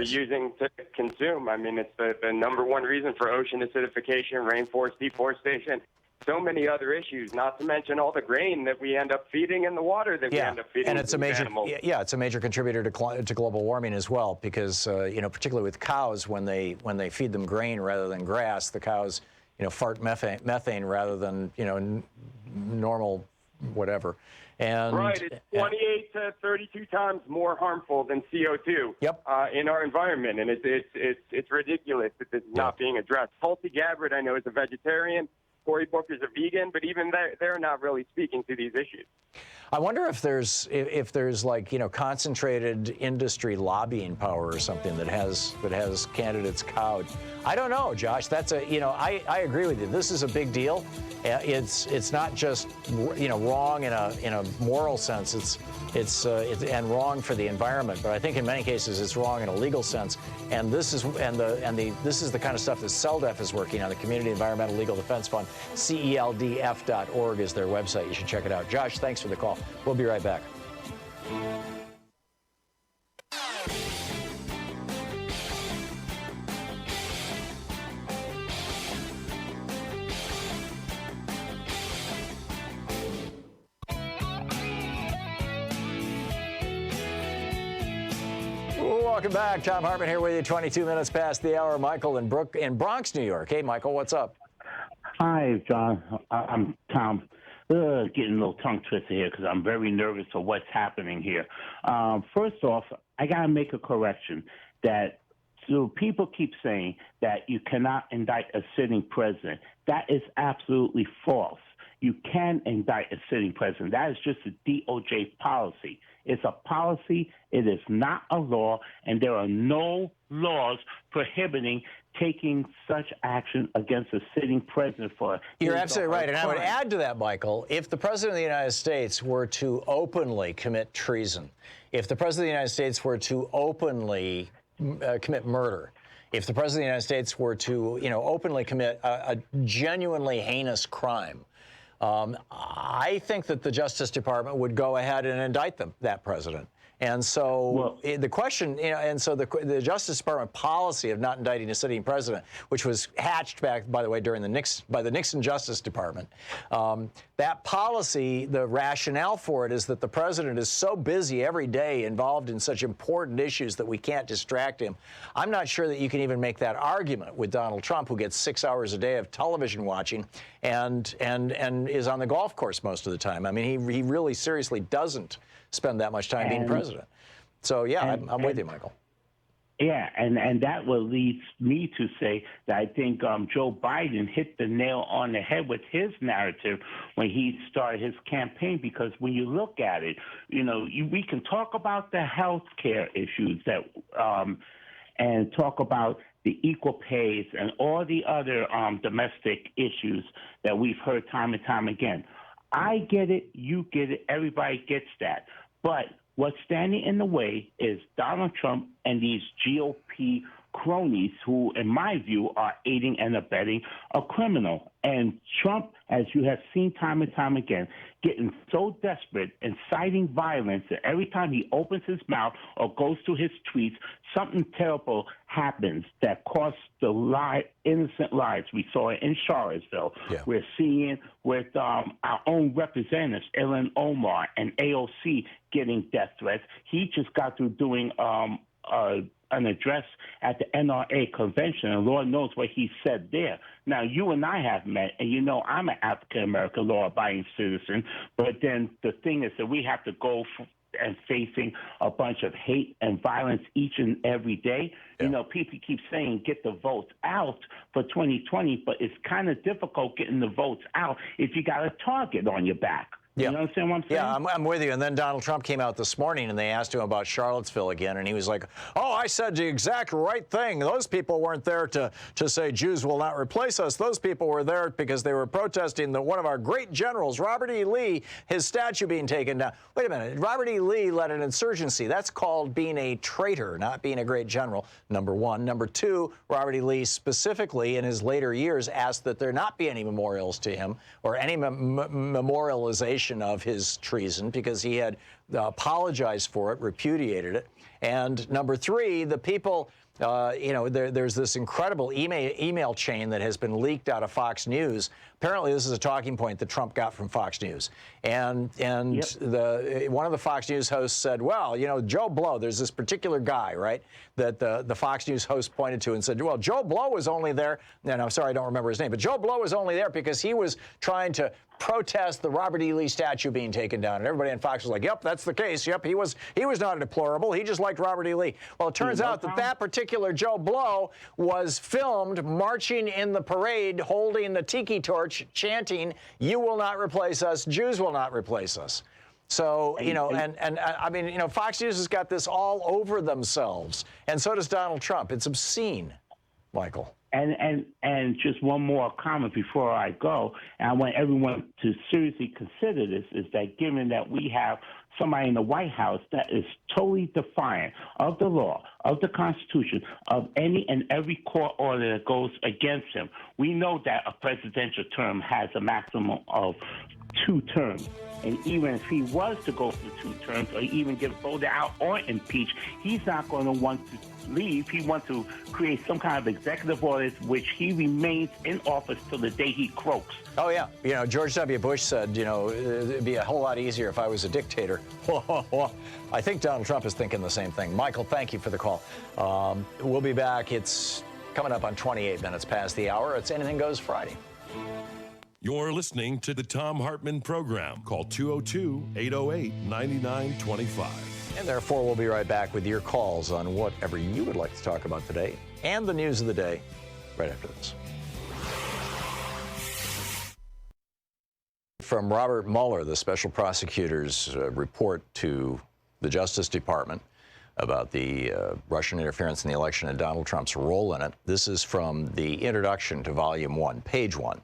using to consume. I mean, it's the number one reason for ocean acidification, rainforest deforestation, so many other issues, not to mention all the grain that we end up feeding and the water that we end up feeding and it's a major animals. Yeah, it's a major contributor to global warming as well, because particularly with cows, when they feed them grain rather than grass, the cows fart methane rather than normal whatever. And right, it's 28 to 32 times more harmful than CO2 in our environment, and it's ridiculous that this is not being addressed. Tulsi Gabbard, I know, is a vegetarian. Cory Booker's a vegan, but even they're not really speaking to these issues. I wonder if there's like concentrated industry lobbying power or something that has candidates cowed. I don't know, Josh. That's I agree with you. This is a big deal. It's not just wrong in a moral sense. It's wrong for the environment, but I think in many cases it's wrong in a legal sense. And this is the kind of stuff that CELDEF is working on, the Community Environmental Legal Defense Fund. CELDF.org is their website. You should check it out. Josh, thanks for the call. We'll be right back. welcome back. Thom Hartmann here with you, 22 minutes past the hour. Michael in Bronx, New York. Hey, Michael, what's up? Hi, John. I'm Tom. Getting a little tongue twisted here because I'm very nervous of what's happening here. First off, I got to make a correction that so people keep saying that you cannot indict a sitting president. That is absolutely false. You can indict a sitting president. That is just a DOJ policy. It's a policy. It is not a law, and there are no laws prohibiting taking such action against a sitting president for. You're absolutely right. And I would add to that, Michael, if the President of the United States were to openly commit treason, if the President of the United States were to openly commit murder, if the President of the United States were to, openly commit a genuinely heinous crime, I think that the Justice Department would go ahead and indict that president. And so the question, and so the Justice Department policy of not indicting a sitting president, which was hatched back, by the way, during by the Nixon Justice Department, that policy, the rationale for it is that the president is so busy every day involved in such important issues that we can't distract him. I'm not sure that you can even make that argument with Donald Trump, who gets 6 hours a day of television watching and is on the golf course most of the time. I mean, he really seriously doesn't spend that much time being president. So, yeah, I'm with you, Michael. Yeah, and that will lead me to say that I think Joe Biden hit the nail on the head with his narrative when he started his campaign, because when you look at it, we can talk about the health care issues that and talk about the equal pays and all the other domestic issues that we've heard time and time again. I get it, you get it, everybody gets that. But what's standing in the way is Donald Trump and these GOP cronies who, in my view, are aiding and abetting a criminal. And Trump, as you have seen time and time again, getting so desperate, inciting violence that every time he opens his mouth or goes to his tweets, something terrible happens that costs the innocent lives. We saw it in Charlottesville. Yeah. We're seeing it with our own representatives, Ilhan Omar and AOC, getting death threats. He just got through doing an address at the NRA convention, and Lord knows what he said there. Now, you and I have met, and I'm an African-American law-abiding citizen, but then the thing is that we have to go and facing a bunch of hate and violence each and every day. Yeah. People keep saying get the votes out for 2020, but it's kind of difficult getting the votes out if you got a target on your back. Yeah. You understand what I'm saying? Yeah, I'm with you. And then Donald Trump came out this morning and they asked him about Charlottesville again. And he was like, oh, I said the exact right thing. Those people weren't there to say Jews will not replace us. Those people were there because they were protesting one of our great generals, Robert E. Lee, his statue being taken down. Wait a minute. Robert E. Lee led an insurgency. That's called being a traitor, not being a great general, number one. Number two, Robert E. Lee specifically in his later years asked that there not be any memorials to him or any memorialization of his treason because he had apologized for it, repudiated it. And number three, the people, there's this incredible email chain that has been leaked out of Fox News. Apparently, this is a talking point that Trump got from Fox News. And yep. One of the Fox News hosts said, well, Joe Blow, there's this particular guy, right, that the Fox News host pointed to and said, well, Joe Blow was only there, and I'm sorry, I don't remember his name, but Joe Blow was only there because he was trying to protest the Robert E. Lee statue being taken down. And everybody on Fox was like, yep, that's the case. Yep, he was not a deplorable. He just liked Robert E. Lee. Well, it turns out that particular Joe Blow was filmed marching in the parade, holding the tiki torch, chanting, you will not replace us, Jews will not replace us. So, I mean, Fox News has got this all over themselves. And so does Donald Trump. It's obscene, Michael. And just one more comment before I go, and I want everyone to seriously consider this, is that given that we have somebody in the White House that is totally defiant of the law, of the Constitution, of any and every court order that goes against him, we know that a presidential term has a maximum of 2 terms. And even if he was to go for 2 terms or even get voted out or impeached, he's not going to want to leave. He wants to create some kind of executive orders which he remains in office till the day he croaks. Oh, yeah. You know, George W. Bush said, you know, it'd be a whole lot easier if I was a dictator. I think Donald Trump is thinking the same thing. Michael, thank you for the call. We'll be back. It's coming up on 28 minutes past the hour. It's Anything Goes Friday. You're listening to the Thom Hartmann Program. Call 202-808-9925. And therefore, we'll be right back with your calls on whatever you would like to talk about today and the news of the day right after this. From Robert Mueller, the special prosecutor's report to the Justice Department about the Russian interference in the election and Donald Trump's role in it. This is from the introduction to Volume 1, page 1.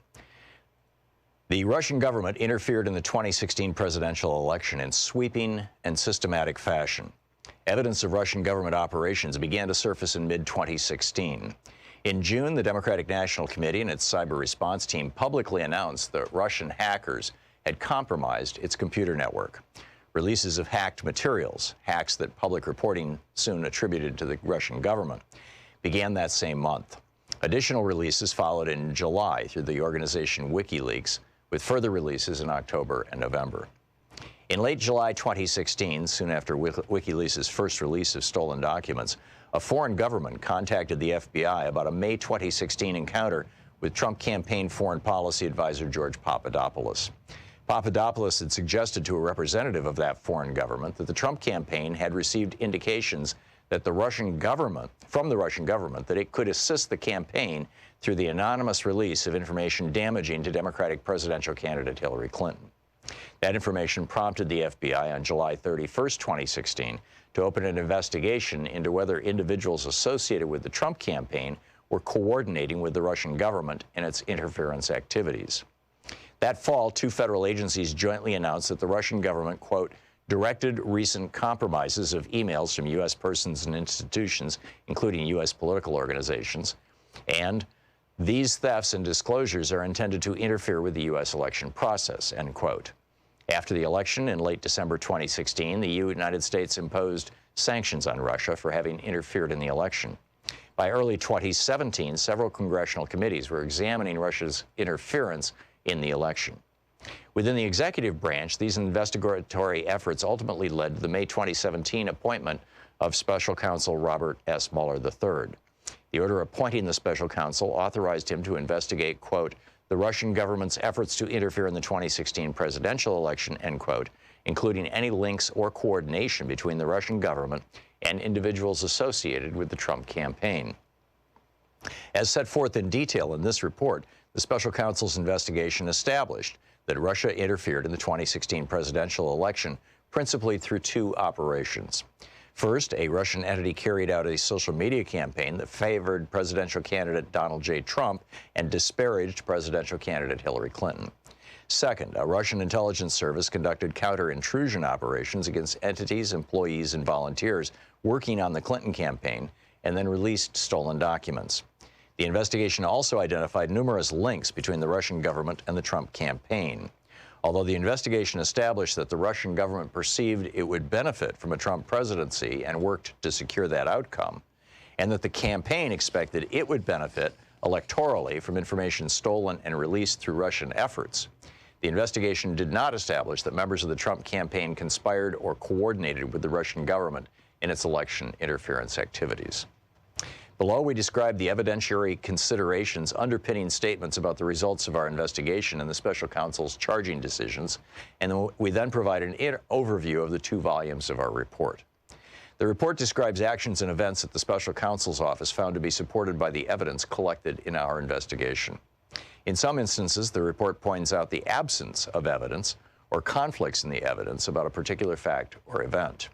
The Russian government interfered in the 2016 presidential election in sweeping and systematic fashion. Evidence of Russian government operations began to surface in mid-2016. In June, the Democratic National Committee and its cyber response team publicly announced that Russian hackers had compromised its computer network. Releases of hacked materials, hacks that public reporting soon attributed to the Russian government, began that same month. Additional releases followed in July through the organization WikiLeaks, with further releases in October and November. In late July 2016, soon after WikiLeaks' first release of stolen documents, a foreign government contacted the FBI about a May 2016 encounter with Trump campaign foreign policy advisor George Papadopoulos. Papadopoulos had suggested to a representative of that foreign government that the Trump campaign had received indications that from the Russian government, that it could assist the campaign through the anonymous release of information damaging to Democratic presidential candidate Hillary Clinton. That information prompted the FBI on July 31st, 2016, to open an investigation into whether individuals associated with the Trump campaign were coordinating with the Russian government in its interference activities. That fall, 2 federal agencies jointly announced that the Russian government, quote, directed recent compromises of emails from U.S. persons and institutions, including U.S. political organizations, and these thefts and disclosures are intended to interfere with the U.S. election process, end quote. After the election in late December 2016, the United States imposed sanctions on Russia for having interfered in the election. By early 2017, several congressional committees were examining Russia's interference in the election. Within the executive branch, these investigatory efforts ultimately led to the May 2017 appointment of Special Counsel Robert S. Mueller III. The order appointing the special counsel authorized him to investigate, quote, the Russian government's efforts to interfere in the 2016 presidential election, end quote, including any links or coordination between the Russian government and individuals associated with the Trump campaign. As set forth in detail in this report, the special counsel's investigation established that Russia interfered in the 2016 presidential election principally through 2 operations. First, a Russian entity carried out a social media campaign that favored presidential candidate Donald J. Trump and disparaged presidential candidate Hillary Clinton. Second, a Russian intelligence service conducted counter-intrusion operations against entities, employees, and volunteers working on the Clinton campaign and then released stolen documents. The investigation also identified numerous links between the Russian government and the Trump campaign. Although the investigation established that the Russian government perceived it would benefit from a Trump presidency and worked to secure that outcome, and that the campaign expected it would benefit electorally from information stolen and released through Russian efforts, the investigation did not establish that members of the Trump campaign conspired or coordinated with the Russian government in its election interference activities. Below, we describe the evidentiary considerations underpinning statements about the results of our investigation and the special counsel's charging decisions, and we then provide an overview of the 2 volumes of our report. The report describes actions and events that the special counsel's office found to be supported by the evidence collected in our investigation. In some instances, the report points out the absence of evidence or conflicts in the evidence about a particular fact or event.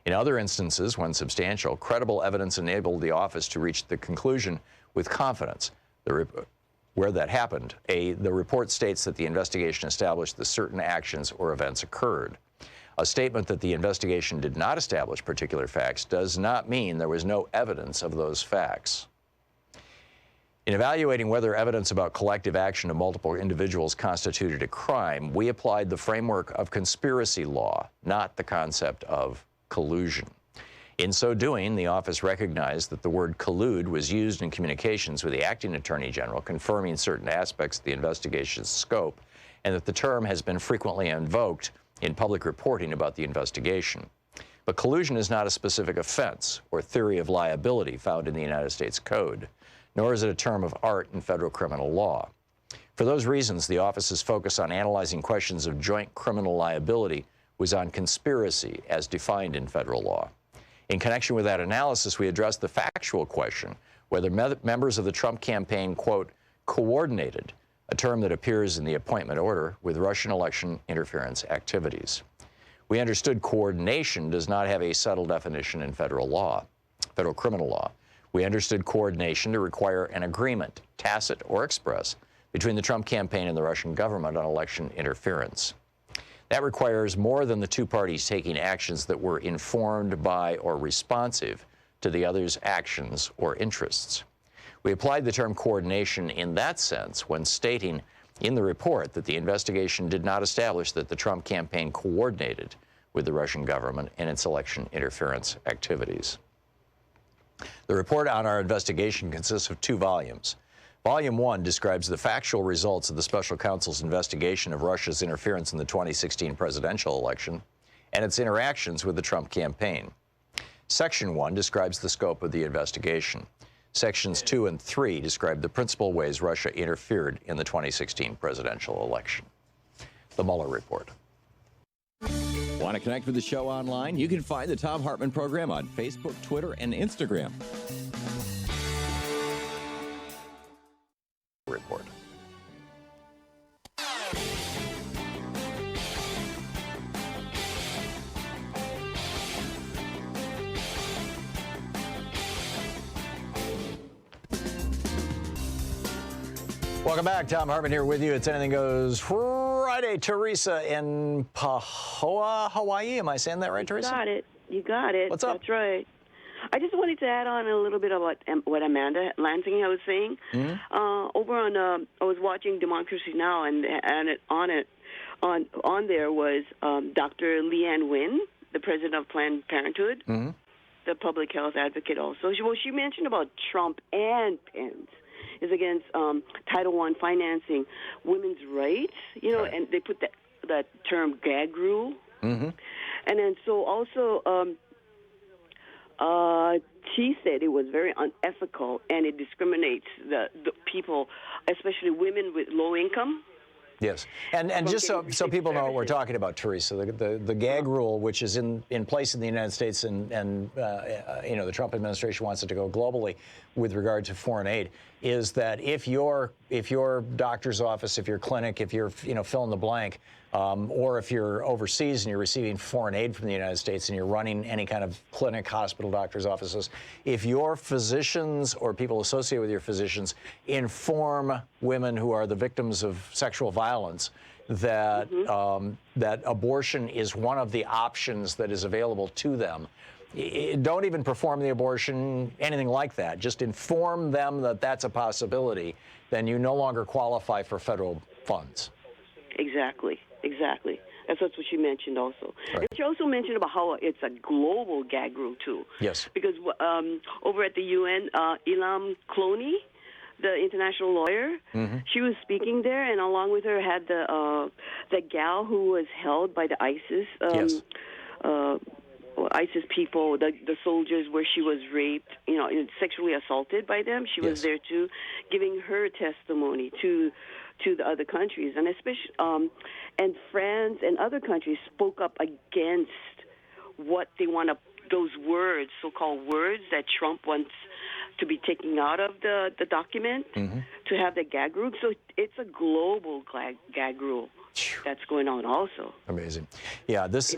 In other instances, when substantial, credible evidence enabled the office to reach the conclusion with confidence. Where that happened, the report states that the investigation established that certain actions or events occurred. A statement that the investigation did not establish particular facts does not mean there was no evidence of those facts. In evaluating whether evidence about collective action of multiple individuals constituted a crime, we applied the framework of conspiracy law, not the concept of collusion. In so doing, the office recognized that the word collude was used in communications with the acting attorney general, confirming certain aspects of the investigation's scope, and that the term has been frequently invoked in public reporting about the investigation. But collusion is not a specific offense or theory of liability found in the United States Code, nor is it a term of art in federal criminal law. For those reasons, the office's focus on analyzing questions of joint criminal liability was on conspiracy as defined in federal law. In connection with that analysis, we addressed the factual question whether members of the Trump campaign, quote, coordinated, a term that appears in the appointment order, with Russian election interference activities. We understood coordination does not have a settled definition in federal law, federal criminal law. We understood coordination to require an agreement, tacit or express, between the Trump campaign and the Russian government on election interference. That requires more than the two parties taking actions that were informed by or responsive to the other's actions or interests. We applied the term coordination in that sense when stating in the report that the investigation did not establish that the Trump campaign coordinated with the Russian government in its election interference activities. The report on our investigation consists of 2 volumes. Volume 1 describes the factual results of the special counsel's investigation of Russia's interference in the 2016 presidential election and its interactions with the Trump campaign. Section 1 describes the scope of the investigation. Sections 2 and 3 describe the principal ways Russia interfered in the 2016 presidential election. The Mueller Report. Want to connect with the show online? You can find the Thom Hartmann Program on Facebook, Twitter, and Instagram. Report. Welcome back. Thom Hartmann here with you. It's Anything Goes Friday. Teresa in Pahoa, Hawaii. Am I saying that right, Teresa? You got it. You got it. What's up? That's right. I just wanted to add on a little bit about what Amanda Lansing was saying. Mm-hmm. Over on, I was watching Democracy Now, and on there was Dr. Leanne Wynn, the president of Planned Parenthood, mm-hmm. the public health advocate also. She mentioned about Trump and Pence is against Title I financing women's rights, right. And they put that term gag rule. Mm-hmm. And then so also she said it was very unethical and it discriminates the people, especially women with low income. Yes, and just so people know what we're talking about, Teresa, the gag rule, which is in place in the United States, and the Trump administration wants it to go globally with regard to foreign aid, is that if your doctor's office, if your clinic, if you're fill in the blank, or if you're overseas and you're receiving foreign aid from the United States and you're running any kind of clinic, hospital, doctor's offices, if your physicians or people associated with your physicians inform women who are the victims of sexual violence that that abortion is one of the options that is available to them, don't even perform the abortion, anything like that. Just inform them that that's a possibility. Then you no longer qualify for federal funds. Exactly. That's what she mentioned also. Right. And she also mentioned about how it's a global gag rule, too. Yes. Because over at the UN, Ilham Cloney, the international lawyer, mm-hmm. she was speaking there, and along with her had the gal who was held by the ISIS. Yes. ISIS people, the soldiers, where she was raped, sexually assaulted by them. She was there too, giving her testimony to the other countries, and especially and France and other countries spoke up against what they want to, those words, so-called words that Trump wants to be taken out of the document, mm-hmm. to have the gag rule. So it's a global gag rule that's going on also. Amazing. Yeah, this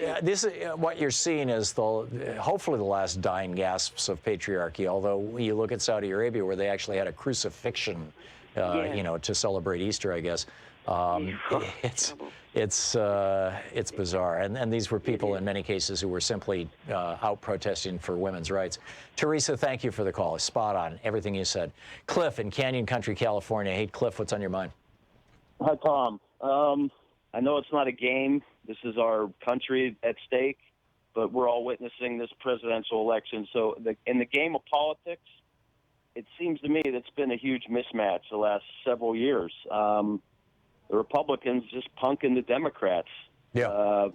what you're seeing is hopefully the last dying gasps of patriarchy, although you look at Saudi Arabia where they actually had a crucifixion, to celebrate Easter, I guess. It's bizarre, and these were people in many cases who were simply out protesting for women's rights. Teresa, thank you for the call. Spot on, everything you said. Cliff in Canyon Country, California. Hey, Cliff, what's on your mind? Hi, Tom. I know it's not a game. This is our country at stake, but we're all witnessing this presidential election. So in the game of politics, it seems to me that's been a huge mismatch the last several years. The Republicans just punking the Democrats. Yeah.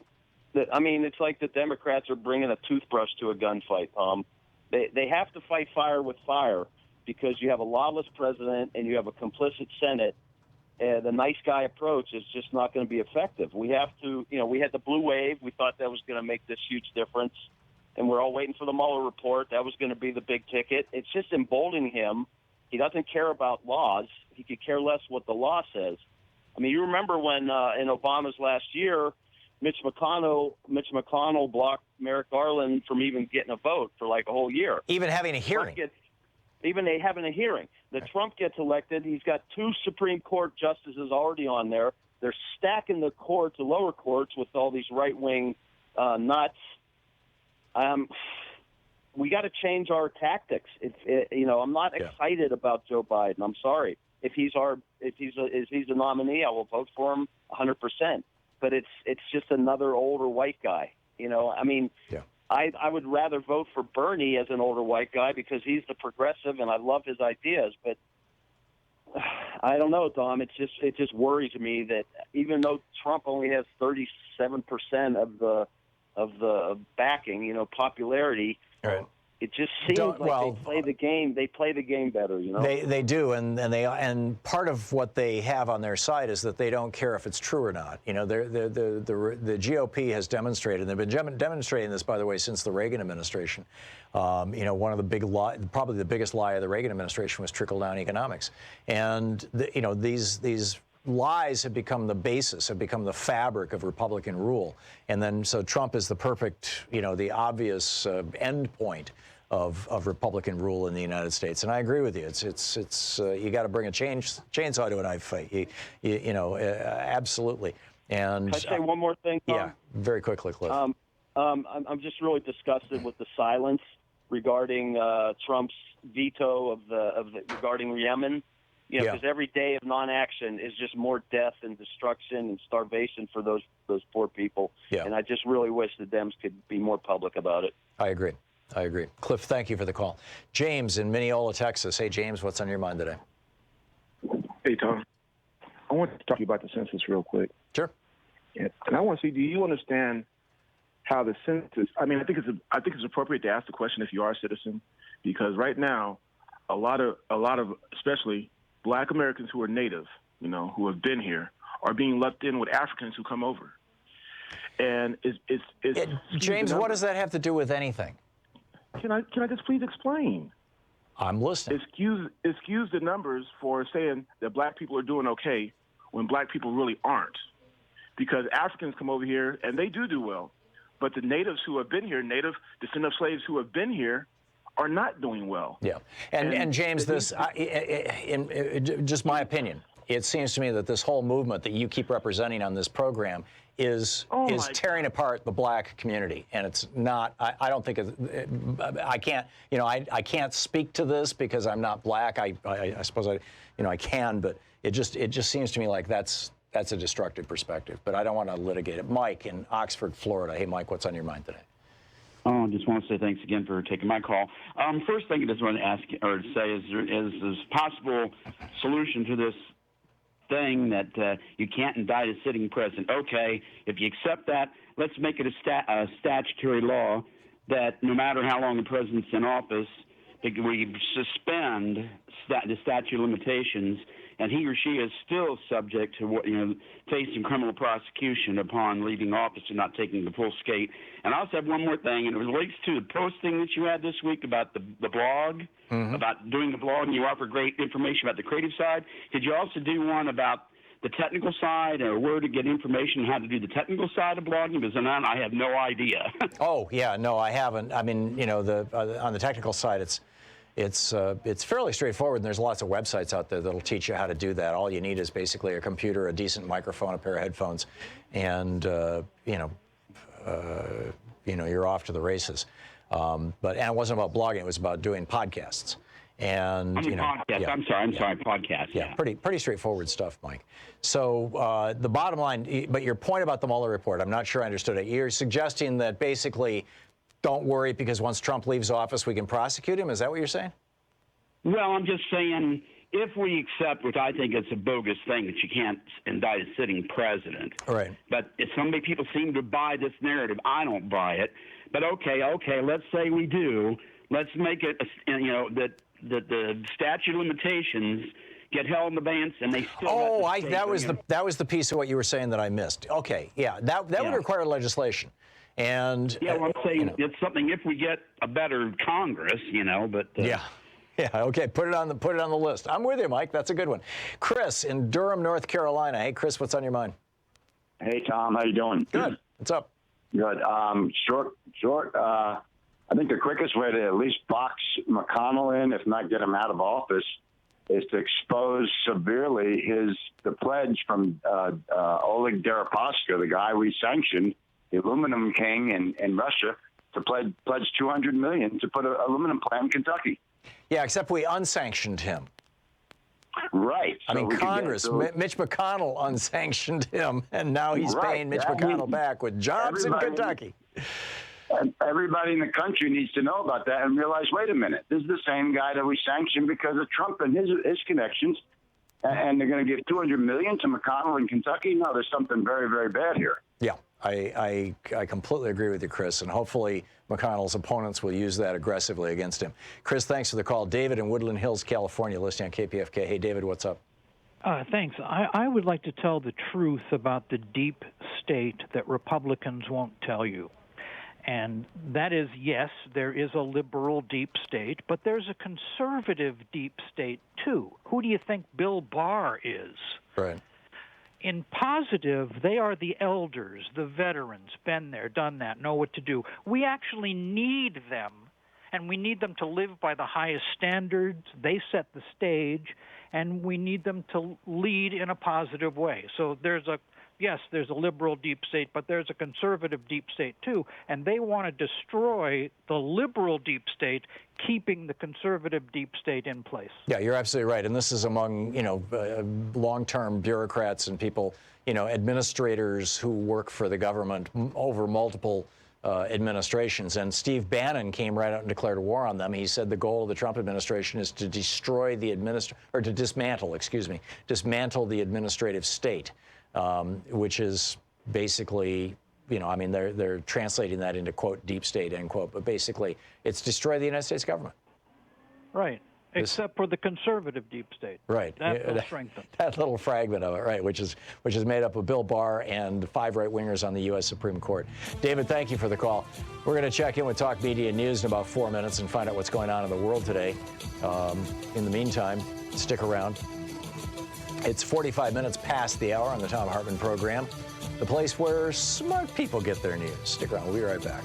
I mean, it's like the Democrats are bringing a toothbrush to a gunfight, Tom. They have to fight fire with fire because you have a lawless president and you have a complicit Senate. The nice guy approach is just not going to be effective. We have to, we had the blue wave. We thought that was going to make this huge difference. And we're all waiting for the Mueller report. That was going to be the big ticket. It's just emboldening him. He doesn't care about laws. He could care less what the law says. I mean, you remember when in Obama's last year, Mitch McConnell blocked Merrick Garland from even getting a vote for like a whole year. Even having a hearing. Having a hearing. The Trump gets elected. He's got 2 Supreme Court justices already on there. They're stacking the courts, the lower courts, with all these right-wing nuts. We got to change our tactics. I'm not excited about Joe Biden. I'm sorry. If he's a nominee, I will vote for him 100%. But it's just another older white guy. I would rather vote for Bernie as an older white guy because he's the progressive and I love his ideas. But I don't know, Tom. It just worries me that even though Trump only has 37% of the backing, popularity. Right. It just seems they play the game. They play the game better, They do, and part of what they have on their side is that they don't care if it's true or not. The GOP has demonstrated. They've been demonstrating this, by the way, since the Reagan administration. One of the big probably the biggest lie of the Reagan administration was trickle-down economics, and these lies have become the basis, have become the fabric of Republican rule, and then so Trump is the perfect, the obvious end point of Republican rule in the United States. And I agree with you. It's you got to bring a chainsaw to a knife fight. Absolutely. And can I say one more thing, Tom? Yeah, very quickly, Cliff. I'm just really disgusted with the silence regarding Trump's veto of regarding Yemen. Because every day of non-action is just more death and destruction and starvation for those poor people. Yeah. And I just really wish the Dems could be more public about it. I agree. Cliff, thank you for the call. James in Mineola, Texas. Hey, James, what's on your mind today? Hey, Tom. I want to talk to you about the census real quick. Sure. Yeah. And I want to see, do you understand how the census, I think it's appropriate to ask the question if you are a citizen, because right now, a lot of especially Black Americans who are native, who have been here, are being lumped in with Africans who come over. And James, what does that have to do with anything? Can I just please explain? I'm listening. Excuse the numbers for saying that Black people are doing okay when Black people really aren't. Because Africans come over here and they do well. But the natives who have been here, native descendant of slaves who have been here, are not doing well. Yeah. And James, in just my opinion, it seems to me that this whole movement that you keep representing on this program is tearing apart the Black community, and it's not. I don't think I can't. I can't speak to this because I'm not Black. I suppose I can, but it just seems to me like that's a destructive perspective. But I don't want to litigate it. Mike in Oxford, Florida. Hey, Mike, what's on your mind today? I just want to say thanks again for taking my call. First thing I just want to ask or say is a possible solution to this thing that you can't indict a sitting president. Okay, if you accept that, let's make it a statutory law that no matter how long the president's in office, we suspend the statute of limitations, and he or she is still subject to facing criminal prosecution upon leaving office and not taking the full skate. And I also have one more thing, and it relates to the posting that you had this week about the blog, about doing the blog, and you offer great information about the creative side. Could you also do one about the technical side, or where to get information on how to do the technical side of blogging? Because on that, I have no idea. Oh, yeah, no, I haven't. I mean, on the technical side, it's fairly straightforward, and there's lots of websites out there that'll teach you how to do that. All you need is basically a computer, a decent microphone, a pair of headphones, and you're off to the races. And it wasn't about blogging; it was about doing podcasts. And podcast. I'm sorry, podcast. Yeah, pretty straightforward stuff, Mike. So the bottom line, but your point about the Mueller report, I'm not sure I understood it. You're suggesting that basically, don't worry because once Trump leaves office, we can prosecute him. Is that what you're saying? Well, I'm just saying, if we accept, which I think is a bogus thing, that you can't indict a sitting president. Right. But if so many people seem to buy this narrative, I don't buy it. But okay, let's say we do. Let's make it, that the statute of limitations get held in advance, and they still. That was the piece of what you were saying that I missed. Okay, yeah, that would require legislation, and well, I'm saying it's something if we get a better Congress, but yeah, okay, put it on the list. I'm with you, Mike. That's a good one. Chris in Durham, North Carolina. Hey, Chris, what's on your mind? Hey, Tom, how you doing? Good. What's up? Good. Short. I think the quickest way to at least box McConnell in, if not get him out of office, is to expose severely the pledge from Oleg Deripaska, the guy we sanctioned, the aluminum king in Russia, to pledge $200 million to put an aluminum plant in Kentucky. Yeah, except we unsanctioned him. Right. I mean, Congress, Mitch McConnell unsanctioned him, and now he's paying Mitch McConnell back with jobs in Kentucky. Everybody in the country needs to know about that and realize, wait a minute, this is the same guy that we sanctioned because of Trump and his connections, and they're going to give $200 million to McConnell in Kentucky? No, there's something very, very bad here. Yeah, I completely agree with you, Chris, and hopefully McConnell's opponents will use that aggressively against him. Chris, thanks for the call. David in Woodland Hills, California, listening on KPFK. Hey, David, what's up? Thanks. I would like to tell the truth about the deep state that Republicans won't tell you. And that is, yes, there is a liberal deep state, but there's a conservative deep state, too. Who do you think Bill Barr is? Right. In positive, they are the elders, the veterans, been there, done that, know what to do. We actually need them, and we need them to live by the highest standards. They set the stage, and we need them to lead in a positive way. So there's a liberal deep state, but there's a conservative deep state, too, and they want to destroy the liberal deep state, keeping the conservative deep state in place. Yeah, you're absolutely right, and this is among, long-term bureaucrats and people, administrators who work for the government over multiple administrations, and Steve Bannon came right out and declared a war on them. He said the goal of the Trump administration is to dismantle the administrative state. Which is basically, they're translating that into, quote, deep state, end quote, but basically it's destroy the United States government. Right, except for the conservative deep state. Right. That will strengthen. That little fragment of it, right, which is made up of Bill Barr and 5 right-wingers on the U.S. Supreme Court. David, thank you for the call. We're going to check in with Talk Media News in about 4 minutes and find out what's going on in the world today. In the meantime, stick around. It's 45 minutes past the hour on the Thom Hartmann Program, the place where smart people get their news. Stick around. We'll be right back.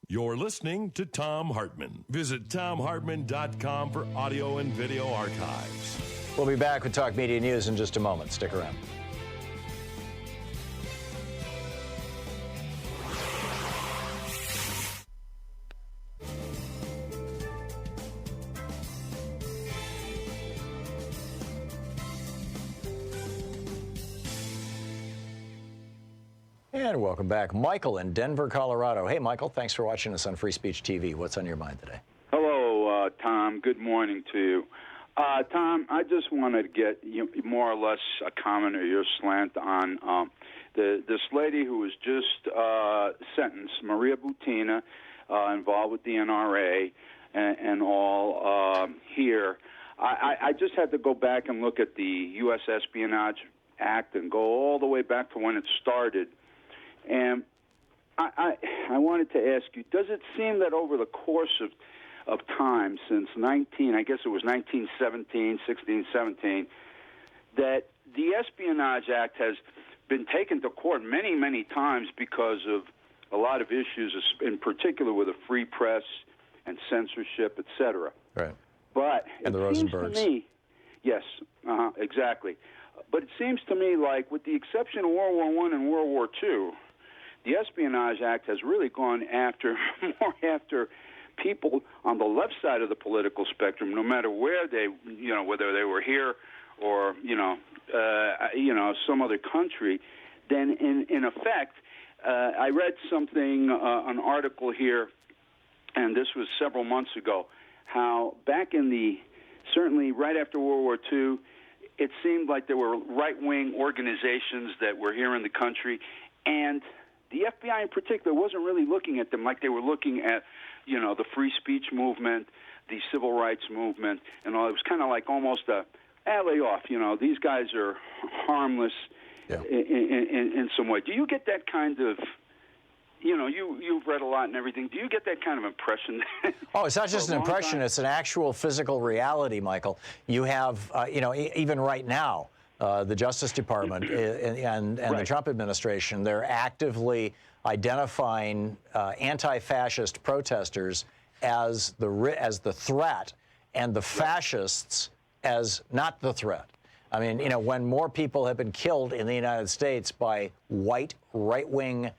You're listening to Thom Hartmann. Visit ThomHartmann.com for audio and video archives. We'll be back with Talk Media News in just a moment. Stick around. And welcome back. Michael in Denver, Colorado. Hey, Michael, thanks for watching us on Free Speech TV. What's on your mind today? Hello, Tom. Good morning to you. Tom, I just wanted to get more or less a comment or your slant on this lady who was just sentenced, Maria Butina, involved with the NRA and all here. I just had to go back and look at the U.S. Espionage Act and go all the way back to when it started. And I wanted to ask you, does it seem that over the course of time since 1917, 16, 17, that the Espionage Act has been taken to court many, many times because of a lot of issues, in particular with the free press and censorship, et cetera. Right. But and the it seems Rosenbergs. to me, yes, exactly. But it seems to me like, with the exception of World War I and World War II, the Espionage Act has really gone after more after people on the left side of the political spectrum, no matter where they, whether they were here or some other country. Then, in effect, I read something, an article here, and this was several months ago, how back in certainly right after World War II, it seemed like there were right-wing organizations that were here in the country, and the FBI in particular wasn't really looking at them like they were looking at, the free speech movement, the civil rights movement, and all. It was kind of like almost a, lay off, these guys are harmless in some way. Do you get that kind of, you've read a lot and everything, do you get that kind of impression? Oh, it's not just an impression, it's an actual physical reality, Michael. You have, even right now, the Justice Department and the Trump administration, they're actively identifying anti-fascist protesters as the threat and the fascists as not the threat. I mean, when more people have been killed in the United States by white, right-wing,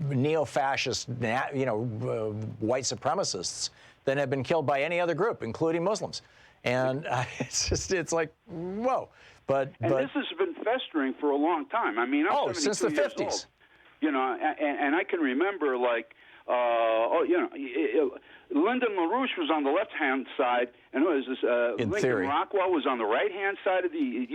neo-fascist, white supremacists than have been killed by any other group, including Muslims. And it's like, whoa. But this has been festering for a long time. I mean, I'm 72 since the years 50s. Old, and I can remember, Lyndon LaRouche was on the left-hand side, and Lincoln Rockwell was on the right-hand side of the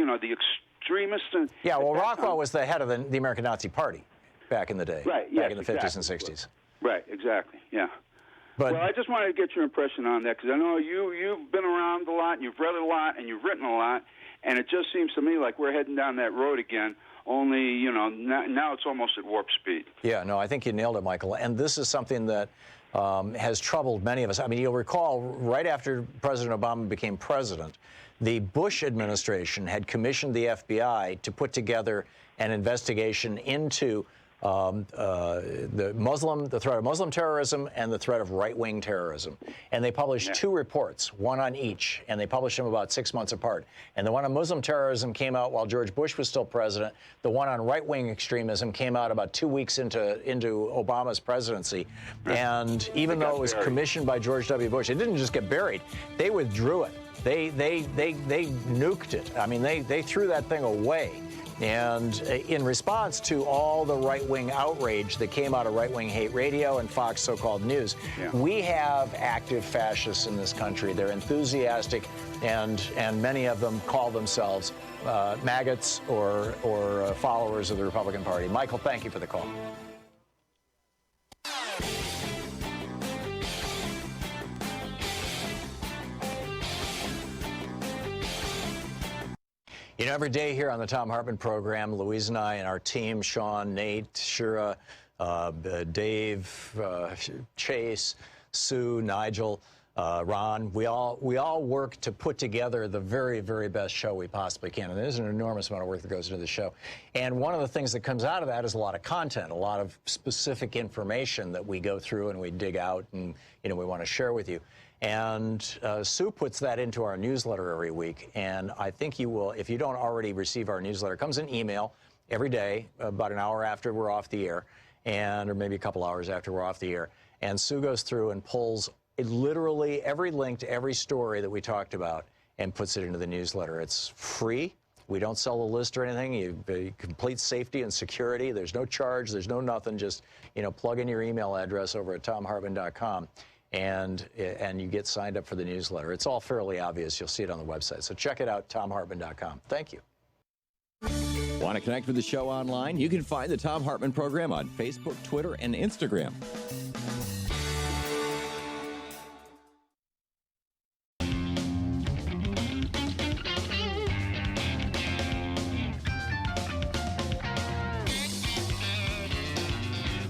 extremists. Yeah, well, Rockwell was the head of the American Nazi Party back in the day, back in the 50s and 60s. Right, exactly, yeah. But, well, I just wanted to get your impression on that, because I know you've been around a lot, and you've read a lot, and you've written a lot, and it just seems to me like we're heading down that road again, only, now it's almost at warp speed. Yeah, no, I think you nailed it, Michael. And this is something that has troubled many of us. I mean, you'll recall, right after President Obama became president, the Bush administration had commissioned the FBI to put together an investigation into the threat of Muslim terrorism and the threat of right-wing terrorism. And they published two reports, one on each, and they published them about 6 months apart. And the one on Muslim terrorism came out while George Bush was still president. The one on right-wing extremism came out about 2 weeks into Obama's presidency. And even though it was commissioned by George W. Bush, it didn't just get buried. They withdrew it. They nuked it. I mean, they threw that thing away. And in response to all the right-wing outrage that came out of right-wing hate radio and Fox so-called news, we have active fascists in this country. They're enthusiastic, and many of them call themselves maggots or followers of the Republican Party. Michael, thank you for the call. Every day here on the Thom Hartmann Program, Louise and I and our team, Sean, Nate, Shira, Dave, Chase, Sue, Nigel, Ron, we all work to put together the very, very best show we possibly can. And there's an enormous amount of work that goes into the show. And one of the things that comes out of that is a lot of content, a lot of specific information that we go through and we dig out and, we want to share with you. And Sue puts that into our newsletter every week. And I think you will, if you don't already receive our newsletter, it comes in email every day, about an hour after we're off the air, or maybe a couple hours after we're off the air. And Sue goes through and pulls literally every link to every story that we talked about and puts it into the newsletter. It's free. We don't sell a list or anything. You complete safety and security. There's no charge. There's no nothing. Just, plug in your email address over at thomhartmann.com. And you get signed up for the newsletter. It's all fairly obvious. You'll see it on the website. So check it out, thomhartmann.com. Thank you. Want to connect with the show online? You can find the Thom Hartmann Program on Facebook, Twitter, and Instagram.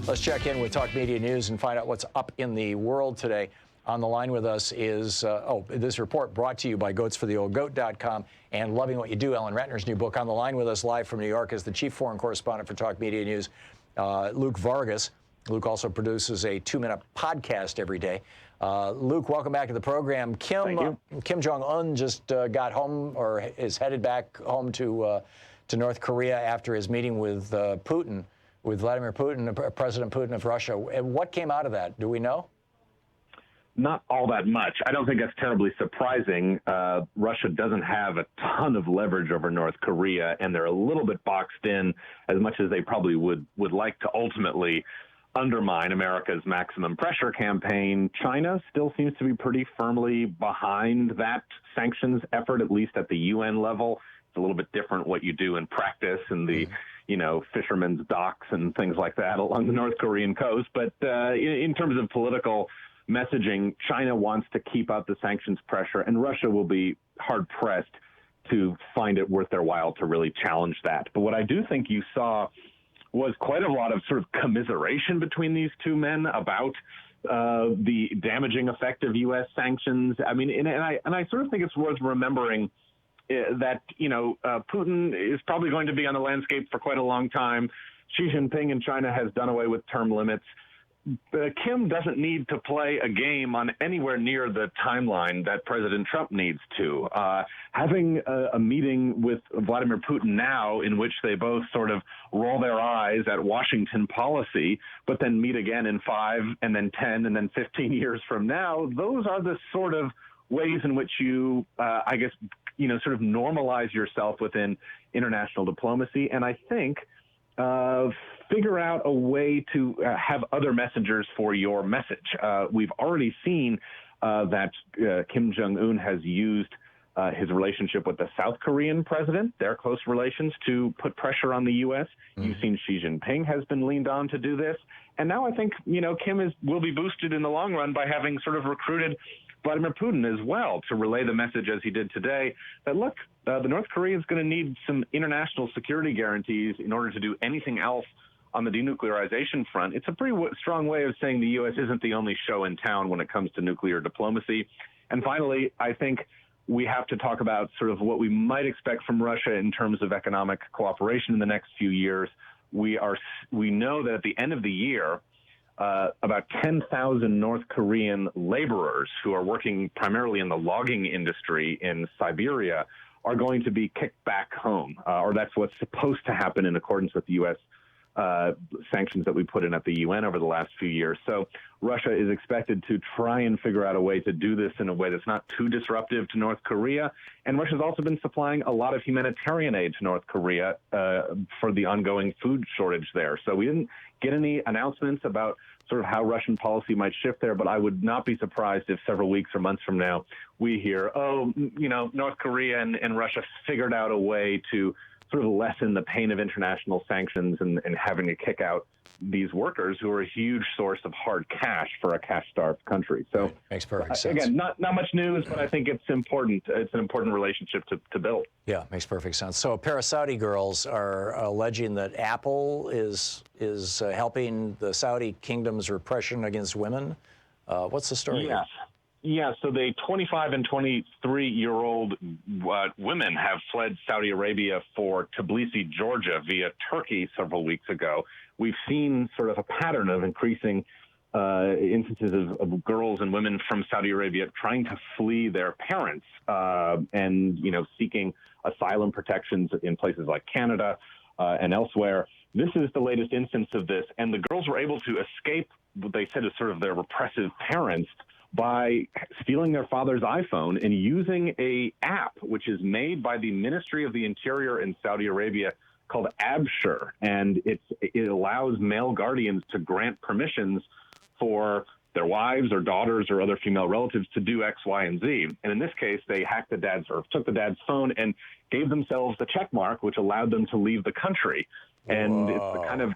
Let's check in with Talk Media News and find out what's up in the world today. On the line with us is, this report brought to you by goatsfortheoldgoat.com and Loving What You Do, Ellen Ratner's new book. On the line with us live from New York is the chief foreign correspondent for Talk Media News, Luke Vargas. Luke also produces a 2-minute podcast every day. Luke, welcome back to the program. Kim Jong-un just got home, or is headed back home to North Korea after his meeting with Putin, with Vladimir Putin, President Putin of Russia. And what came out of that? Do we know? Not all that much. I don't think that's terribly surprising. Russia doesn't have a ton of leverage over North Korea, and they're a little bit boxed in as much as they probably would like to ultimately undermine America's maximum pressure campaign. China still seems to be pretty firmly behind that sanctions effort, at least at the UN level. It's a little bit different what you do in practice in the fishermen's docks and things like that along the North Korean coast. But in terms of political messaging, China wants to keep up the sanctions pressure, and Russia will be hard-pressed to find it worth their while to really challenge that. But what I do think you saw was quite a lot of sort of commiseration between these two men about the damaging effect of U.S. sanctions. I mean, and I sort of think it's worth remembering that, Putin is probably going to be on the landscape for quite a long time. Xi Jinping in China has done away with term limits. Kim doesn't need to play a game on anywhere near the timeline that President Trump needs to. Having a meeting with Vladimir Putin now in which they both sort of roll their eyes at Washington policy, but then meet again in 5 and then 10 and then 15 years from now, those are the sort of ways in which you, sort of normalize yourself within international diplomacy. And I think figure out a way to have other messengers for your message. We've already seen that Kim Jong-un has used his relationship with the South Korean president, their close relations, to put pressure on the U.S. You've seen Xi Jinping has been leaned on to do this. And now I think, Kim will be boosted in the long run by having sort of recruited Vladimir Putin as well to relay the message, as he did today, that, look, the North Korea is going to need some international security guarantees in order to do anything else on the denuclearization front. It's a pretty strong way of saying the U.S. isn't the only show in town when it comes to nuclear diplomacy. And finally, I think we have to talk about sort of what we might expect from Russia in terms of economic cooperation in the next few years. We know that at the end of the year, about 10,000 North Korean laborers who are working primarily in the logging industry in Siberia are going to be kicked back home, or that's what's supposed to happen in accordance with the U.S. Sanctions that we put in at the UN over the last few years. So Russia is expected to try and figure out a way to do this in a way that's not too disruptive to North Korea. And Russia's also been supplying a lot of humanitarian aid to North Korea for the ongoing food shortage there. So we didn't get any announcements about sort of how Russian policy might shift there, but I would not be surprised if several weeks or months from now we hear, North Korea and Russia figured out a way to sort of lessen the pain of international sanctions and having to kick out these workers who are a huge source of hard cash for a cash-starved country. So makes perfect sense. Again, not much news, but I think it's important. It's an important relationship to build. Yeah, makes perfect sense. So a pair of Saudi girls are alleging that Apple is helping the Saudi kingdom's repression against women. What's the story? Yes. Yeah, so the 25 and 23-year-old women have fled Saudi Arabia for Tbilisi, Georgia, via Turkey several weeks ago. We've seen sort of a pattern of increasing instances of girls and women from Saudi Arabia trying to flee their parents and, seeking asylum protections in places like Canada and elsewhere. This is the latest instance of this, and the girls were able to escape what they said is sort of their repressive parents by stealing their father's iPhone and using a app which is made by the Ministry of the Interior in Saudi Arabia called Absher, and it allows male guardians to grant permissions for their wives or daughters or other female relatives to do X, Y, and Z. And in this case, they hacked took the dad's phone and gave themselves the check mark, which allowed them to leave the country. And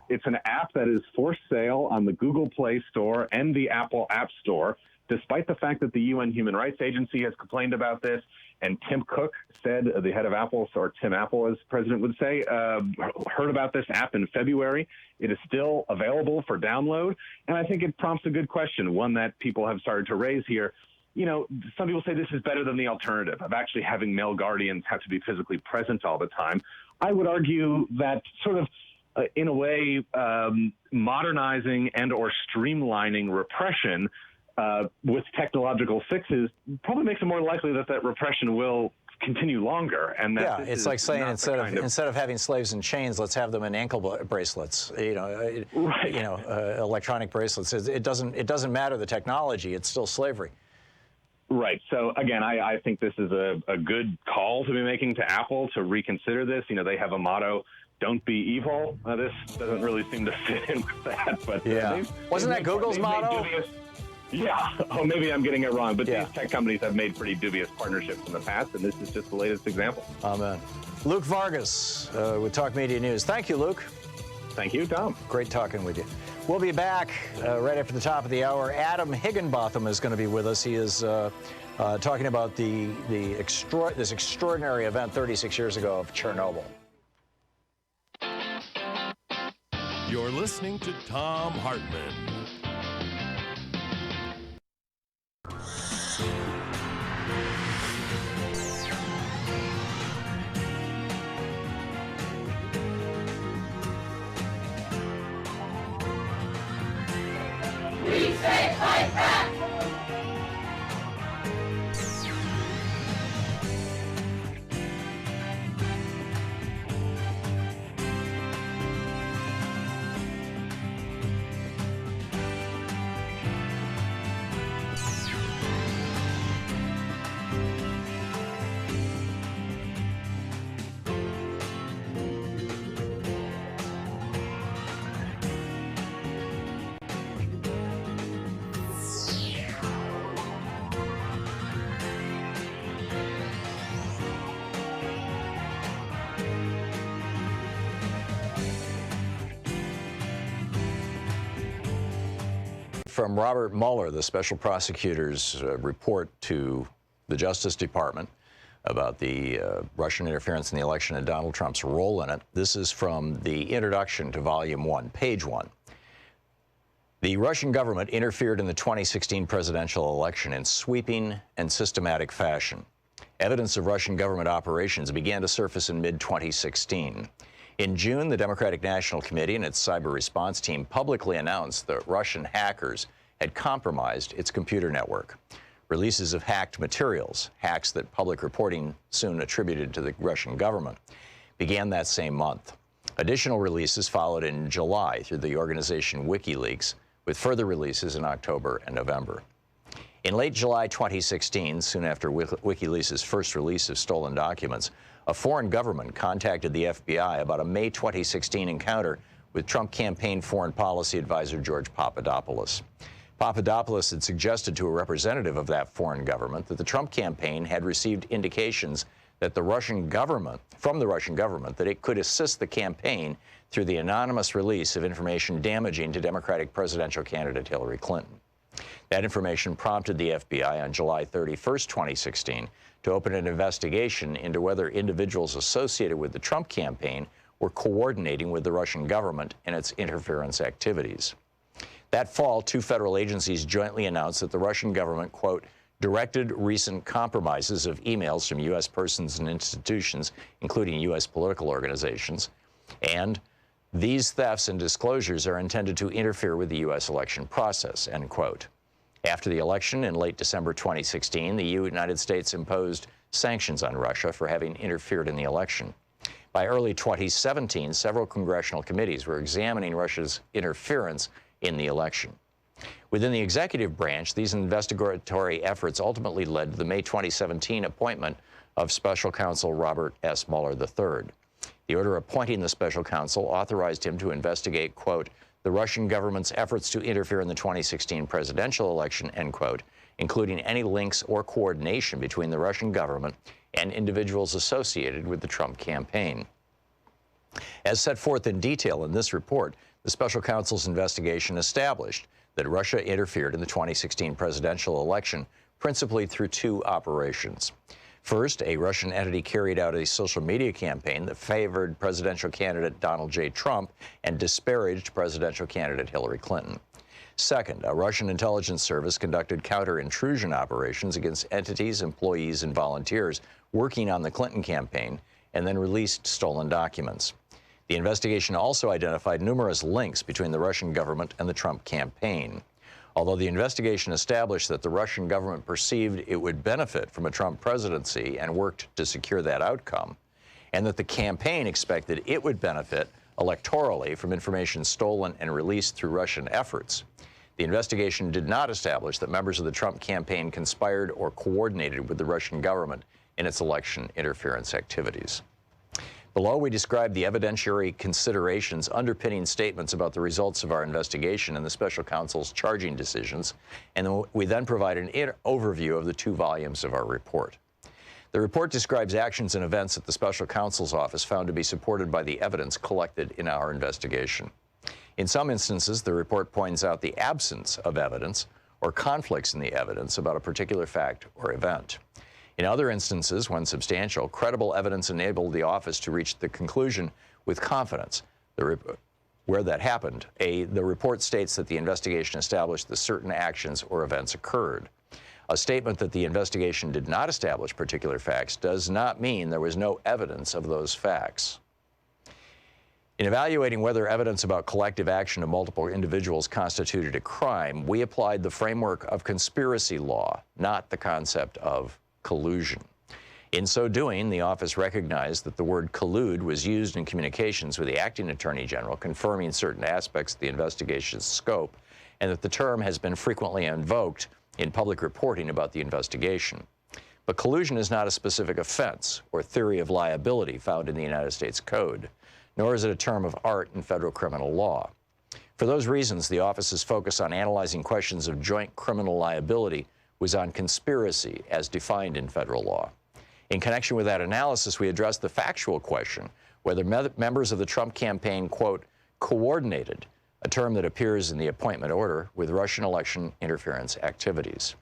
it's an app that is for sale on the Google Play Store and the Apple App Store. despite the fact that the UN Human Rights Agency has complained about this, and Tim Cook said, the head of Apple, or Tim Apple, as president would say, heard about this app in February. It is still available for download, and I think it prompts a good question, one that people have started to raise here. You know, some people say this is better than the alternative of actually having male guardians have to be physically present all the time. I would argue that sort of, in a way, modernizing and or streamlining repression with technological fixes probably makes it more likely that that repression will continue longer. And that it's like saying instead of having slaves in chains, let's have them in ankle bracelets. Electronic bracelets. It doesn't matter the technology; it's still slavery. Right. So again, I think this is a good call to be making to Apple to reconsider this. You know, they have a motto, "Don't be evil." This doesn't really seem to fit in with that. But wasn't that Google's motto? Yeah. Oh, maybe I'm getting it wrong. But these tech companies have made pretty dubious partnerships in the past, and this is just the latest example. Amen. Luke Vargas with Talk Media News. Thank you, Luke. Thank you, Tom. Great talking with you. We'll be back right after the top of the hour. Adam Higginbotham is going to be with us. He is talking about this extraordinary event 36 years ago of Chernobyl. You're listening to Thom Hartmann. We say fight back! From Robert Mueller, the special prosecutor's report to the Justice Department about the Russian interference in the election and Donald Trump's role in it. This is from the introduction to Volume 1, page 1. The Russian government interfered in the 2016 presidential election in sweeping and systematic fashion. Evidence of Russian government operations began to surface in mid-2016. In June, the Democratic National Committee and its cyber response team publicly announced that Russian hackers had compromised its computer network. Releases of hacked materials, hacks that public reporting soon attributed to the Russian government, began that same month. Additional releases followed in July through the organization WikiLeaks, with further releases in October and November. In late July 2016, soon after WikiLeaks' first release of stolen documents, a foreign government contacted the FBI about a May 2016 encounter with Trump campaign foreign policy advisor George Papadopoulos. Papadopoulos had suggested to a representative of that foreign government that the Trump campaign had received indications that from the Russian government, that it could assist the campaign through the anonymous release of information damaging to Democratic presidential candidate Hillary Clinton. That information prompted the FBI on July 31st, 2016, to open an investigation into whether individuals associated with the Trump campaign were coordinating with the Russian government in its interference activities. That fall, two federal agencies jointly announced that the Russian government, quote, directed recent compromises of emails from U.S. persons and institutions, including U.S. political organizations, and these thefts and disclosures are intended to interfere with the U.S. election process, end quote. After the election in late December 2016, the United States imposed sanctions on Russia for having interfered in the election. By early 2017, several congressional committees were examining Russia's interference in the election. Within the executive branch, these investigatory efforts ultimately led to the May 2017 appointment of Special Counsel Robert S. Mueller III. The order appointing the special counsel authorized him to investigate, quote, the Russian government's efforts to interfere in the 2016 presidential election, end quote, including any links or coordination between the Russian government and individuals associated with the Trump campaign. As set forth in detail in this report, the special counsel's investigation established that Russia interfered in the 2016 presidential election, principally through two operations. First, a Russian entity carried out a social media campaign that favored presidential candidate Donald J. Trump and disparaged presidential candidate Hillary Clinton. Second, a Russian intelligence service conducted counter-intrusion operations against entities, employees, and volunteers working on the Clinton campaign and then released stolen documents. The investigation also identified numerous links between the Russian government and the Trump campaign. Although the investigation established that the Russian government perceived it would benefit from a Trump presidency and worked to secure that outcome, and that the campaign expected it would benefit electorally from information stolen and released through Russian efforts, the investigation did not establish that members of the Trump campaign conspired or coordinated with the Russian government in its election interference activities. Below, we describe the evidentiary considerations underpinning statements about the results of our investigation and the special counsel's charging decisions, and we then provide an overview of the 2 volumes of our report. The report describes actions and events that the special counsel's office found to be supported by the evidence collected in our investigation. In some instances, the report points out the absence of evidence or conflicts in the evidence about a particular fact or event. In other instances, when substantial, credible evidence enabled the office to reach the conclusion with confidence. Where that happened, the report states that the investigation established that certain actions or events occurred. A statement that the investigation did not establish particular facts does not mean there was no evidence of those facts. In evaluating whether evidence about collective action of multiple individuals constituted a crime, we applied the framework of conspiracy law, not the concept of collusion. In so doing, the office recognized that the word collude was used in communications with the acting attorney general, confirming certain aspects of the investigation's scope, and that the term has been frequently invoked in public reporting about the investigation. But collusion is not a specific offense or theory of liability found in the United States Code, nor is it a term of art in federal criminal law. For those reasons, the office's focus on analyzing questions of joint criminal liability was on conspiracy as defined in federal law. In connection with that analysis, we addressed the factual question whether members of the Trump campaign, quote, coordinated, a term that appears in the appointment order, with Russian election interference activities.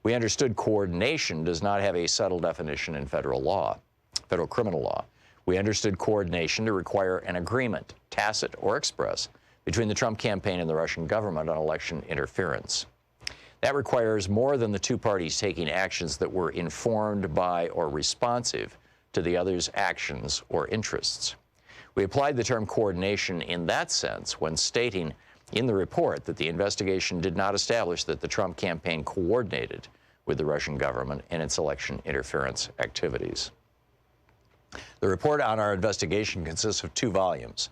We understood coordination does not have a settled definition in federal law, federal criminal law. We understood coordination to require an agreement, tacit or express, between the Trump campaign and the Russian government on election interference. That requires more than the 2 parties taking actions that were informed by or responsive to the other's actions or interests. We applied the term coordination in that sense when stating in the report that the investigation did not establish that the Trump campaign coordinated with the Russian government in its election interference activities. The report on our investigation consists of 2 volumes.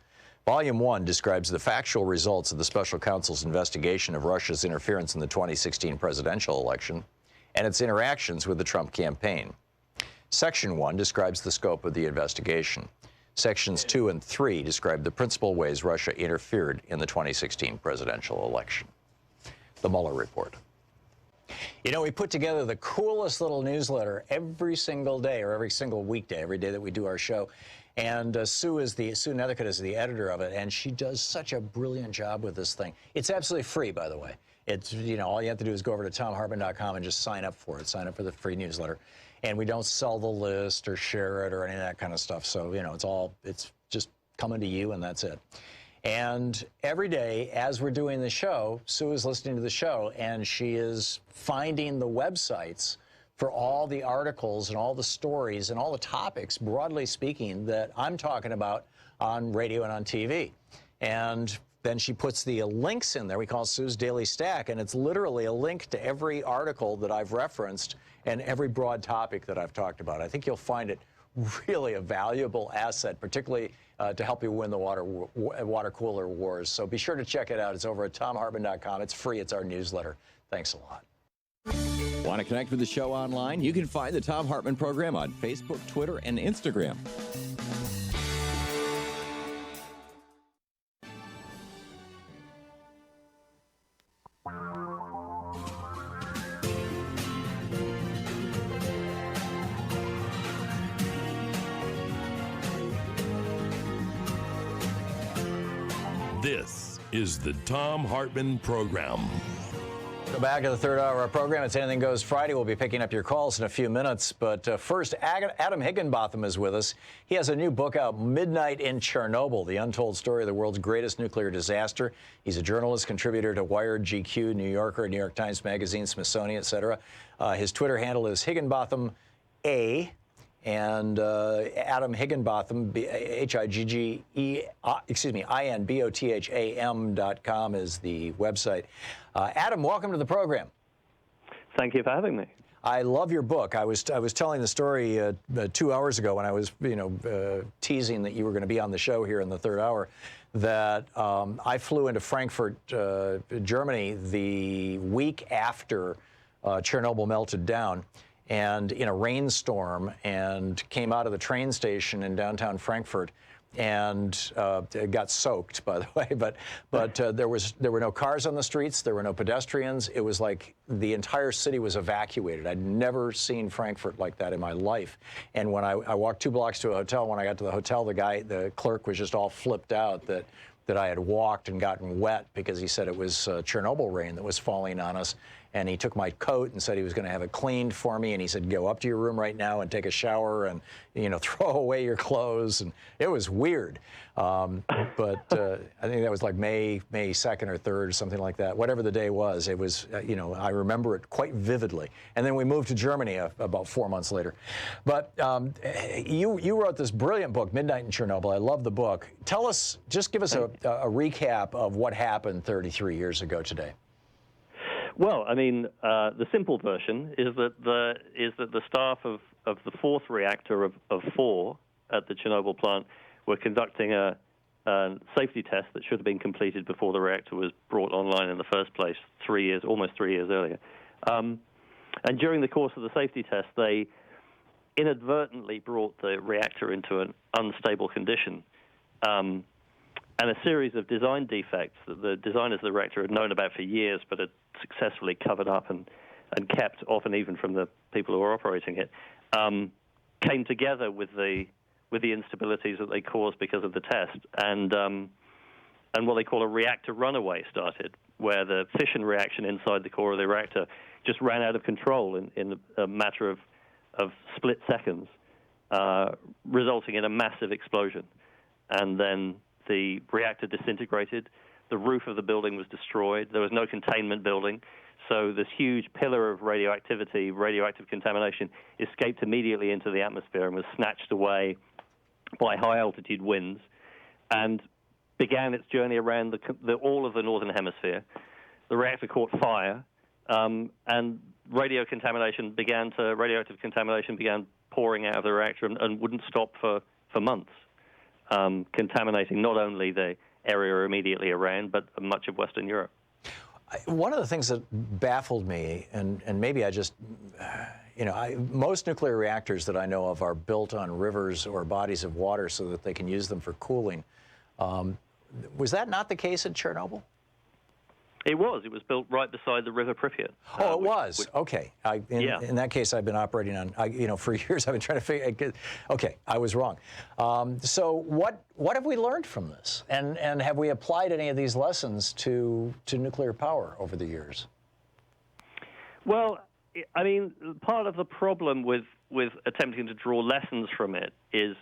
Volume 1 describes the factual results of the special counsel's investigation of Russia's interference in the 2016 presidential election and its interactions with the Trump campaign. Section 1 describes the scope of the investigation. Sections 2 and 3 describe the principal ways Russia interfered in the 2016 presidential election. The Mueller report. You know, we put together the coolest little newsletter every single day, or every single weekday, every day that we do our show. And Sue Nethercutt is the editor of it, and she does such a brilliant job with this thing. It's absolutely free, by the way. It's, you know, all you have to do is go over to thomhartmann.com and just sign up for it. Sign up for the free newsletter. And we don't sell the list or share it or any of that kind of stuff. So, you know, it's just coming to you, and that's it. And every day, as we're doing the show, Sue is listening to the show, and she is finding the websites for all the articles and all the stories and all the topics, broadly speaking, that I'm talking about on radio and on TV. And then she puts the links in there. We call it Sue's Daily Stack, and it's literally a link to every article that I've referenced and every broad topic that I've talked about. I think you'll find it really a valuable asset, particularly to help you win the water cooler wars. So be sure to check it out. It's over at thomhartmann.com. It's free. It's our newsletter. Thanks a lot. Want to connect with the show online? You can find the Thom Hartmann Program on Facebook, Twitter, and Instagram. This is the Thom Hartmann Program. Go back to the third hour of our program. It's Anything Goes Friday. We'll be picking up your calls in a few minutes. But first, Adam Higginbotham is with us. He has a new book out, Midnight in Chernobyl, the untold story of the world's greatest nuclear disaster. He's a journalist, contributor to Wired, GQ, New Yorker, New York Times Magazine, Smithsonian, etc. His Twitter handle is Higginbotham A. And Adam Higginbotham, INBOTHAM.com is the website. Adam, welcome to the program. Thank you for having me. I love your book. I was telling the story 2 hours ago when I was teasing that you were going to be on the show here in the third hour, that I flew into Frankfurt, Germany the week after Chernobyl melted down, and in a rainstorm, and came out of the train station in downtown Frankfurt, and it got soaked, by the way. But there were no cars on the streets, there were no pedestrians. It was like the entire city was evacuated. I'd never seen Frankfurt like that in my life. And when I walked 2 blocks to a hotel, when I got to the hotel, the clerk was just all flipped out that I had walked and gotten wet, because he said it was Chernobyl rain that was falling on us. And he took my coat and said he was going to have it cleaned for me. And he said, go up to your room right now and take a shower and, throw away your clothes. And it was weird. But I think that was like May 2nd or 3rd or something like that. Whatever the day was, it was, I remember it quite vividly. And then we moved to Germany about 4 months later. But you wrote this brilliant book, Midnight in Chernobyl. I love the book. Just give us a recap of what happened 33 years ago today. Well, I mean, the simple version is that the staff of the fourth reactor of 4 at the Chernobyl plant were conducting a safety test that should have been completed before the reactor was brought online in the first place, almost 3 years earlier. And during the course of the safety test, they inadvertently brought the reactor into an unstable condition. And a series of design defects that the designers of the reactor had known about for years, but had successfully covered up and kept, often even from the people who were operating it, came together with the instabilities that they caused because of the test, and what they call a reactor runaway started, where the fission reaction inside the core of the reactor just ran out of control in a matter of split seconds, resulting in a massive explosion, and then the reactor disintegrated, the roof of the building was destroyed, there was no containment building, so this huge pillar of radioactive contamination escaped immediately into the atmosphere and was snatched away by high-altitude winds and began its journey around all of the northern hemisphere. The reactor caught fire, and radioactive contamination began pouring out of the reactor and wouldn't stop for months. Contaminating not only the area immediately around, but much of Western Europe. One of the things that baffled me, and maybe I just, most nuclear reactors that I know of are built on rivers or bodies of water so that they can use them for cooling. Was that not the case at Chernobyl? It was. It was built right beside the River Pripyat. Oh, it was. Okay. In that case, I've been operating on. For years, I've been trying to figure. Okay, I was wrong. So what have we learned from this, and have we applied any of these lessons to nuclear power over the years? Well, I mean, part of the problem with attempting to draw lessons from it is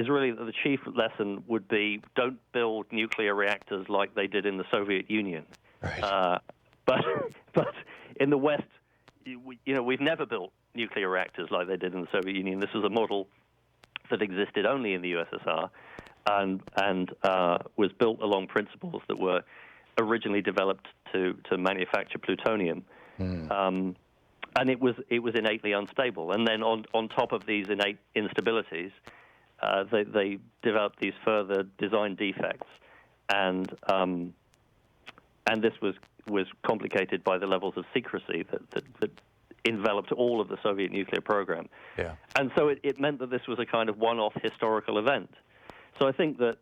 really that the chief lesson would be don't build nuclear reactors like they did in the Soviet Union. Right. But in the West, we've never built nuclear reactors like they did in the Soviet Union. This was a model that existed only in the USSR and was built along principles that were originally developed to manufacture plutonium. And it was innately unstable. And then on top of these innate instabilities, they developed these further design defects, and this was complicated by the levels of secrecy that enveloped all of the Soviet nuclear program. Yeah. And so it meant that this was a kind of one-off historical event. So I think that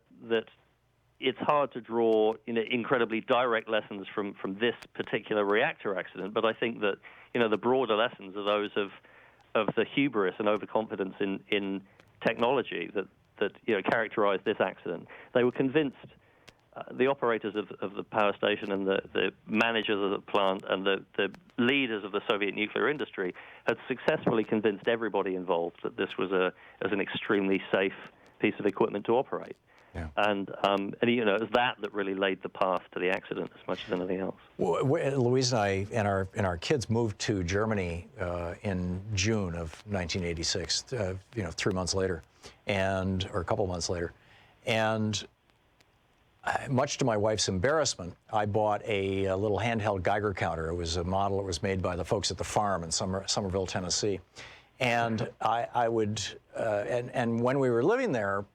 it's hard to draw incredibly direct lessons from this particular reactor accident, but I think that the broader lessons are those of the hubris and overconfidence in technology that characterized this accident. They were convinced the operators of the power station and the managers of the plant and the leaders of the Soviet nuclear industry had successfully convinced everybody involved that this was as an extremely safe piece of equipment to operate. Yeah. And you know, it was that really laid the path to the accident as much as anything else. Well, Louise and I and our kids moved to Germany in June of 1986. 3 months later, or a couple months later, and much to my wife's embarrassment, I bought a little handheld Geiger counter. It was a model that was made by the folks at the farm in Somerville, Tennessee. And I would, and when we were living there,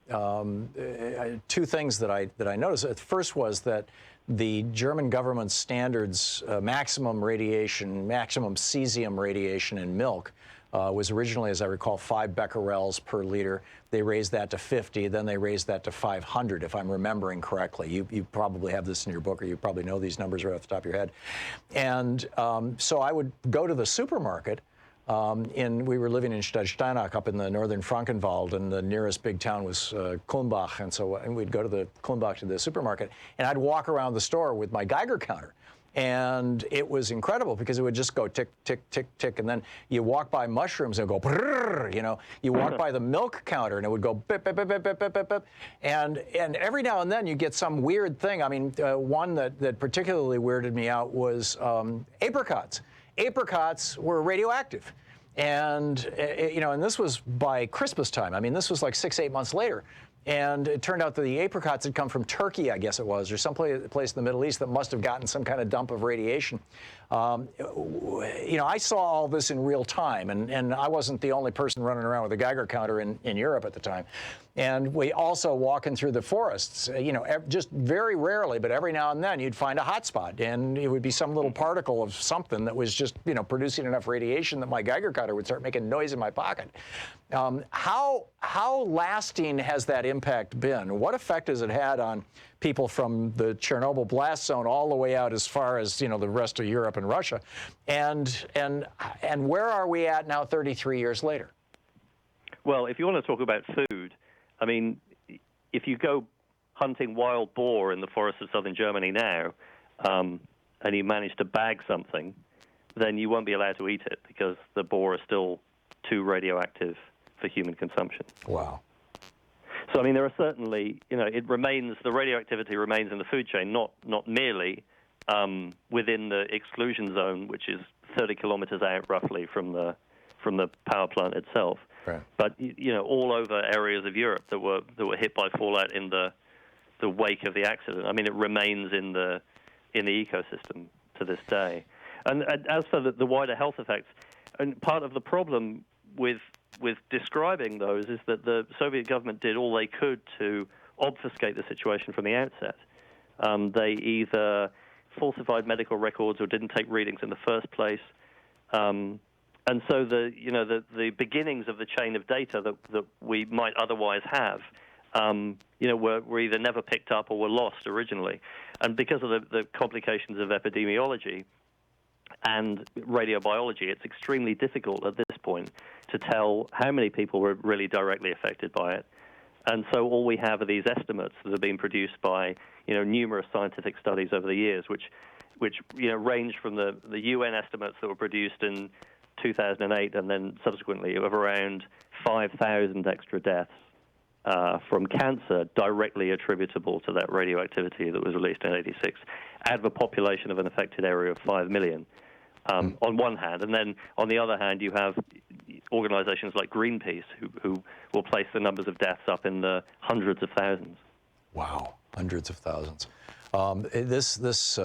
two things that I noticed. The first was that the German government standards maximum cesium radiation in milk was originally, as I recall, 5 becquerels per liter. They raised that to 50, then they raised that to 500, if I'm remembering correctly. You probably have this in your book, or you probably know these numbers right off the top of your head. And so I would go to the supermarket. We were living in Steinach up in the northern Frankenwald, and the nearest big town was Kulmbach, and we'd go to the Kulmbach to the supermarket, and I'd walk around the store with my Geiger counter. And it was incredible because it would just go tick, tick, tick, tick. And then you walk by mushrooms and it would go, brrr, you know. You walk by the milk counter and it would go bip, bip, bip, bip, bip, bip, bip, bip. And every now and then you get some weird thing. I mean, one that particularly weirded me out was apricots. Apricots were radioactive. And, and this was by Christmas time. I mean, this was like 6, 8 months later. And it turned out that the apricots had come from Turkey, I guess it was, or some place in the Middle East that must have gotten some kind of dump of radiation. I saw all this in real time, and I wasn't the only person running around with a Geiger counter in Europe at the time. And we also walking through the forests, just very rarely, but every now and then you'd find a hot spot, and it would be some little particle of something that was just, producing enough radiation that my Geiger counter would start making noise in my pocket. How lasting has that impact been? What effect has it had on people from the Chernobyl blast zone all the way out as far as the rest of Europe and Russia, and where are we at now 33 years later? Well, if you want to talk about food, I mean, if you go hunting wild boar in the forests of southern Germany now, and you manage to bag something, then you won't be allowed to eat it because the boar is still too radioactive for human consumption. Wow. So, I mean, there are certainly, the radioactivity remains in the food chain, not merely within the exclusion zone, which is 30 kilometers out roughly from the power plant itself. Right. But, all over areas of Europe that were hit by fallout in the wake of the accident. I mean, it remains in the ecosystem to this day. And as for the wider health effects, and part of the problem with describing those is that the Soviet government did all they could to obfuscate the situation from the outset. They either falsified medical records or didn't take readings in the first place. And so the beginnings of the chain of data that we might otherwise have, were either never picked up or were lost originally. And because of the complications of epidemiology and radiobiology, it's extremely difficult at this point to tell how many people were really directly affected by it. And so all we have are these estimates that have been produced by, numerous scientific studies over the years, which range from the UN estimates that were produced in 2008 and then subsequently of around 5,000 extra deaths from cancer directly attributable to that radioactivity that was released in 86, out of a population of an affected area of 5 million. On one hand, and then on the other hand, you have organizations like Greenpeace who will place the numbers of deaths up in the hundreds of thousands. Wow, hundreds of thousands. This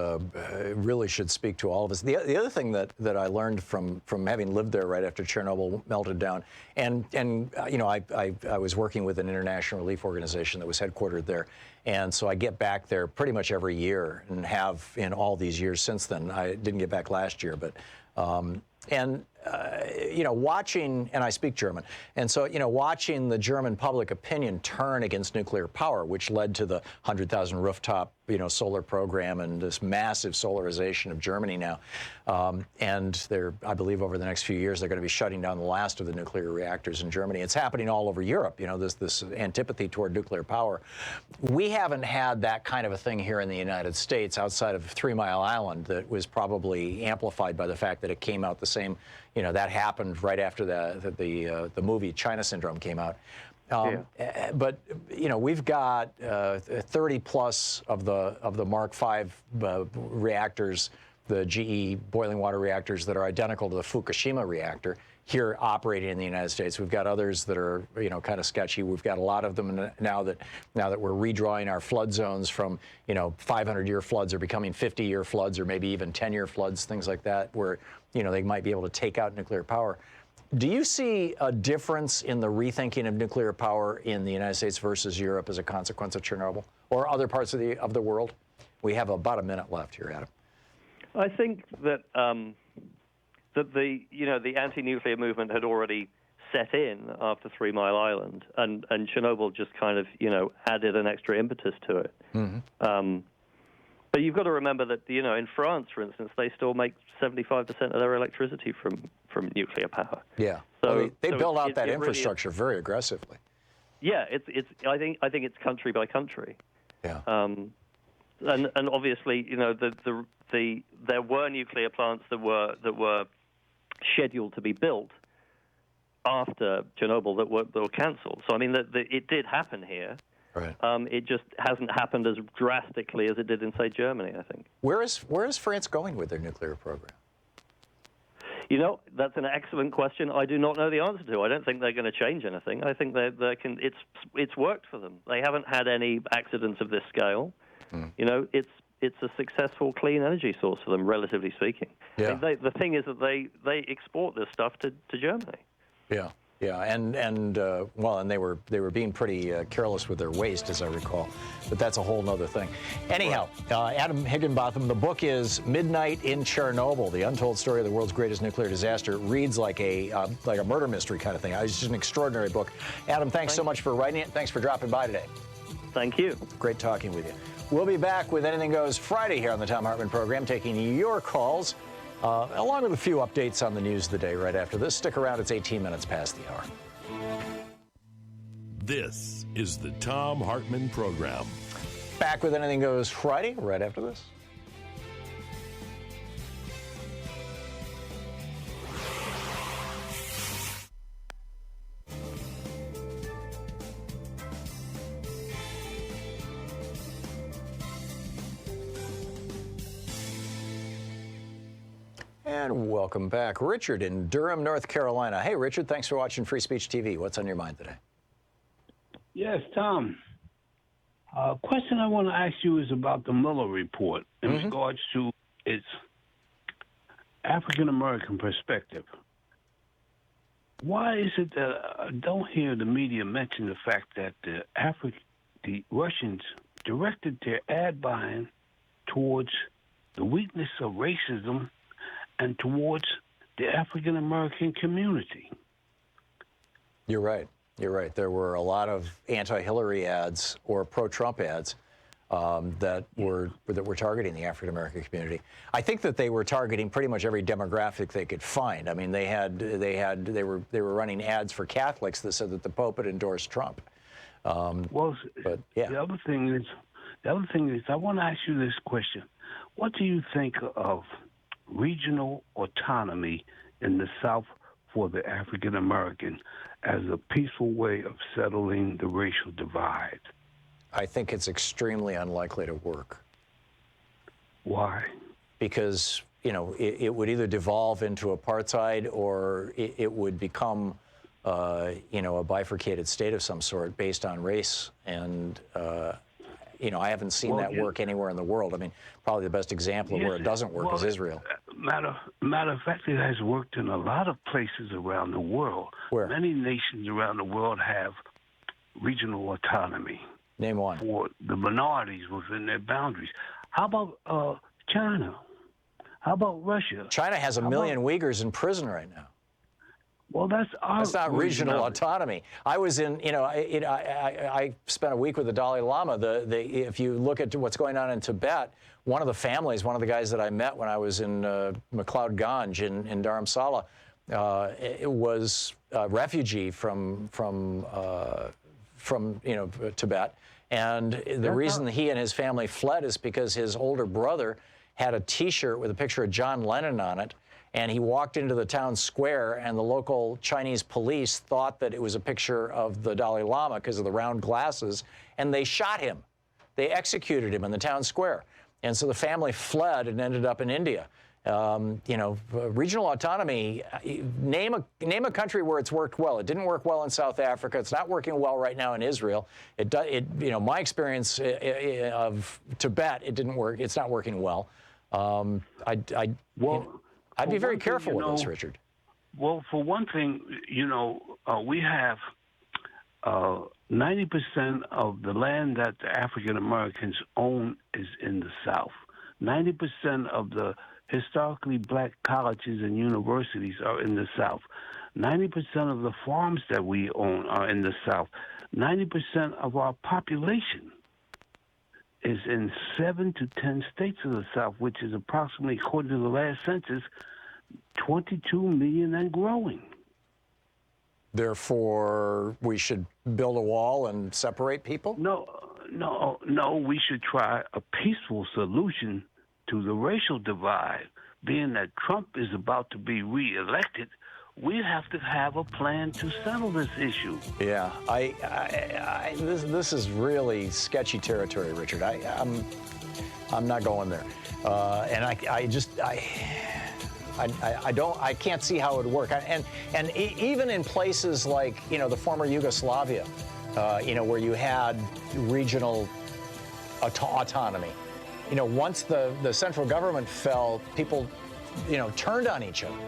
really should speak to all of us. The other thing that I learned from having lived there right after Chernobyl melted down, and I was working with an international relief organization that was headquartered there, and so I get back there pretty much every year and have in all these years since then. I didn't get back last year, but watching, and I speak German, and so, watching the German public opinion turn against nuclear power, which led to the 100,000 rooftop, solar program and this massive solarization of Germany now. And I believe over the next few years, they're going to be shutting down the last of the nuclear reactors in Germany. It's happening all over Europe, this antipathy toward nuclear power. We haven't had that kind of a thing here in the United States outside of 3 Mile Island that was probably amplified by the fact that it came out the same, that happened right after the movie China Syndrome came out. But we've got 30 plus of the Mark V reactors, the GE boiling water reactors that are identical to the Fukushima reactor here operating in the United States. We've got others that are kind of sketchy. We've got a lot of them now that we're redrawing our flood zones from 500-year floods are becoming 50-year floods or maybe even 10-year floods, things like that, where they might be able to take out nuclear power. Do you see a difference in the rethinking of nuclear power in the United States versus Europe as a consequence of Chernobyl, or other parts of the world? We have about a minute left here, Adam. I think that that the anti-nuclear movement had already set in after 3 Mile Island, and Chernobyl just kind of added an extra impetus to it. Mm-hmm. But you've got to remember that in France, for instance, they still make 75% of their electricity from nuclear power. Yeah, so they build out that really infrastructure very aggressively. Yeah, I think it's country by country. Yeah. And obviously, there were nuclear plants that were scheduled to be built after Chernobyl that were cancelled. So I mean, it did happen here. Right. It just hasn't happened as drastically as it did in, say, Germany, I think. Where is France going with their nuclear program? That's an excellent question. I do not know the answer to. I don't think they're going to change anything. I think it's worked for them. They haven't had any accidents of this scale. Mm. It's a successful clean energy source for them, relatively speaking. Yeah. I mean, the thing is that they export this stuff to Germany. Yeah. Yeah, and they were being pretty careless with their waste, as I recall, but that's a whole other thing. Anyhow, Adam Higginbotham, the book is Midnight in Chernobyl: The Untold Story of the World's Greatest Nuclear Disaster. It reads like a murder mystery kind of thing. It's just an extraordinary book. Adam, thanks so much for writing it. Thanks for dropping by today. Thank you. Great talking with you. We'll be back with Anything Goes Friday here on the Thom Hartmann Program, taking your calls. Along with a few updates on the news of the day right after this. Stick around, it's 18 minutes past the hour. This is the Thom Hartmann Program. Back with Anything Goes Friday right after this. And welcome back. Richard in Durham, North Carolina. Hey, Richard, thanks for watching Free Speech TV. What's on your mind today? Yes, Tom. Question I want to ask you is about the Mueller report in regards to its African-American perspective. Why is it that I don't hear the media mention the fact that the Russians directed their ad buying towards the weakness of racism and towards the African-American community? You're right. You're right. There were a lot of anti-Hillary ads or pro-Trump ads that were targeting the African-American community. I think that they were targeting pretty much every demographic they could find. I mean, they were running ads for Catholics that said that the Pope had endorsed Trump. The other thing is, I want to ask you this question: what do you think of regional autonomy in the South for the African American as a peaceful way of settling the racial divide? I think it's extremely unlikely to work. Why? Because, it would either devolve into apartheid or it would become, a bifurcated state of some sort based on race. And, I haven't seen that work anywhere in the world. I mean, probably the best example of where it doesn't work is Israel. Matter of fact, it has worked in a lot of places around the world. Where? Many nations around the world have regional autonomy. Name one. For the minorities within their boundaries. How about China? How about Russia? China has a million Uyghurs in prison right now. Well, that's not regional autonomy. I was in, I spent a week with the Dalai Lama. If you look at what's going on in Tibet, one of the families, one of the guys that I met when I was in McLeod Ganj in Dharamsala, it was a refugee from Tibet, and the reason he and his family fled is because his older brother had a T-shirt with a picture of John Lennon on it. And he walked into the town square, and the local Chinese police thought that it was a picture of the Dalai Lama because of the round glasses, and they shot him. They executed him in the town square. And so the family fled and ended up in India. Regional autonomy, name a country where it's worked well. It didn't work well in South Africa. It's not working well right now in Israel. My experience of Tibet, it didn't work. It's not working well. I'd be very careful with this, Richard. Well, for one thing, we have 90% of the land that the African Americans own is in the South. 90% of the historically black colleges and universities are in the South. 90% of the farms that we own are in the South. 90% of our population is in 7 to 10 states of the South, which is approximately, according to the last census, 22 million and growing. Therefore, we should build a wall and separate people? No, we should try a peaceful solution to the racial divide. Being that Trump is about to be reelected, we have to have a plan to settle this issue. Yeah, this is really sketchy territory, Richard. I'm not going there, and I can't see how it would work. And even in places like the former Yugoslavia, where you had regional autonomy, once the central government fell, people turned on each other.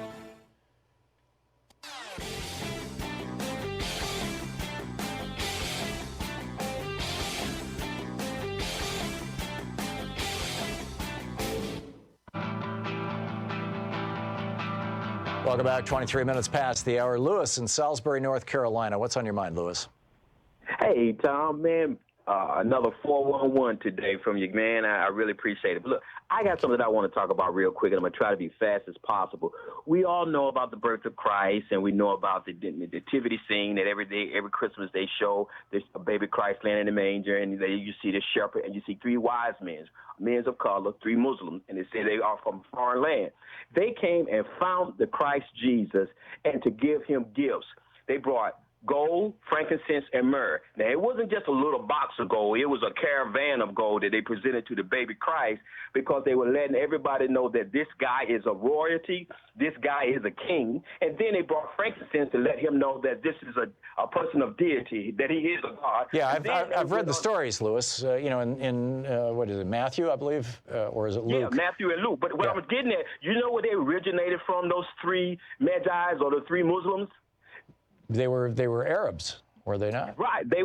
Welcome back. 23 minutes past the hour. Lewis in Salisbury, North Carolina. What's on your mind, Lewis? Hey, Tom, man. Another 411 today from you, man. I really appreciate it. But look, I got something that I want to talk about real quick, and I'm going to try to be fast as possible. We all know about the birth of Christ, and we know about the nativity scene that every Christmas they show this baby Christ laying in the manger, and you see the shepherd, and you see 3 wise men of color, 3 Muslims, and they say they are from a foreign land. They came and found the Christ Jesus, and to give him gifts. They brought gold, frankincense, and myrrh. Now, it wasn't just a little box of gold. It was a caravan of gold that they presented to the baby Christ because they were letting everybody know that this guy is a royalty, this guy is a king. And then they brought frankincense to let him know that this is a person of deity, that he is a God. Yeah, I've read the stories, Lewis, in what is it, Matthew, I believe, or is it Luke? Yeah, Matthew and Luke. But what I was getting at, you know where they originated from, those 3 Magi's or the 3 Muslims? They were Arabs, were they not? Right. They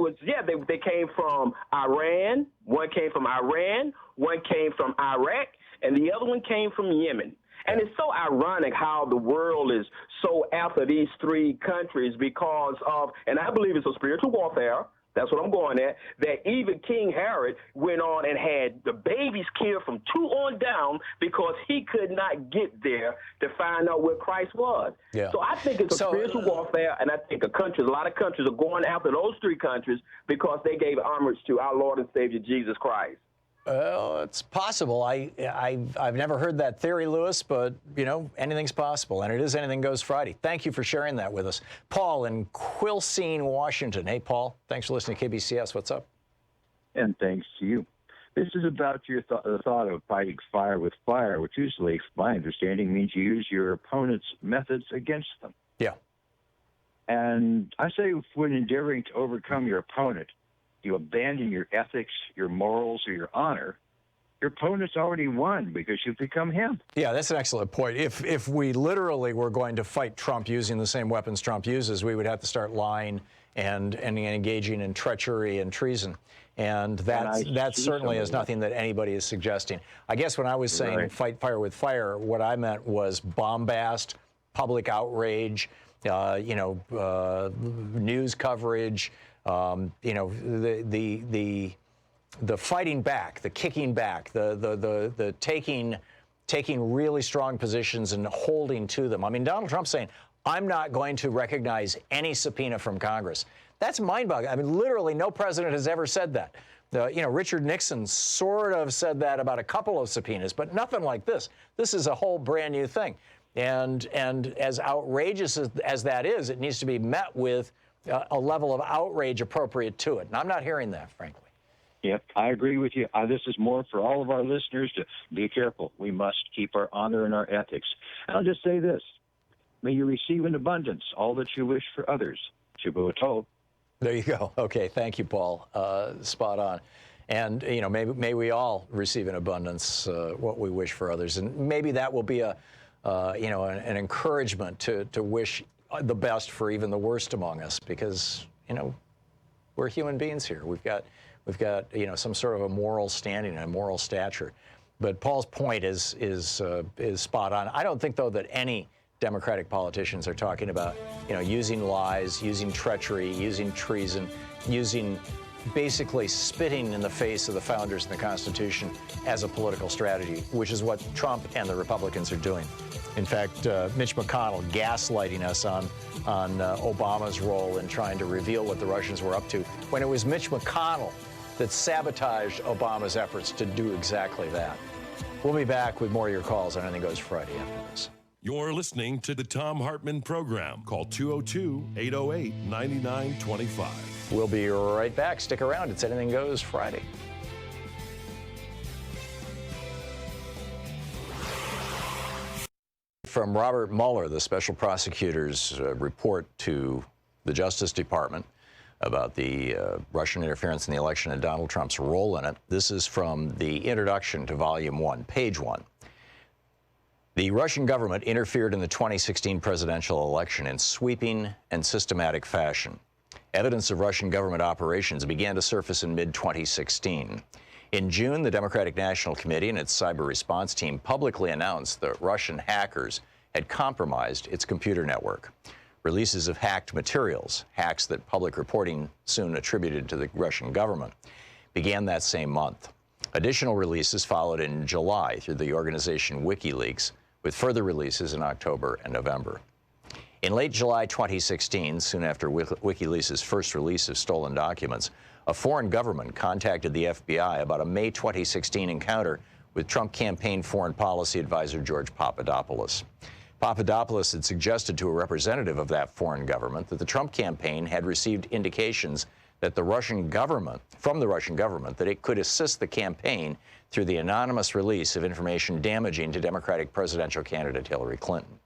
came from Iran. One came from Iran. One came from Iraq, and the other one came from Yemen. And it's so ironic how the world is so after these 3 countries because of, and I believe it's a spiritual warfare. That's what I'm going at. That even King Herod went on and had the babies killed from 2 on down because he could not get there to find out where Christ was. Yeah. So I think it's a spiritual warfare, and I think a lot of countries are going after those 3 countries because they gave homage to our Lord and Savior Jesus Christ. Well, it's possible. I've never heard that theory, Lewis, but, anything's possible, and it is Anything Goes Friday. Thank you for sharing that with us. Paul in Quilcene, Washington. Hey, Paul, thanks for listening to KBCS. What's up? And thanks to you. This is about your thought of fighting fire with fire, which usually, my understanding, means you use your opponent's methods against them. Yeah. And I say when endeavoring to overcome your opponent, you abandon your ethics, your morals, or your honor, your opponent's already won because you've become him. Yeah, that's an excellent point. If we literally were going to fight Trump using the same weapons Trump uses, we would have to start lying and engaging in treachery and treason. And that certainly is nothing that anybody is suggesting. I guess when I was saying fight fire with fire, what I meant was bombast, public outrage, news coverage, the fighting back, the kicking back, the taking really strong positions and holding to them. I mean, Donald Trump saying, I'm not going to recognize any subpoena from Congress. That's mind-boggling. I mean, literally no president has ever said that. Richard Nixon sort of said that about a couple of subpoenas, but nothing like this. This is a whole brand new thing. And as outrageous as that is, it needs to be met with a level of outrage appropriate to it. And I'm not hearing that, frankly. Yep, I agree with you. This is more for all of our listeners to be careful. We must keep our honor and our ethics. And I'll just say this. May you receive in abundance all that you wish for others. Shabbat Tov. There you go. Okay, thank you, Paul. Spot on. And, may we all receive in abundance what we wish for others. And maybe that will be an encouragement to wish the best for even the worst among us, because, we're human beings here. We've got some sort of a moral standing and a moral stature. But Paul's point is spot on. I don't think, though, that any Democratic politicians are talking about, using lies, using treachery, using treason, using basically spitting in the face of the founders and the Constitution as a political strategy, which is what Trump and the Republicans are doing. In fact, Mitch McConnell gaslighting us on Obama's role in trying to reveal what the Russians were up to, when it was Mitch McConnell that sabotaged Obama's efforts to do exactly that. We'll be back with more of your calls on Anything Goes Friday after this. You're listening to the Thom Hartmann Program. Call 202-808-9925. We'll be right back. Stick around. It's Anything Goes Friday. From Robert Mueller, the special prosecutor's report to the Justice Department about the Russian interference in the election and Donald Trump's role in it. This is from the introduction to Volume 1, page 1. The Russian government interfered in the 2016 presidential election in sweeping and systematic fashion. Evidence of Russian government operations began to surface in mid-2016. In June, the Democratic National Committee and its cyber response team publicly announced that Russian hackers had compromised its computer network. Releases of hacked materials, hacks that public reporting soon attributed to the Russian government, began that same month. Additional releases followed in July through the organization WikiLeaks, with further releases in October and November. In late July 2016, soon after WikiLeaks' first release of stolen documents, a foreign government contacted the FBI about a May 2016 encounter with Trump campaign foreign policy advisor George Papadopoulos. Papadopoulos had suggested to a representative of that foreign government that the Trump campaign had received indications that from the Russian government, that it could assist the campaign through the anonymous release of information damaging to Democratic presidential candidate Hillary Clinton.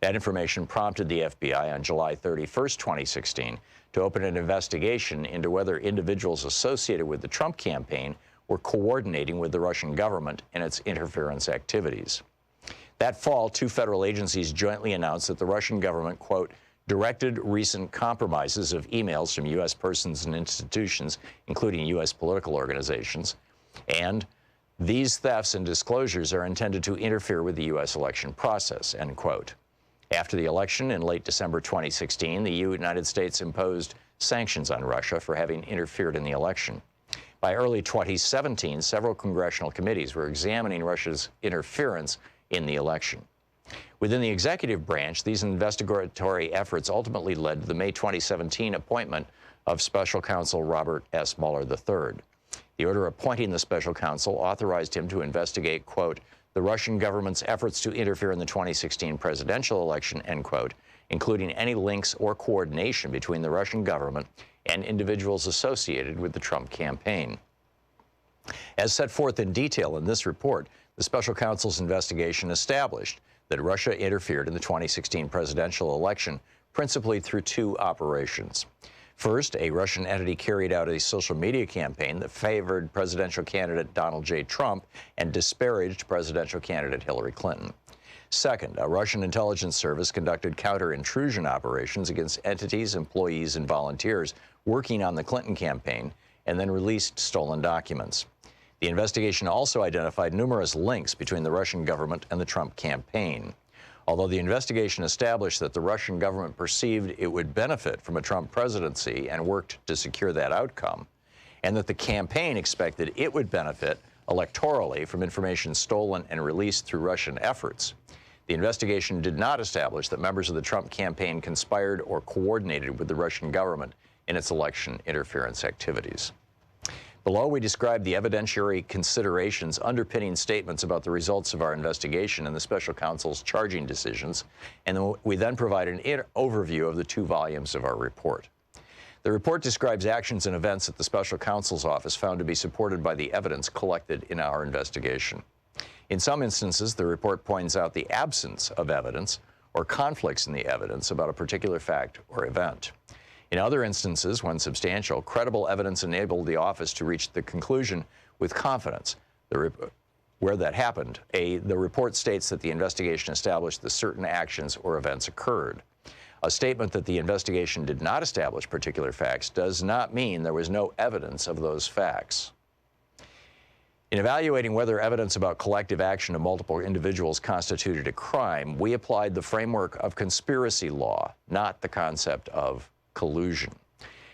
That information prompted the FBI on July 31st, 2016, to open an investigation into whether individuals associated with the Trump campaign were coordinating with the Russian government in its interference activities. That fall, two federal agencies jointly announced that the Russian government, quote, directed recent compromises of emails from U.S. persons and institutions, including U.S. political organizations, and these thefts and disclosures are intended to interfere with the U.S. election process, end quote. After the election in late December 2016, the United States imposed sanctions on Russia for having interfered in the election. By early 2017, several congressional committees were examining Russia's interference in the election. Within the executive branch, these investigatory efforts ultimately led to the May 2017 appointment of Special Counsel Robert S. Mueller III. The order appointing the special counsel authorized him to investigate, quote, the Russian government's efforts to interfere in the 2016 presidential election, end quote, including any links or coordination between the Russian government and individuals associated with the Trump campaign. As set forth in detail in this report, the special counsel's investigation established that Russia interfered in the 2016 presidential election principally through two operations. First, a Russian entity carried out a social media campaign that favored presidential candidate Donald J. Trump and disparaged presidential candidate Hillary Clinton. Second, a Russian intelligence service conducted counter-intrusion operations against entities, employees, and volunteers working on the Clinton campaign and then released stolen documents. The investigation also identified numerous links between the Russian government and the Trump campaign. Although the investigation established that the Russian government perceived it would benefit from a Trump presidency and worked to secure that outcome, and that the campaign expected it would benefit electorally from information stolen and released through Russian efforts, the investigation did not establish that members of the Trump campaign conspired or coordinated with the Russian government in its election interference activities. Below, we describe the evidentiary considerations underpinning statements about the results of our investigation and the special counsel's charging decisions, and we then provide an overview of the 2 volumes of our report. The report describes actions and events that the special counsel's office found to be supported by the evidence collected in our investigation. In some instances, the report points out the absence of evidence or conflicts in the evidence about a particular fact or event. In other instances, when substantial, credible evidence enabled the office to reach the conclusion with confidence. Where that happened, the report states that the investigation established that certain actions or events occurred. A statement that the investigation did not establish particular facts does not mean there was no evidence of those facts. In evaluating whether evidence about collective action of multiple individuals constituted a crime, we applied the framework of conspiracy law, not the concept of collusion.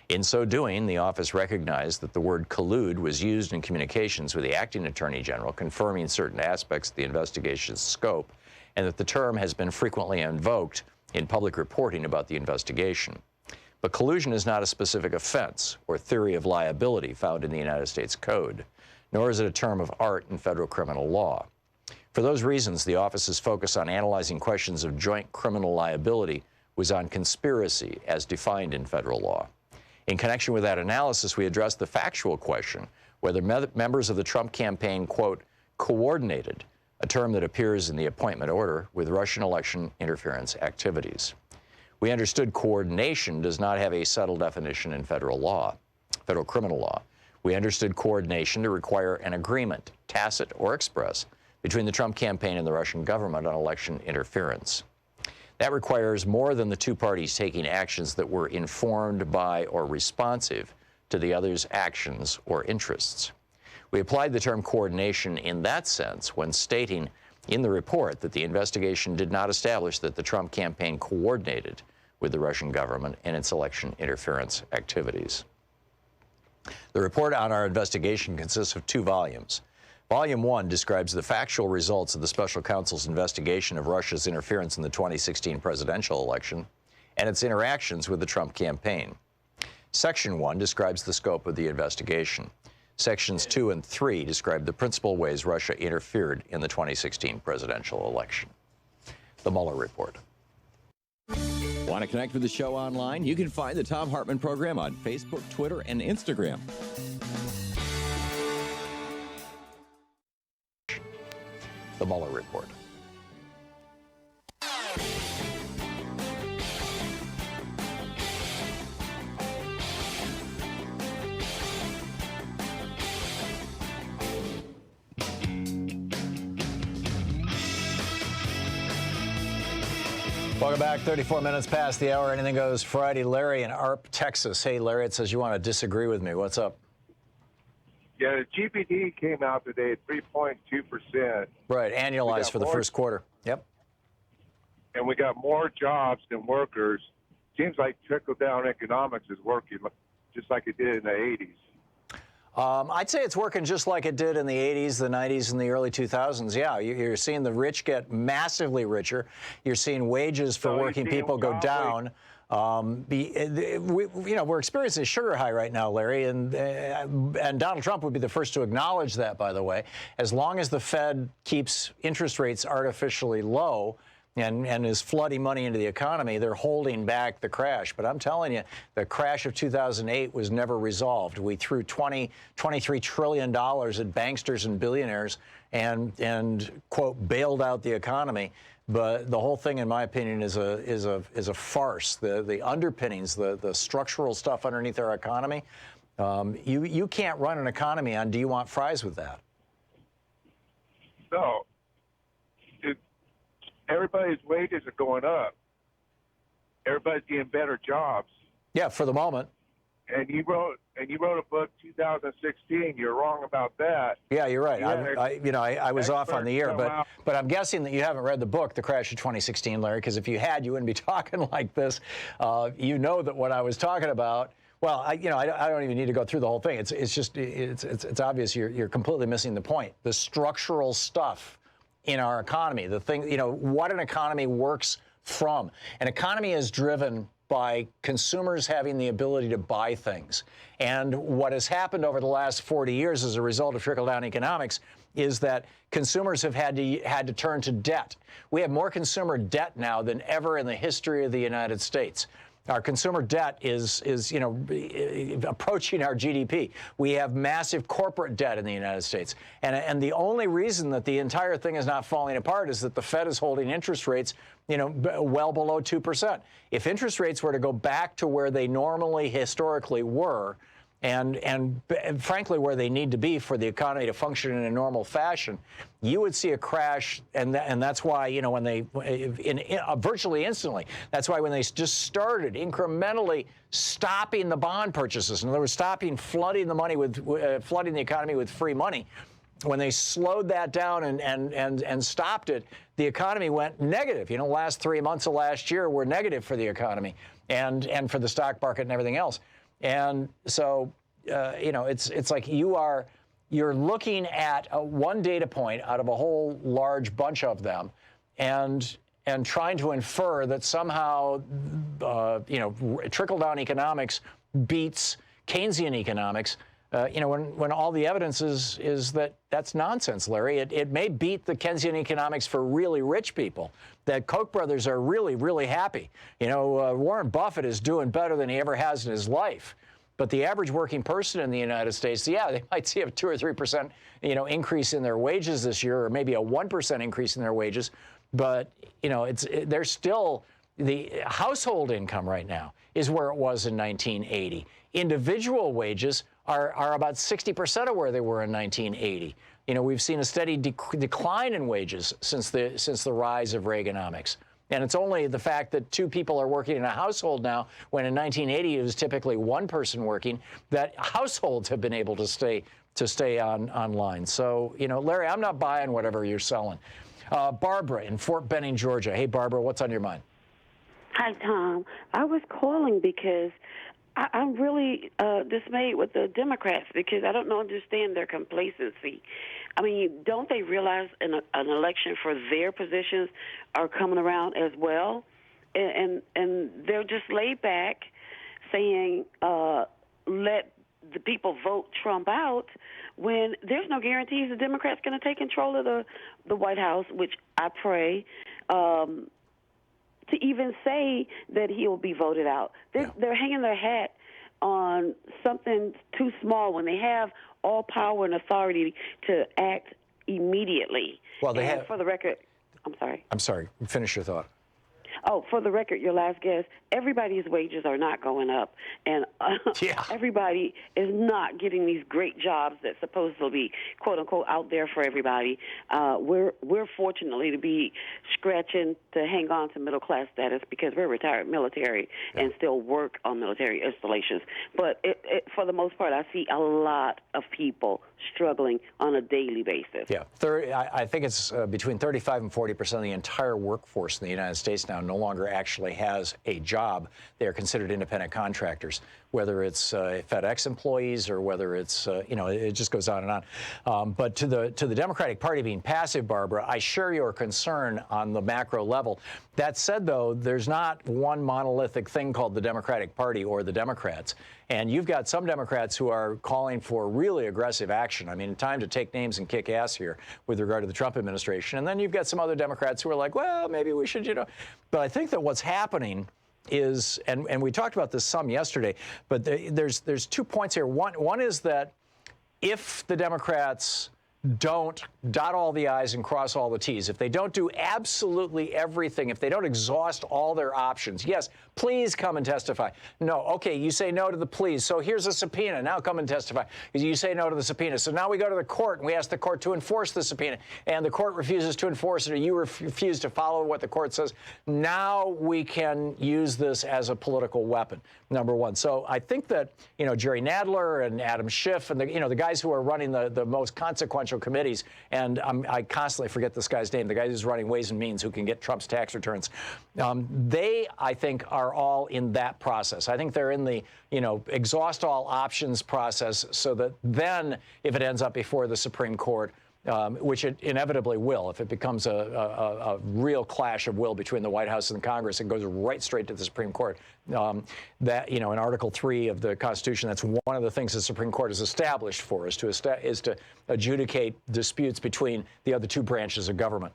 In so doing, the office recognized that the word collude was used in communications with the acting attorney general, confirming certain aspects of the investigation's scope, and that the term has been frequently invoked in public reporting about the investigation. But collusion is not a specific offense or theory of liability found in the United States Code, nor is it a term of art in federal criminal law. For those reasons, the office's focus on analyzing questions of joint criminal liability was on conspiracy as defined in federal law. In connection with that analysis, we addressed the factual question whether members of the Trump campaign, quote, coordinated, a term that appears in the appointment order, with Russian election interference activities. We understood coordination does not have a settled definition in federal criminal law. We understood coordination to require an agreement, tacit or express, between the Trump campaign and the Russian government on election interference. That requires more than the 2 parties taking actions that were informed by or responsive to the other's actions or interests. We applied the term coordination in that sense when stating in the report that the investigation did not establish that the Trump campaign coordinated with the Russian government in its election interference activities. The report on our investigation consists of 2 volumes. Volume 1 describes the factual results of the special counsel's investigation of Russia's interference in the 2016 presidential election and its interactions with the Trump campaign. Section 1 describes the scope of the investigation. Sections 2 and 3 describe the principal ways Russia interfered in the 2016 presidential election. The Mueller Report. Want to connect with the show online? You can find the Thom Hartmann Program on Facebook, Twitter, and Instagram. The Mueller Report. Welcome back. 34 minutes past the hour. Anything Goes Friday. Larry in Arp, Texas. Hey, Larry, it says you want to disagree with me. What's up? Yeah, the GPD came out today at 3.2%. Right, annualized for the first quarter. Yep. And we got more jobs than workers. Seems like trickle-down economics is working just like it did in the 80s. I'd say it's working just like it did in the 80s, the 90s, and the early 2000s. Yeah, you're seeing the rich get massively richer. You're seeing wages for working people go down. We're experiencing a sugar high right now, Larry, and Donald Trump would be the first to acknowledge that, by the way. As long as the Fed keeps interest rates artificially low and is flooding money into the economy, they're holding back the crash. But I'm telling you, the crash of 2008 was never resolved. We threw $23 trillion at banksters and billionaires and quote, bailed out the economy. But the whole thing, in my opinion, is a farce. The underpinnings, the structural stuff underneath our economy, you can't run an economy on, do you want fries with that? No. Everybody's wages are going up. Everybody's getting better jobs. Yeah, for the moment. and you wrote a book 2016. You're wrong about that. Yeah, you're right. Yeah, I was off on the year, come out. but I'm guessing that you haven't read the book, The Crash of 2016, Larry, because if you had, you wouldn't be talking like this. You know that what I was talking about. Well, I don't even need to go through the whole thing. It's obvious you're completely missing the point. The structural stuff in our economy, the thing, what an economy works from. An economy is driven by consumers having the ability to buy things. And what has happened over the last 40 years as a result of trickle-down economics is that consumers have had to turn to debt. We have more consumer debt now than ever in the history of the United States. Our consumer debt is approaching our GDP. We have massive corporate debt in the United States. And the only reason that the entire thing is not falling apart is that the Fed is holding interest rates, well below 2%. If interest rates were to go back to where they normally historically were, and frankly where they need to be for the economy to function in a normal fashion, you would see a crash, and that's why when they virtually instantly. That's why when they just started incrementally stopping the bond purchases, in other words, stopping flooding the money with flooding the economy with free money. When they slowed that down and stopped it, the economy went negative. Last 3 months of last year were negative for the economy and for the stock market and everything else. And so, it's like you're looking at one data point out of a whole large bunch of them, and trying to infer that somehow, trickle-down economics beats Keynesian economics. When all the evidence is that that's nonsense, Larry. It may beat the Keynesian economics for really rich people. That Koch brothers are really, really happy. Warren Buffett is doing better than he ever has in his life. But the average working person in the United States, they might see a 2 or 3%, increase in their wages this year, or maybe a 1% increase in their wages. But they're still, the household income right now is where it was in 1980. Individual wages are about 60% of where they were in 1980. We've seen a steady decline in wages since the rise of Reaganomics. And it's only the fact that two people are working in a household now, when in 1980 it was typically one person working, that households have been able to stay online. So, Larry, I'm not buying whatever you're selling. Barbara in Fort Benning, Georgia. Hey, Barbara, what's on your mind? Hi, Tom. I was calling because I'm really dismayed with the Democrats, because I don't understand their complacency. I mean, don't they realize an election for their positions are coming around as well? And they're just laid back saying, let the people vote Trump out, when there's no guarantees the Democrats going to take control of the White House, which I pray, to even say that he'll be voted out. They're hanging their hat on something too small when they have all power and authority to act immediately. Well, they have. For the record, I'm sorry. Finish your thought. Oh, for the record, your last guest, everybody's wages are not going up, and everybody is not getting these great jobs that's supposed to be, quote unquote, out there for everybody. We're fortunately to be scratching to hang on to middle class status because we're retired military and still work on military installations. But for the most part, I see a lot of people struggling on a daily basis. Yeah, I think it's between 35 and 40% of the entire workforce in the United States now no longer actually has a job. They are considered independent contractors, whether it's FedEx employees or whether it's, it just goes on and on. But to the Democratic Party being passive, Barbara, I share your concern on the macro level. That said, though, there's not one monolithic thing called the Democratic Party or the Democrats. And you've got some Democrats who are calling for really aggressive action. I mean, time to take names and kick ass here with regard to the Trump administration. And then you've got some other Democrats who are like, well, maybe we should, But I think that what's happening is, and we talked about this some yesterday, but there's 2 points here. One is that if the Democrats don't dot all the I's and cross all the T's, if they don't do absolutely everything, if they don't exhaust all their options, yes, please come and testify. No, okay, you say no to the pleas, so here's a subpoena, now come and testify. You say no to the subpoena, so now we go to the court and we ask the court to enforce the subpoena, and the court refuses to enforce it, or you refuse to follow what the court says. Now we can use this as a political weapon, number one. So I think that, Jerry Nadler and Adam Schiff and the guys who are running the most consequential committees, and I constantly forget this guy's name, the guy who's running Ways and Means, who can get Trump's tax returns. They, I think, are all in that process. I think they're in the, exhaust all options process, so that then, if it ends up before the Supreme Court, which it inevitably will, if it becomes a real clash of will between the White House and Congress, it goes right straight to the Supreme Court. That, in Article 3 of the Constitution, that's one of the things the Supreme Court has established for us, is to adjudicate disputes between the other two branches of government.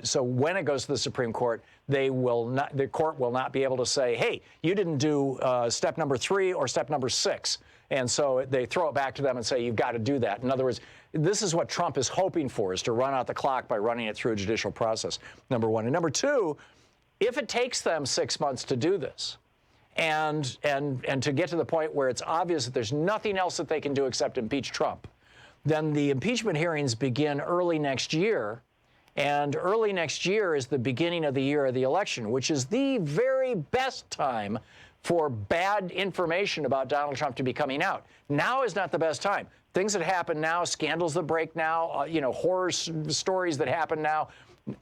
So when it goes to the Supreme Court, the court will not be able to say, hey, you didn't do step number 3 or step number 6. And so they throw it back to them and say, you've got to do that. In other words, this is what Trump is hoping for, is to run out the clock by running it through a judicial process, number one. And number two, if it takes them 6 months to do this, and to get to the point where it's obvious that there's nothing else that they can do except impeach Trump, then the impeachment hearings begin early next year. And early next year is the beginning of the year of the election, which is the very best time for bad information about Donald Trump to be coming out. Now is not the best time. Things that happen now, scandals that break now, horror stories that happen now,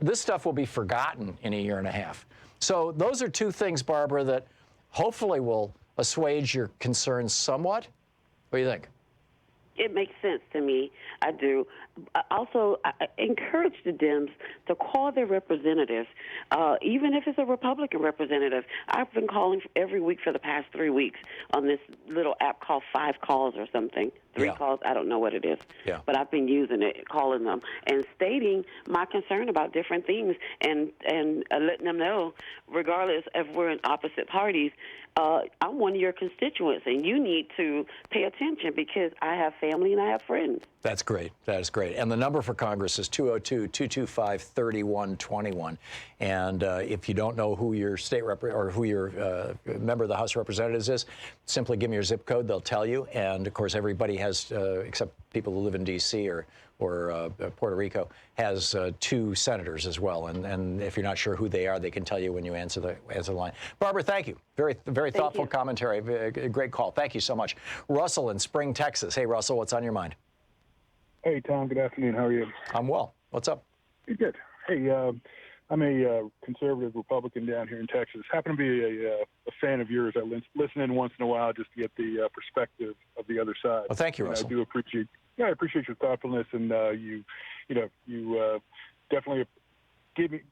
this stuff will be forgotten in a year and a half. So those are two things, Barbara, that hopefully will assuage your concerns somewhat. What do you think? It makes sense to me. I do. Also, I encourage the Dems to call their representatives, even if it's a Republican representative. I've been calling every week for the past 3 weeks on this little app called 5 Calls or something. 3 calls, I don't know what it is. Yeah. But I've been using it, calling them, and stating my concern about different things and letting them know, regardless if we're in opposite parties, I'm one of your constituents, and you need to pay attention because I have family and I have friends. That's great. That is great. And the number for Congress is 202-225-3121. And if you don't know who your state or who your member of the House of Representatives is, simply give me your zip code. They'll tell you. And of course, everybody has, except people who live in D.C. or Puerto Rico, has 2 senators as well. And if you're not sure who they are, they can tell you when you answer the line. Barbara, thank you. Very thoughtful commentary. Great call. Thank you so much. Russell in Spring, Texas. Hey, Russell, what's on your mind? Hey, Tom. Good afternoon. How are you? I'm well. What's up? Good. Hey, I'm a conservative Republican down here in Texas. Happen to be a fan of yours. I listen in once in a while just to get the perspective of the other side. Well, thank you, Russell. I do appreciate. Yeah, I appreciate your thoughtfulness, and you definitely give me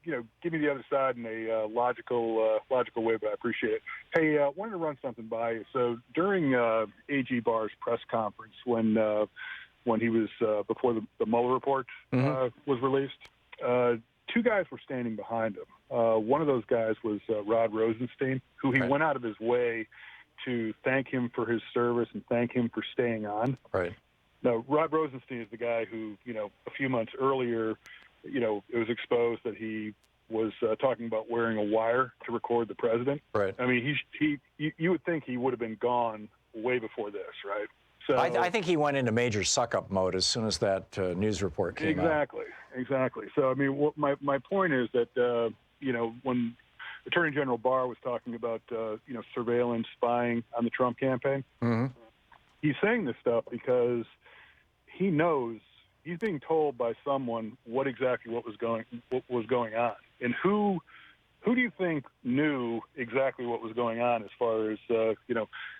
the other side in a logical way. But I appreciate it. Hey, I wanted to run something by you. So during AG Barr's press conference, when he was before the Mueller report was released, 2 guys were standing behind him. One of those guys was Rod Rosenstein, who he went out of his way to thank him for his service and thank him for staying on. Right. Now, Rod Rosenstein is the guy who, a few months earlier, it was exposed that he was talking about wearing a wire to record the president. Right. I mean, you would think he would have been gone way before this, right? So I think he went into major suck-up mode as soon as that news report came out. Exactly. So, I mean, my point is that, when Attorney General Barr was talking about, surveillance, spying on the Trump campaign, he's saying this stuff because he knows he's being told by someone what was going on, and who do you think knew exactly what was going on as far as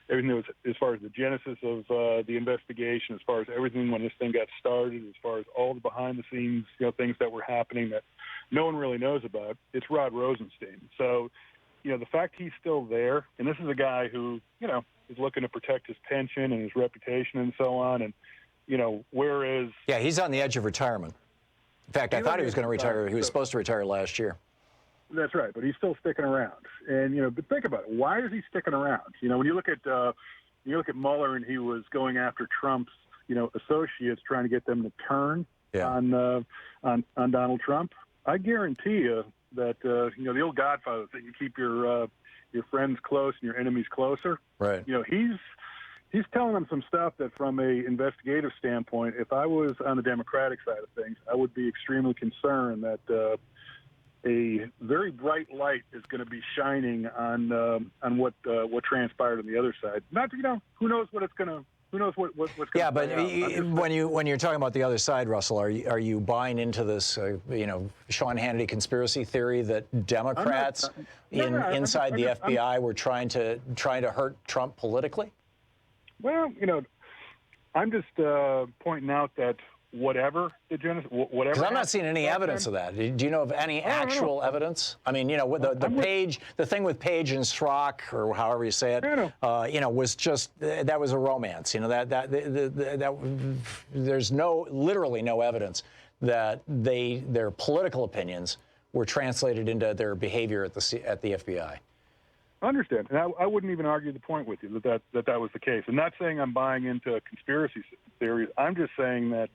everything that was, as far as the genesis of the investigation, as far as everything when this thing got started, as far as all the behind the scenes things that were happening that no one really knows about? It's Rod Rosenstein. So the fact he's still there, and this is a guy who is looking to protect his pension and his reputation and so on, and whereas he's on the edge of retirement. In fact, I thought he was going to retire. He was supposed to retire last year. That's right, but he's still sticking around. And but think about it. Why is he sticking around? When you look at Mueller, and he was going after Trump's associates, trying to get them to turn on Donald Trump, I guarantee you that the old Godfather thing, you keep your friends close and your enemies closer. Right. He's telling them some stuff that, from a investigative standpoint, if I was on the Democratic side of things, I would be extremely concerned that a very bright light is going to be shining on what transpired on the other side. Not, who knows what it's going to. Who knows what's going to Yeah, but out. when you're talking about the other side, Russell, are you buying into this Sean Hannity conspiracy theory that Democrats inside the FBI were trying to hurt Trump politically? Well, I'm just pointing out that whatever the genesis, whatever. Because I'm not seeing any evidence of that. Do you know of any actual evidence? I mean, the thing with Page and Strzok, or however you say it, was just that was a romance. There's literally no evidence that their political opinions were translated into their behavior at the FBI. I understand, and I wouldn't even argue the point with you that was the case. I'm not saying I'm buying into conspiracy theories. I'm just saying that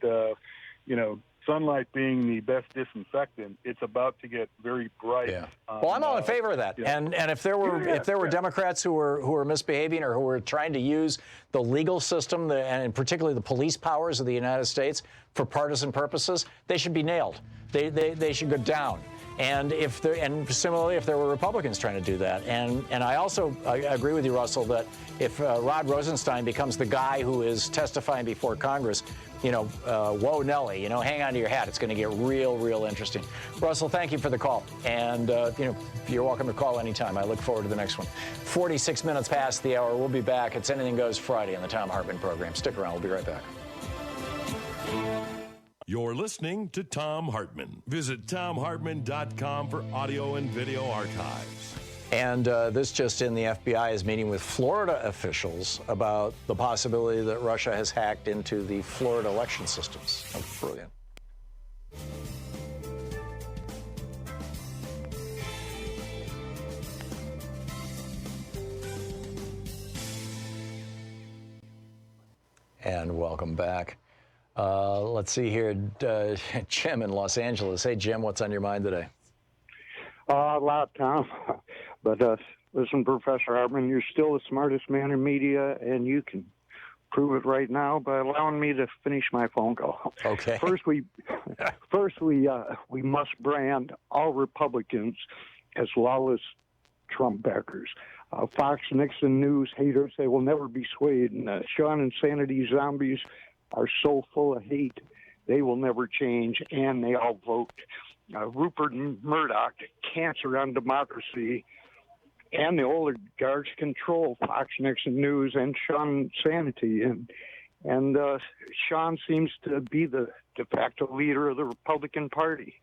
sunlight being the best disinfectant, it's about to get very bright. Yeah. Well, I'm all in favor of that. Yeah. And if there were Democrats who were misbehaving or who were trying to use the legal system and particularly the police powers of the United States for partisan purposes, they should be nailed. They should go down. And similarly, if there were Republicans trying to do that, and I also agree with you, Russell, that if Rod Rosenstein becomes the guy who is testifying before Congress, whoa, Nelly, hang on to your hat. It's going to get real interesting. Russell, thank you for the call, and you're welcome to call anytime. I look forward to the next one. 46 minutes past the hour. We'll be back. It's Anything Goes Friday on the Thom Hartmann Program. Stick around. We'll be right back. You're listening to Thom Hartmann. Visit ThomHartmann.com for audio and video archives. And this just in, the FBI is meeting with Florida officials about the possibility that Russia has hacked into the Florida election systems. Oh, brilliant. And welcome back. Let's see here. Jim in Los Angeles. Hey, Jim, what's on your mind today? A lot, Tom. But listen, Professor Hartmann, you're still the smartest man in media, and you can prove it right now by allowing me to finish my phone call. Okay. First, we must brand all Republicans as lawless Trump backers. Fox, Nixon News haters, they will never be swayed. And Sean Insanity zombies are so full of hate, they will never change, and they all vote. Rupert Murdoch, cancer on democracy, and the oligarchs control Fox, Nixon News, and Sean Sanity. And Sean seems to be the de facto leader of the Republican Party.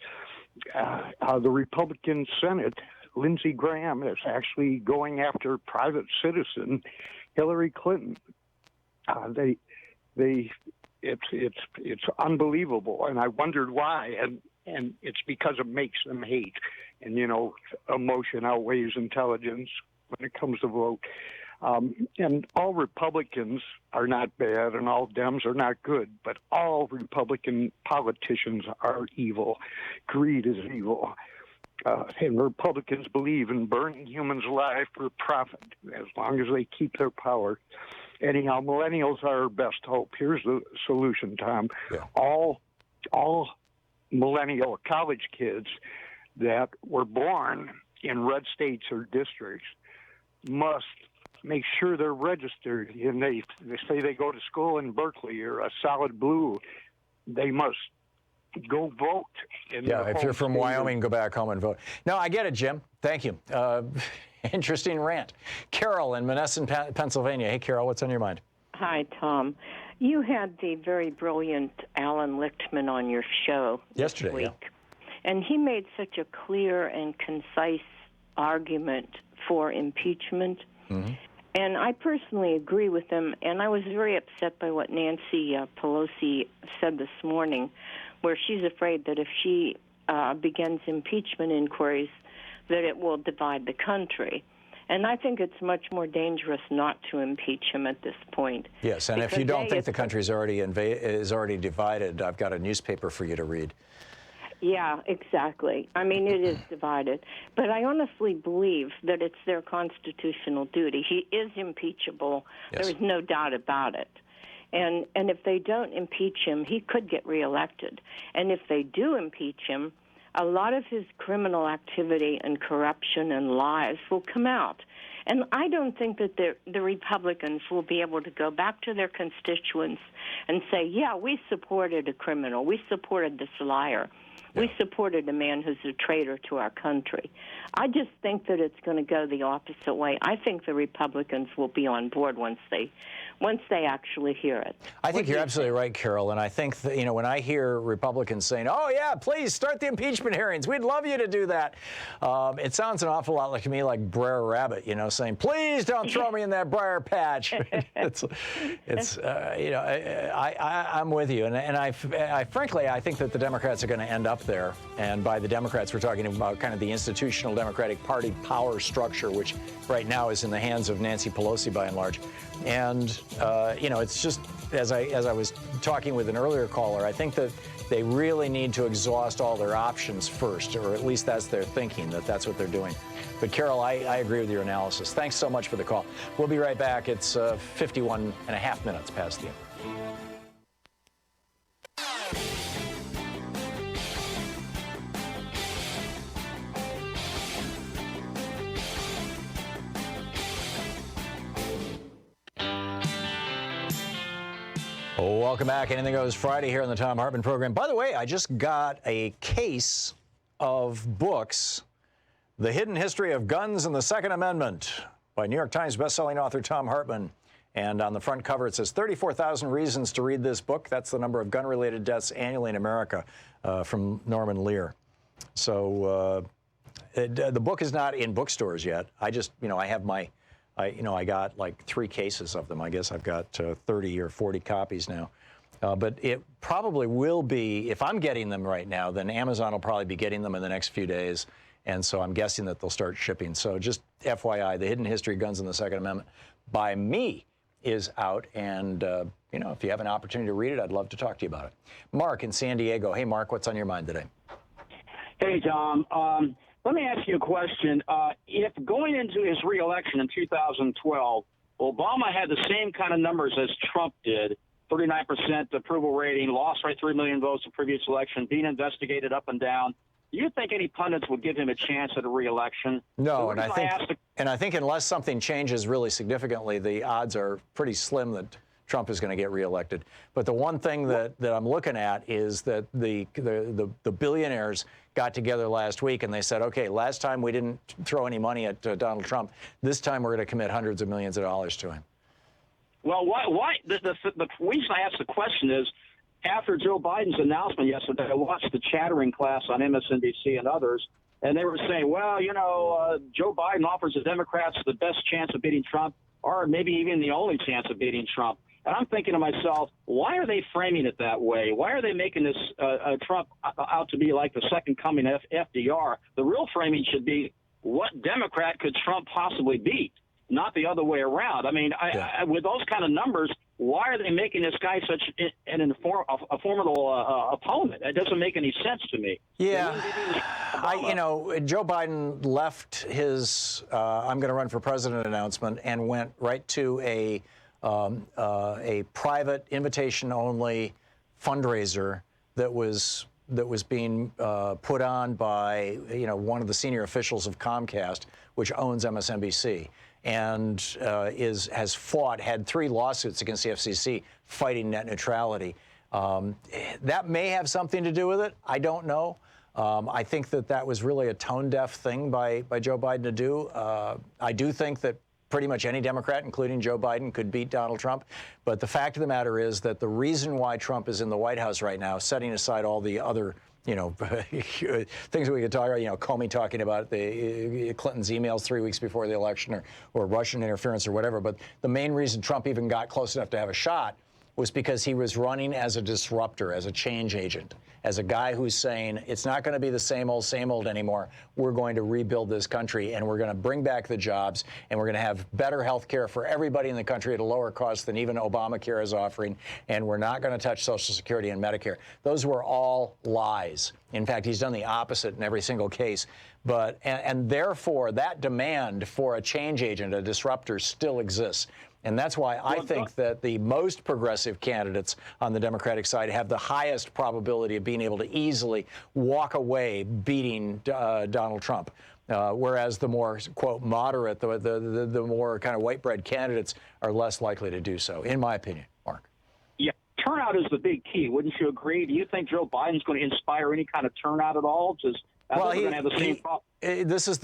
The Republican Senate, Lindsey Graham, is actually going after private citizen Hillary Clinton. It's unbelievable, and I wondered why, and it's because it makes them hate, and emotion outweighs intelligence when it comes to vote. And all Republicans are not bad, and all Dems are not good, but all Republican politicians are evil. Greed is evil. And Republicans believe in burning humans alive for profit as long as they keep their power. Anyhow, millennials are our best hope. Here's the solution, Tom. Yeah. All millennial college kids that were born in red states or districts must make sure they're registered. And they say they go to school in Berkeley or a solid blue, they must go vote. If you're from Wyoming, go back home and vote. No, I get it, Jim. Thank you. Interesting rant. Carol in Menneson, Pennsylvania. Hey, Carol, what's on your mind? Hi, Tom. You had the very brilliant Alan Lichtman on your show yesterday, this week, and he made such a clear and concise argument for impeachment. Mm-hmm. And I personally agree with him, and I was very upset by what Nancy Pelosi said this morning, where she's afraid that if she begins impeachment inquiries, that it will divide the country. And I think it's much more dangerous not to impeach him at this point. Yes, and if you don't think the country is already divided, I've got a newspaper for you to read. Yeah, exactly. I mean, it is divided. But I honestly believe that it's their constitutional duty. He is impeachable. Yes. There's no doubt about it. And if they don't impeach him, he could get reelected. And if they do impeach him, a lot of his criminal activity and corruption and lies will come out. And I don't think that the Republicans will be able to go back to their constituents and say, yeah, we supported a criminal. We supported this liar. We supported a man who's a traitor to our country. I just think that it's going to go the opposite way. I think the Republicans will be on board once they actually hear it. I think you're absolutely right, Carol. And I think that, when I hear Republicans saying, "Oh yeah, please start the impeachment hearings. We'd love you to do that," it sounds an awful lot to me like Brer Rabbit, saying, "Please don't throw me in that briar patch." I'm with you, and I frankly I think that the Democrats are going to end up there. And by the Democrats, we're talking about kind of the institutional Democratic Party power structure, which right now is in the hands of Nancy Pelosi by and large. And it's just as I was talking with an earlier caller, I think that they really need to exhaust all their options first, or at least that's their thinking, that's what they're doing. But Carol, I agree with your analysis. Thanks so much for the call. We'll be right back. It's 51 and a half minutes past the end. Welcome back. Anything Goes Friday here on the Thom Hartmann Program. By the way, I just got a case of books, The Hidden History of Guns and the Second Amendment by New York Times bestselling author Thom Hartmann. And on the front cover, it says 34,000 reasons to read this book. That's the number of gun-related deaths annually in America from Norman Lear. So the book is not in bookstores yet. I just, I have I got like 3 cases of them. I guess I've got 30 or 40 copies now. But it probably will be, if I'm getting them right now, then Amazon will probably be getting them in the next few days. And so I'm guessing that they'll start shipping. So just FYI, The Hidden History of Guns and the Second Amendment by me is out. And, if you have an opportunity to read it, I'd love to talk to you about it. Mark in San Diego. Hey, Mark, what's on your mind today? Hey, Tom. Let me ask you a question. If going into his reelection in 2012, Obama had the same kind of numbers as Trump did, 39% approval rating, lost by 3 million votes the previous election, being investigated up and down, do you think any pundits would give him a chance at a reelection? No, and I think unless something changes really significantly, the odds are pretty slim that Trump is going to get reelected. But the one thing that I'm looking at is that the billionaires got together last week and they said, okay, last time we didn't throw any money at Donald Trump. This time we're going to commit hundreds of millions of dollars to him. Well, why? The reason I ask the question is, after Joe Biden's announcement yesterday, I watched the Chattering class on MSNBC and others, and they were saying, well, Joe Biden offers the Democrats the best chance of beating Trump, or maybe even the only chance of beating Trump. And I'm thinking to myself, why are they framing it that way? Why are they making this Trump out to be like the second coming of FDR? The real framing should be, what Democrat could Trump possibly beat, not the other way around. I mean, with those kind of numbers, why are they making this guy such a formidable opponent? It doesn't make any sense to me. Yeah, Joe Biden left his "I'm going to run for president" announcement and went right to a private invitation-only fundraiser that was being put on by one of the senior officials of Comcast, which owns MSNBC, and had 3 lawsuits against the FCC fighting net neutrality. That may have something to do with it. I don't know. I think that was really a tone-deaf thing by Joe Biden to do. I do think that pretty much any Democrat, including Joe Biden, could beat Donald Trump. But the fact of the matter is that the reason why Trump is in the White House right now, setting aside all the other things we could talk about, Comey talking about the Clinton's emails 3 weeks before the election or Russian interference or whatever. But the main reason Trump even got close enough to have a shot was because he was running as a disruptor, as a change agent. as a guy who's saying it's not going to be the same old anymore. We're going to rebuild this country, and we're going to bring back the jobs, and we're going to have better health care for everybody in the country at a lower cost than even Obamacare is offering, and we're not going to touch Social Security and Medicare. Those were all lies. In fact, he's done the opposite in every single case. But and therefore, that demand for a change agent, a disruptor, still exists. And that's why I think that the most progressive candidates on the Democratic side have the highest probability of being able to easily walk away beating Donald Trump. Whereas the more, quote, moderate, the more kind of white bread candidates are less likely to do so, in my opinion, Mark. Yeah, turnout is the big key. Wouldn't you agree? Do you think Joe Biden's going to inspire any kind of turnout at all? Just well, going to have the same problem. This is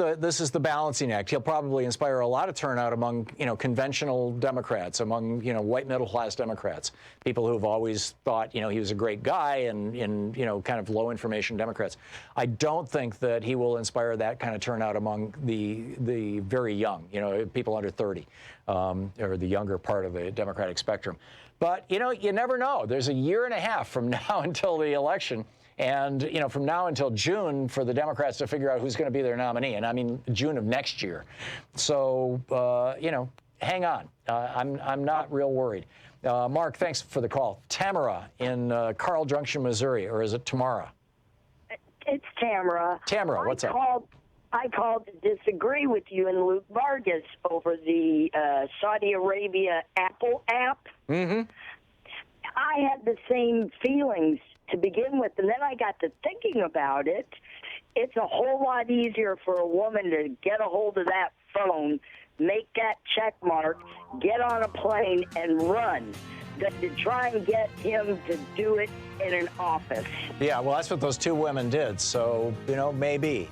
the balancing act. He'll probably inspire a lot of turnout among, conventional Democrats, among, white middle class Democrats, people who've always thought, he was a great guy, and kind of low information Democrats. I don't think that he will inspire that kind of turnout among the very young, people under 30, or the younger part of the Democratic spectrum. But, you never know. There's a year and a half from now until the election. And, from now until June for the Democrats to figure out who's going to be their nominee. And I mean, June of next year. So, hang on. I'm not real worried. Mark, thanks for the call. Tamara in Carl Junction, Missouri, or is it Tamara? It's Tamara. Tamara, what's up? I called to disagree with you and Luke Vargas over the Saudi Arabia Apple app. Mm-hmm. I had the same feelings to begin with, and then I got to thinking about it. It's a whole lot easier for a woman to get a hold of that phone, make that check mark, get on a plane, and run than to try and get him to do it in an office. Yeah, well, that's what those two women did. So, maybe.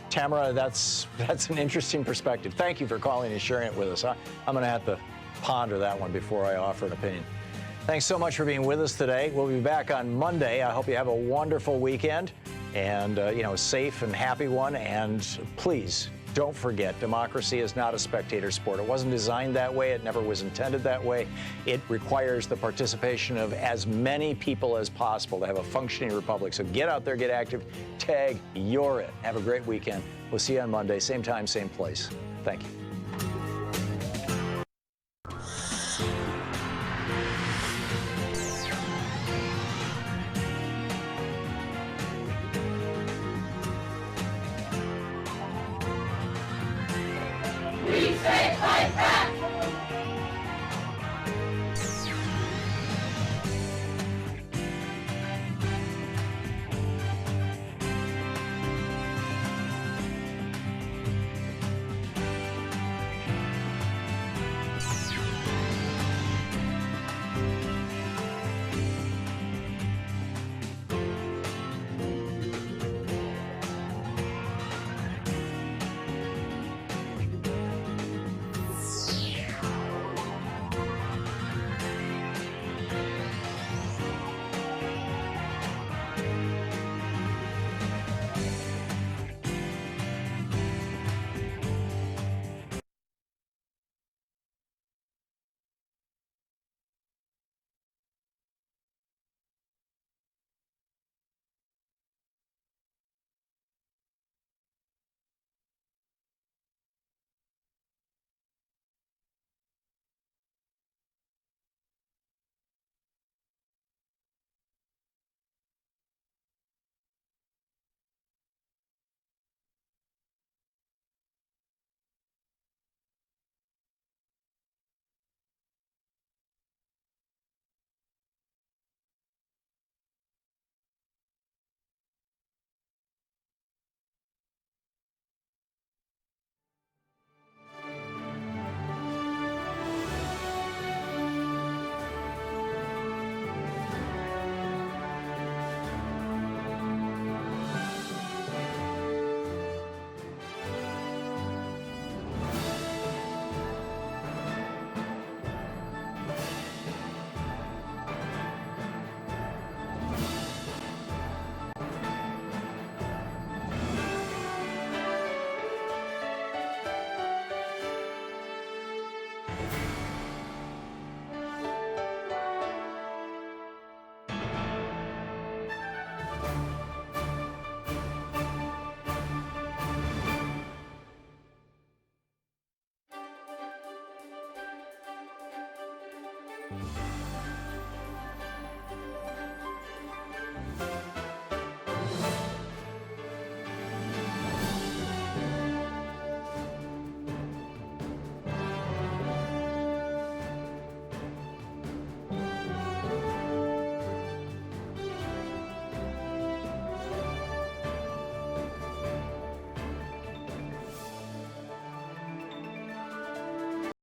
Tamara, that's an interesting perspective. Thank you for calling and sharing it with us. I'm going to have to ponder that one before I offer an opinion. Thanks so much for being with us today. We'll be back on Monday. I hope you have a wonderful weekend and, a safe and happy one. And please don't forget, democracy is not a spectator sport. It wasn't designed that way. It never was intended that way. It requires the participation of as many people as possible to have a functioning republic. So get out there, get active, tag, you're it. Have a great weekend. We'll see you on Monday, same time, same place. Thank you. We say fight back!